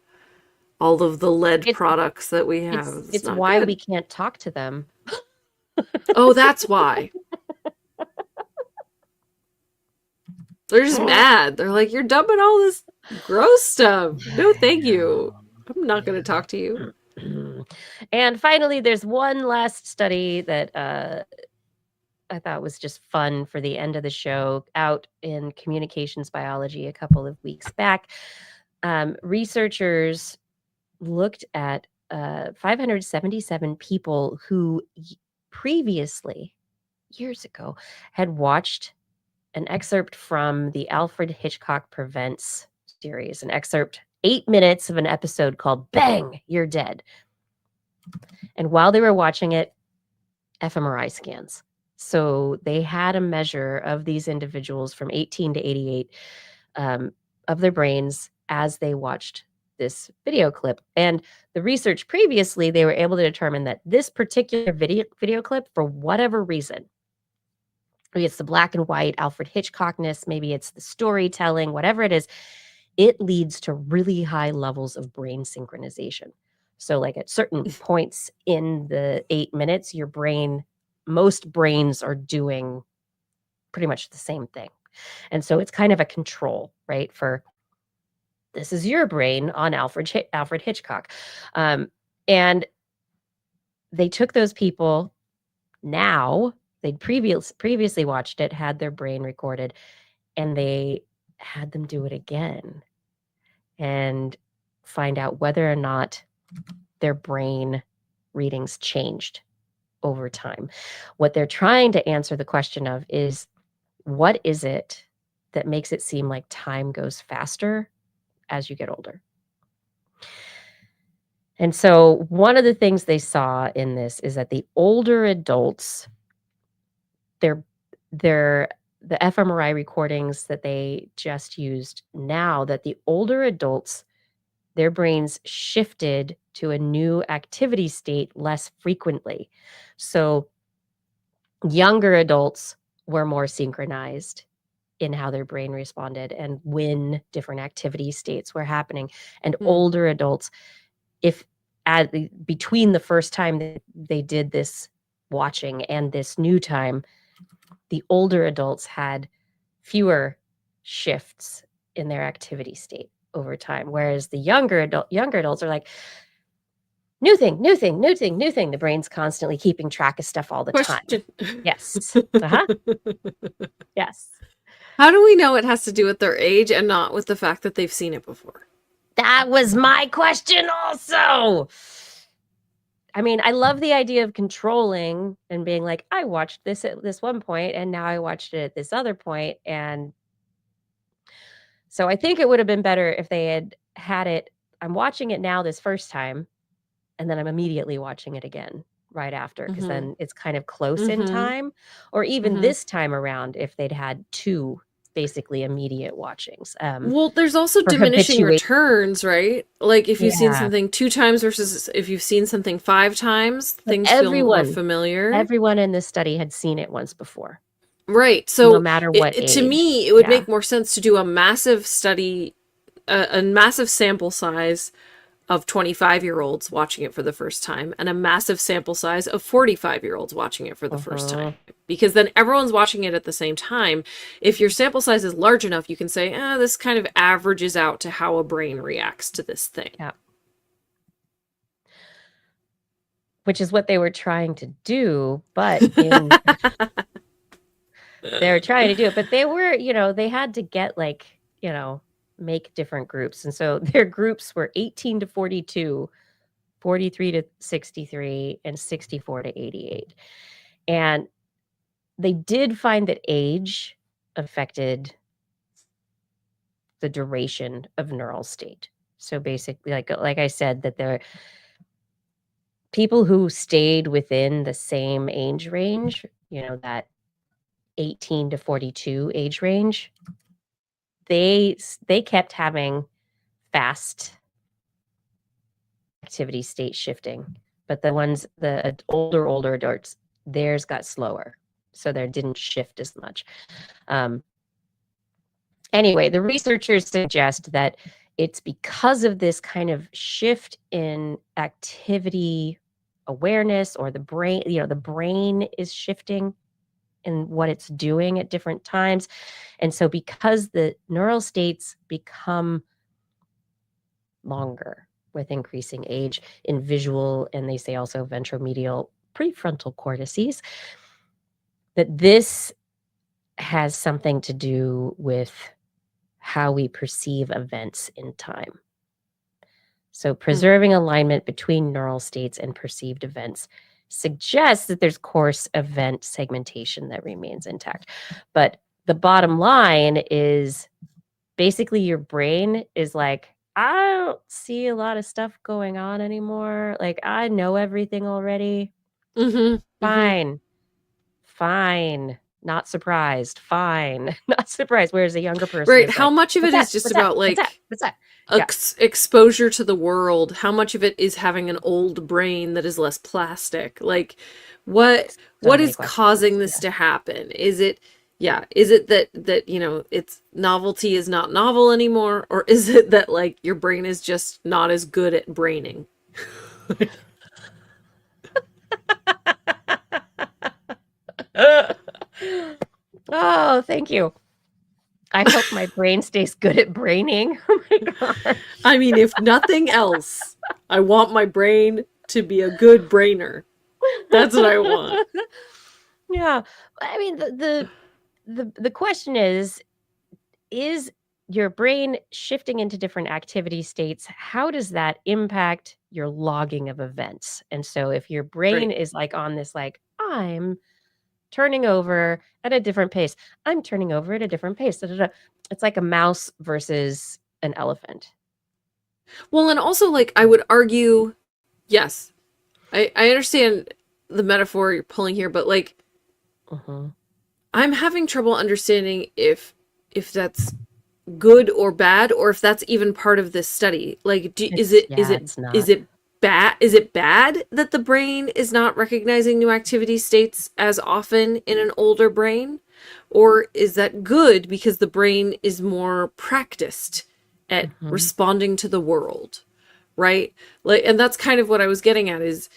lead products that we have. It's why we can't talk to them. Oh, that's why. They're just mad. They're like, you're dumping all this gross stuff. No, thank you. I'm not going to talk to you. And finally, there's one last study that I thought was just fun for the end of the show, out in Communications Biology a couple of weeks back. Researchers looked at 577 people who previously, years ago, had watched an excerpt from the Alfred Hitchcock Prevents series, an excerpt, 8 minutes of an episode called Bang, You're Dead. And while they were watching it, fMRI scans. So they had a measure of these individuals from 18 to 88 of their brains as they watched this video clip. And the research previously, they were able to determine that this particular video clip, for whatever reason, maybe it's the black and white Alfred Hitchcockness, maybe it's the storytelling, whatever it is, it leads to really high levels of brain synchronization. So like at certain points in the 8 minutes, most brains are doing pretty much the same thing. And so it's kind of a control, right? For this is your brain on Alfred Hitchcock. And they took those people now, they'd previously watched it, had their brain recorded, and they had them do it again and find out whether or not their brain readings changed over time. What they're trying to answer the question of is, what is it that makes it seem like time goes faster as you get older? And so one of the things they saw in this is that the older adults, the fMRI recordings that they just used now, that the older adults, their brains shifted to a new activity state less frequently. So younger adults were more synchronized in how their brain responded and when different activity states were happening. And older adults, between the first time that they did this watching and this new time, the older adults had fewer shifts in their activity state over time, whereas the younger adults are like, new thing. The brain's constantly keeping track of stuff all the time. Yes. Yes. How do we know it has to do with their age and not with the fact that they've seen it before? That was my question also. I mean, I love the idea of controlling and being like, I watched this at this one point and now I watched it at this other point. And so I think it would have been better if they had it. I'm watching it now this first time, and then I'm immediately watching it again right after, because then it's kind of close in time. Or even this time around, if they'd had two basically immediate watchings. Well, there's also diminishing returns, right? Like if you've seen something 2 times versus if you've seen something 5 times, things feel more familiar. Everyone in this study had seen it once before. Right. So no matter what age. To me, it would make more sense to do a massive study, a massive sample size of 25-year-olds watching it for the first time and a massive sample size of 45-year-olds watching it for the first time. Because then everyone's watching it at the same time. If your sample size is large enough, you can say, this kind of averages out to how a brain reacts to this thing. Yeah. Which is what they were trying to do, but they were trying to do it, but they were, they had to get make different groups. And so their groups were 18 to 42, 43 to 63, and 64 to 88. And they did find that age affected the duration of neural state. So basically, like I said, that there people who stayed within the same age range, that 18 to 42 age range, they kept having fast activity state shifting, but the older adults, theirs got slower, so they didn't shift as much. Anyway, the researchers suggest that it's because of this kind of shift in activity awareness, or the brain, the brain is shifting in what it's doing at different times. And so because the neural states become longer with increasing age in visual, and they say also ventromedial prefrontal cortices, that this has something to do with how we perceive events in time. So preserving alignment between neural states and perceived events suggests that there's coarse event segmentation that remains intact. But the bottom line is basically your brain is like, I don't see a lot of stuff going on anymore. Like, I know everything already. Fine. Not surprised. Fine. Not surprised. Whereas a younger person, right? How much of it is just about like exposure to the world? How much of it is having an old brain that is less plastic? Like, what is causing this to happen? Is it that it's novelty is not novel anymore, or is it that like your brain is just not as good at braining? Oh, thank you. I hope my brain stays good at braining. Oh my God. I mean, if nothing else, I want my brain to be a good brainer. That's what I want. Yeah. I mean, the question is your brain shifting into different activity states, how does that impact your logging of events? And so if your brain Right. is like on this, like, I'm turning over at a different pace, I'm turning over at a different pace. Da, da, da. It's like a mouse versus an elephant. Well, and also, like, I would argue, yes, I understand the metaphor you're pulling here, but like, I'm having trouble understanding if that's good or bad, or if that's even part of this study. Like, is it bad? Is it bad that the brain is not recognizing new activity states as often in an older brain, or is that good because the brain is more practiced at responding to the world, right? Like, and that's kind of what I was getting at. Is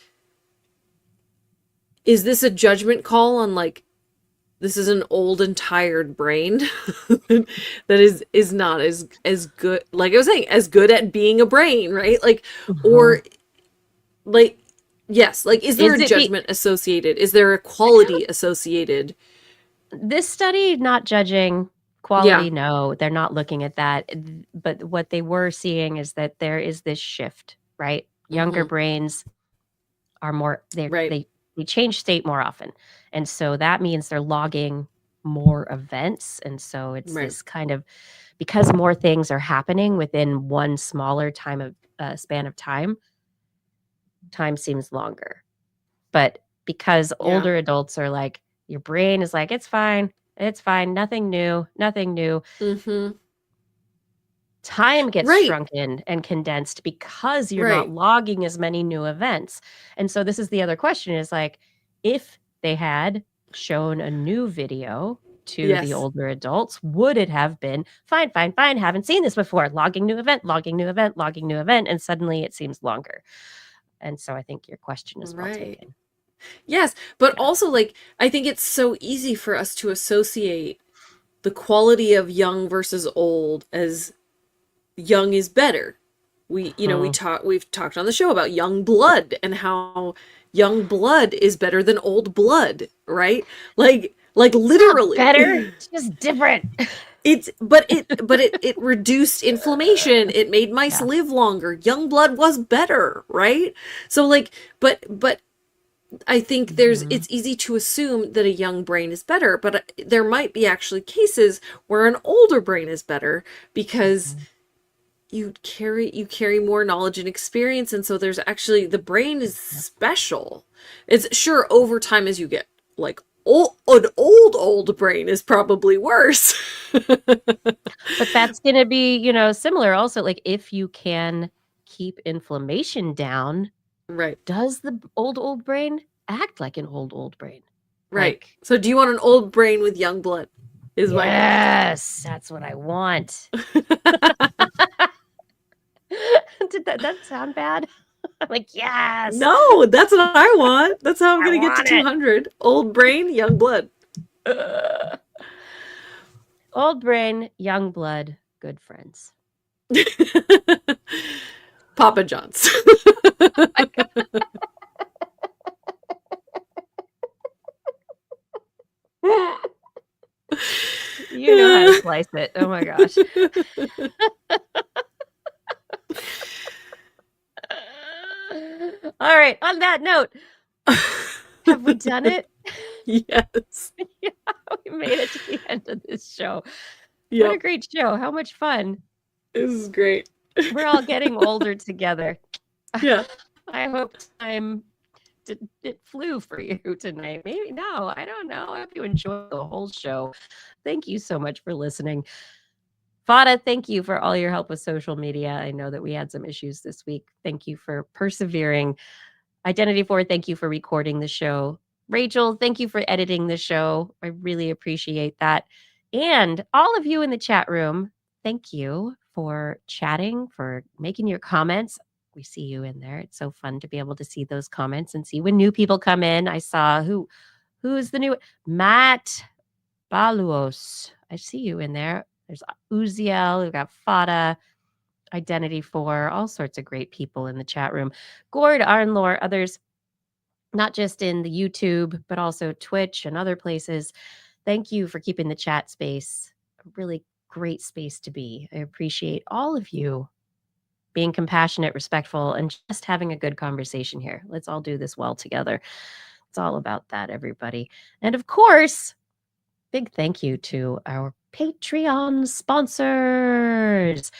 this a judgment call on, like, this is an old and tired brain that is not as good, like I was saying, as good at being a brain, right? Like, or like, yes, like, is there a judgment associated? Is there a quality associated? This study, not judging quality, no, they're not looking at that. But what they were seeing is that there is this shift, right? Younger brains are more, they change state more often. And so that means they're logging more events. And so it's this kind of, because more things are happening within one smaller span of time seems longer. But because older adults are like, your brain is like, it's fine, nothing new. Time gets shrunken and condensed because you're not logging as many new events. And so this is the other question, is like, if they had shown a new video to the older adults, would it have been fine, haven't seen this before, logging new event, and suddenly it seems longer. And so I think your question is well taken. Yes, but also, like, I think it's so easy for us to associate the quality of young versus old as young is better. We've talked on the show about young blood and how young blood is better than old blood, right? Like literally better, it's just different. But it reduced inflammation. It made mice live longer. Young blood was better, right? So, like, but I think it's easy to assume that a young brain is better, but there might be actually cases where an older brain is better because you carry more knowledge and experience, and so there's actually, the brain is special. It's sure over time, as you get like an old brain is probably worse. But that's going to be, similar also, like, if you can keep inflammation down, does the old brain act like an old brain? Right. Like, so do you want an old brain with young blood? Yes, that's what I want. Did that sound bad? I'm like, yes. No, that's what I want. That's how I'm going to get to 200. Old brain, young blood. Old brain, young blood, good friends. Papa John's. You know how to slice it. Oh my gosh. All right. On that note, have we done it? Yes. Yeah, we made it to the end of this show. What a great show. How much fun. This is great. We're all getting older together. Yeah. I hope it flew for you tonight. Maybe no, I don't know. I hope you enjoyed the whole show. Thank you so much for listening. Fada, thank you for all your help with social media. I know that we had some issues this week. Thank you for persevering. Identity 4, thank you for recording the show. Rachel, thank you for editing the show. I really appreciate that. And all of you in the chat room, thank you for chatting, for making your comments. We see you in there. It's so fun to be able to see those comments and see when new people come in. I saw who is the new Matt Baluos. I see you in there. There's Uziel. We've got Fada, Identity 4, all sorts of great people in the chat room. Gord, Arnlore, others, not just in the YouTube, but also Twitch and other places. Thank you for keeping the chat space a really great space to be. I appreciate all of you being compassionate, respectful, and just having a good conversation here. Let's all do this well together. It's all about that, everybody. And of course, big thank you to our Patreon sponsors.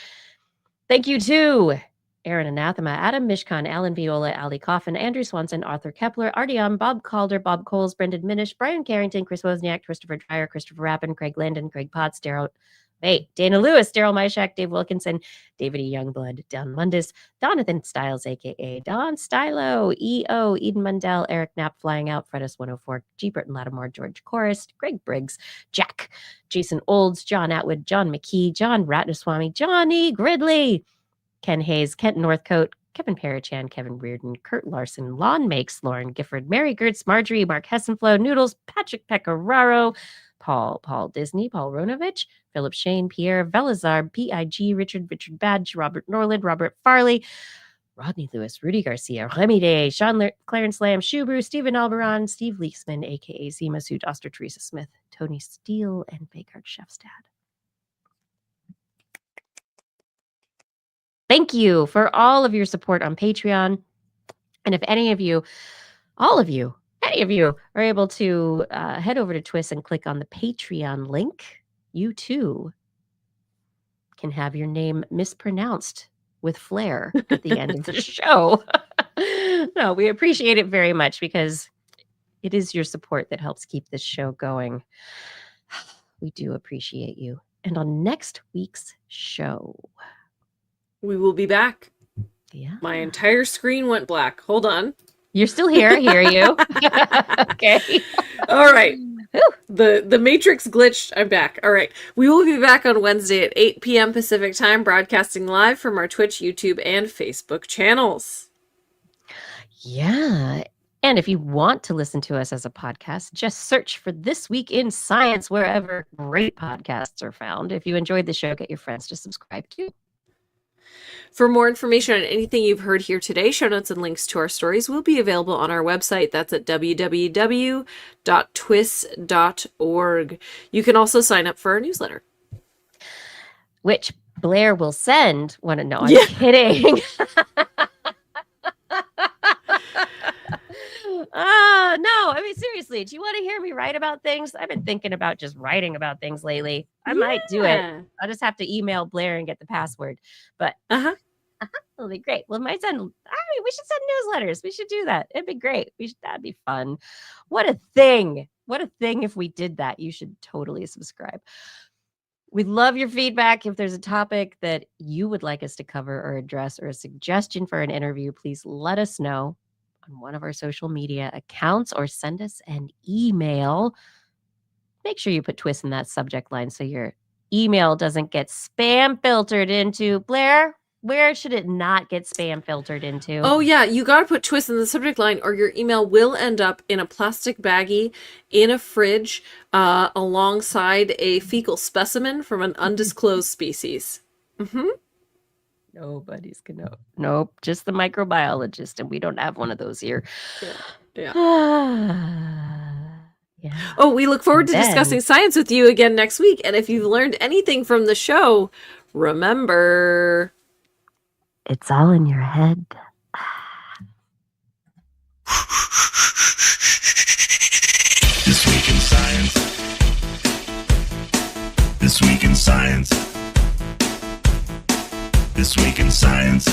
Thank you to Aaron Anathema, Adam Mishkan, Alan Viola, Ali Coffin, Andrew Swanson, Arthur Kepler, Artyom, Bob Calder, Bob Coles, Brendan Minish, Brian Carrington, Chris Wozniak, Christopher Dreyer, Christopher Rappin, Craig Landon, Craig Potts, Dana Lewis, Daryl Myshak, Dave Wilkinson, David E. Youngblood, Don Mundis, Donathan Styles, a.k.a. Don Stylo, E.O., Eden Mundell, Eric Knapp, Flying Out, Fredis 104, G. Burton Lattimore, George Chorus, Greg Briggs, Jack, Jason Olds, John Atwood, John McKee, John Ratnaswamy, Johnny Gridley, Ken Hayes, Kent Northcote, Kevin Parachan, Kevin Reardon, Kurt Larson, Lon Makes, Lauren Gifford, Mary Gertz, Marjorie, Mark Hessenflow, Noodles, Patrick Pecoraro, Paul Disney, Paul Ronovich, Philip Shane, Pierre Velazar, P.I.G., Richard Badge, Robert Norland, Robert Farley, Rodney Lewis, Rudy Garcia, Remy Day, Sean Clarence Lamb, Shubru, Stephen Alberon, Steve Leaksman, a.k.a. Z Masood, Oster Teresa Smith, Tony Steele, and Bagard Shefstad. Thank you for all of your support on Patreon. And if any of you are able to head over to TWIS and click on the Patreon link, you too can have your name mispronounced with flair at the end of the show. No, we appreciate it very much because it is your support that helps keep this show going. We do appreciate you. And on next week's show, we will be back. Yeah. My entire screen went black. Hold on. You're still here. I hear you. Okay. All right. The Matrix glitched. I'm back. All right. We will be back on Wednesday at 8 p.m. Pacific time, broadcasting live from our Twitch, YouTube, and Facebook channels. Yeah. And if you want to listen to us as a podcast, just search for This Week in Science wherever great podcasts are found. If you enjoyed the show, get your friends to subscribe too. For more information on anything you've heard here today, show notes and links to our stories will be available on our website. That's at www.twis.org. You can also sign up for our newsletter, which Blair will send. No, I'm kidding. No, I mean, seriously, do you want to hear me write about things? I've been thinking about just writing about things lately. I might do it. I'll just have to email Blair and get the password. But it'll be great. Well, we should send newsletters. We should do that. It'd be great. That'd be fun. What a thing. What a thing if we did that. You should totally subscribe. We'd love your feedback. If there's a topic that you would like us to cover or address or a suggestion for an interview, please let us know on one of our social media accounts or send us an email. Make sure you put TWIS in that subject line so your email doesn't get spam filtered into. Blair, where should it not get spam filtered into? Oh, yeah. You got to put TWIS in the subject line or your email will end up in a plastic baggie in a fridge alongside a fecal specimen from an undisclosed species. Mm-hmm. Nobody's gonna. Nope, just the microbiologist, and we don't have one of those here. Yeah. Yeah. Oh, we look forward to discussing science with you again next week. And if you've learned anything from the show, remember, it's all in your head. This Week in Science. This Week in Science. This Week in Science.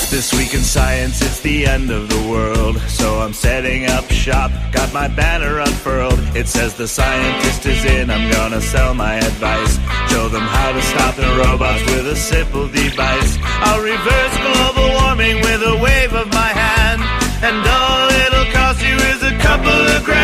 This Week in Science, it's the end of the world. So I'm setting up shop, got my banner unfurled. It says the scientist is in, I'm gonna sell my advice. Show them how to stop the robots with a simple device. I'll reverse global warming with a wave of my hand. And all it'll cost you is a couple of grand.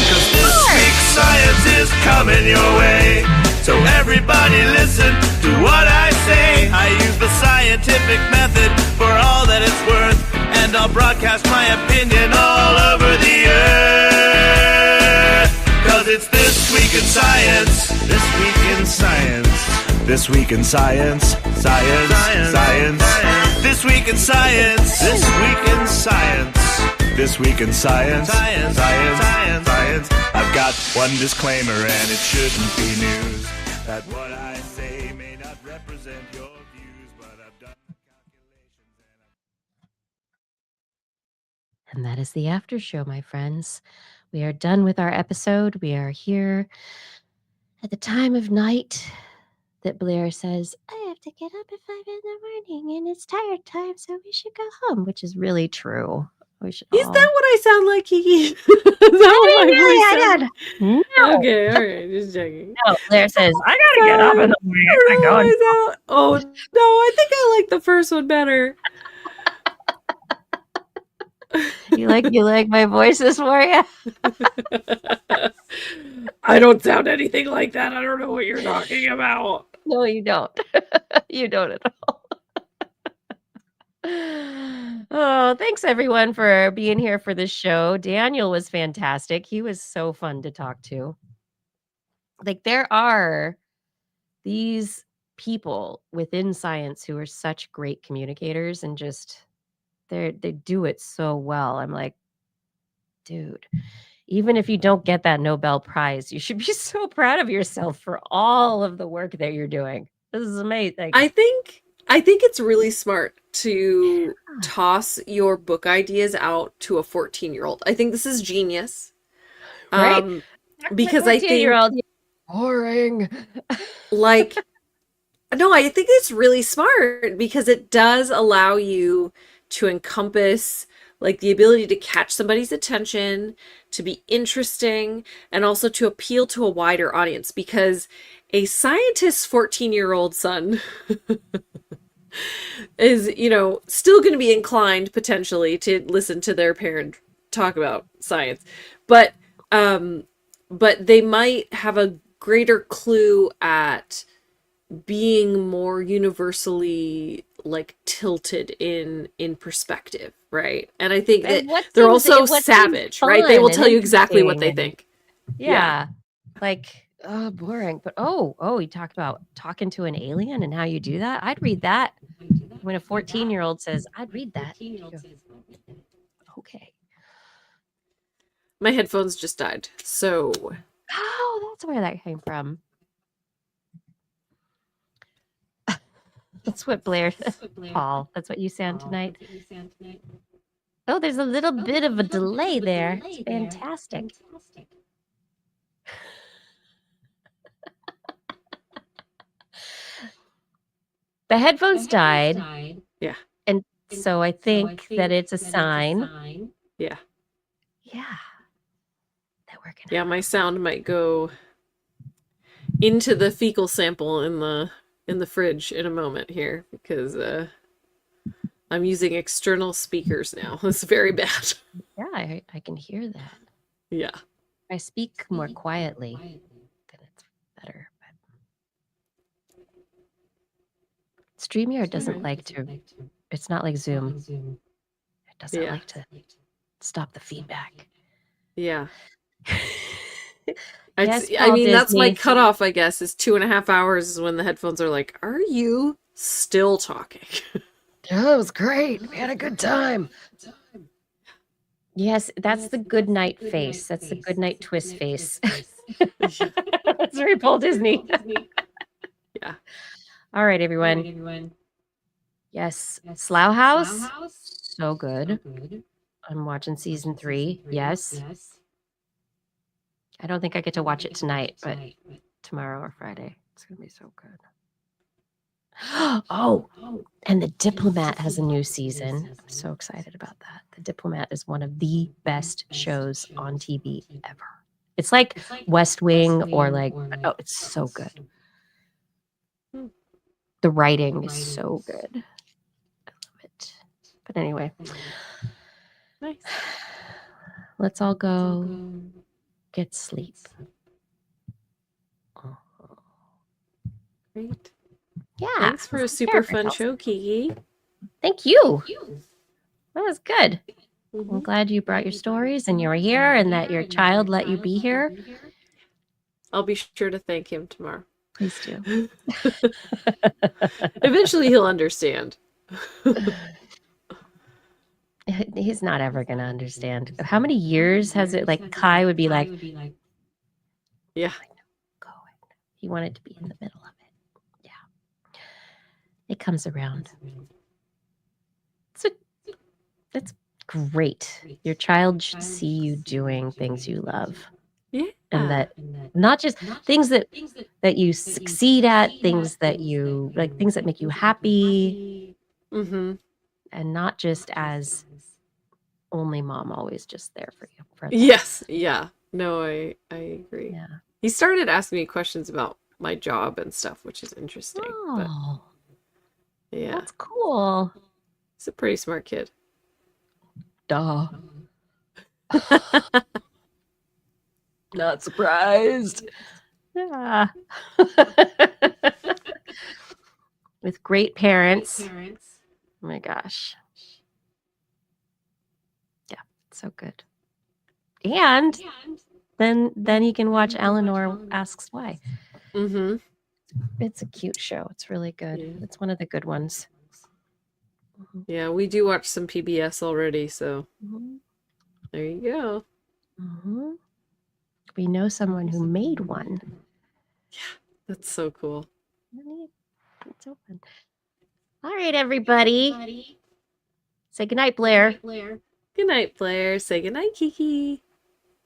'Cause this week's science is coming your way. So everybody listen to what I say. I use the scientific method for all that it's worth. And I'll broadcast my opinion all over the earth. 'Cause it's This Week in Science. This Week in Science. This Week in Science. Science. Science. Science. This Week in Science. This Week in Science. This Week in Science. Science, science, science, science. I've got one disclaimer and it shouldn't be news. That what I say may not represent your views, but I've done the calculations And that is the after show, my friends. We are done with our episode. We are here at the time of night that Blair says, I have to get up at 5 in the morning and it's tired time, so we should go home, which is really true. We should Is all... that what I sound like, Kiki? Is that what my voice sounds? No. Okay, all right, just checking. No, Blair says, I gotta get up in the morning. I gotta go. Oh, no, I think I like the first one better. You like my voice this morning? I don't sound anything like that. I don't know what you're talking about. No, you don't. You don't at all. Oh, thanks everyone for being here for this show. Daniel was fantastic. He was so fun to talk to. Like, there are these people within science who are such great communicators and just they do it so well. I'm like, dude, even if you don't get that Nobel Prize, you should be so proud of yourself for all of the work that you're doing. This is amazing. I think it's really smart to toss your book ideas out to a 14-year-old. I think this is genius. Right? Because I think boring. like, no, I think it's really smart because it does allow you to encompass like the ability to catch somebody's attention, to be interesting, and also to appeal to a wider audience, because a scientist's 14-year-old son is, still going to be inclined potentially to listen to their parent talk about science, but they might have a greater clue at being more universally like tilted in perspective, right? And I think that they're also savage, right? They will tell you exactly what they think. Yeah. Like, oh, boring. But you talked about talking to an alien and how you do that. I'd read that. When a 14-year-old says, I'd read that. Okay. My headphones just died, so. Oh, that's where that came from. That's what Blair, Paul, that's what you sound tonight. Oh, there's a little bit of a delay there. It's fantastic. The headphones died. Yeah. And so I think that it's a sign. Yeah. Yeah. That we're gonna. Yeah, my sound might go into the fecal sample in the fridge in a moment here because I'm using external speakers now. It's very bad. Yeah, I can hear that. Yeah. I speak more quietly, then it's better. But StreamYard doesn't like to. It's not like Zoom. It doesn't like to stop the feedback. Yeah. Yes, I mean, that's my cutoff, I guess, is 2.5 hours is when the headphones are like, are you still talking? Yeah, that was great. We had a good time. Yes, that's the good night face. That's the good night TWIS face. That's very Paul Disney. Yeah. All right, everyone. Yes, Slough House. So good. I'm watching season 3. Yes. I don't think I get to watch it tonight, but tomorrow or Friday. It's going to be so good. Oh, and The Diplomat has a new season. I'm so excited about that. The Diplomat is one of the best shows on TV ever. It's like West Wing or like, oh, it's so good. The writing is so good. I love it. But anyway, Nice. Let's all go get sleep. Great. Yeah. Thanks for a super fun show, Kiki. Thank you. That was good. I'm glad you brought your stories and you were here and that your child let you be here. I'll be sure to thank him tomorrow. Please do. Eventually he'll understand. he's not ever going to understand. How many years has it, like, Kai would be like, Yeah. go away. He wanted to be in the middle of it. Yeah. It comes around. That's great. Your child should see you doing things you love. Yeah. And that not just things that you succeed at, things that you like, things that make you happy. Mm-hmm. And not just as only mom always just there for you. For that. Yes. Yeah. No, I agree. Yeah. He started asking me questions about my job and stuff, which is interesting. Oh, but yeah, that's cool. he's a pretty smart kid. Duh. Not surprised. Yeah. With great parents. Oh my gosh. Yeah, so good. And then you can watch Eleanor Asks Why. Mm-hmm. It's a cute show. It's really good. Yeah. It's one of the good ones. Yeah, we do watch some PBS already, so there you go. Mm-hmm. We know someone who made one. Yeah, that's so cool. It's open. All right, everybody. Say goodnight, Blair. Good night, Blair. Say good night, Kiki.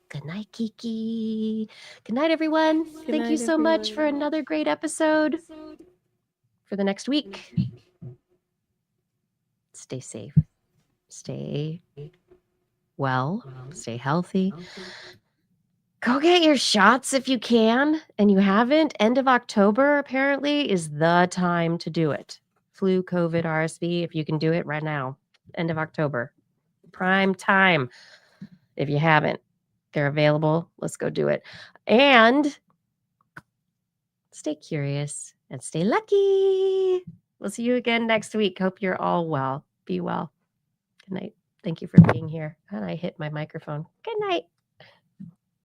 Good night, Kiki. Good night, everyone. Thank you so much for another great episode. For the next week, stay safe. Stay well. Stay healthy. Go get your shots if you can, and you haven't. End of October, apparently, is the time to do it. Flu, COVID, RSV, if you can do it right now. End of October. Prime time. If you haven't, they're available. Let's go do it. And stay curious and stay lucky. We'll see you again next week. Hope you're all well. Be well. Good night. Thank you for being here. And I hit my microphone. Good night.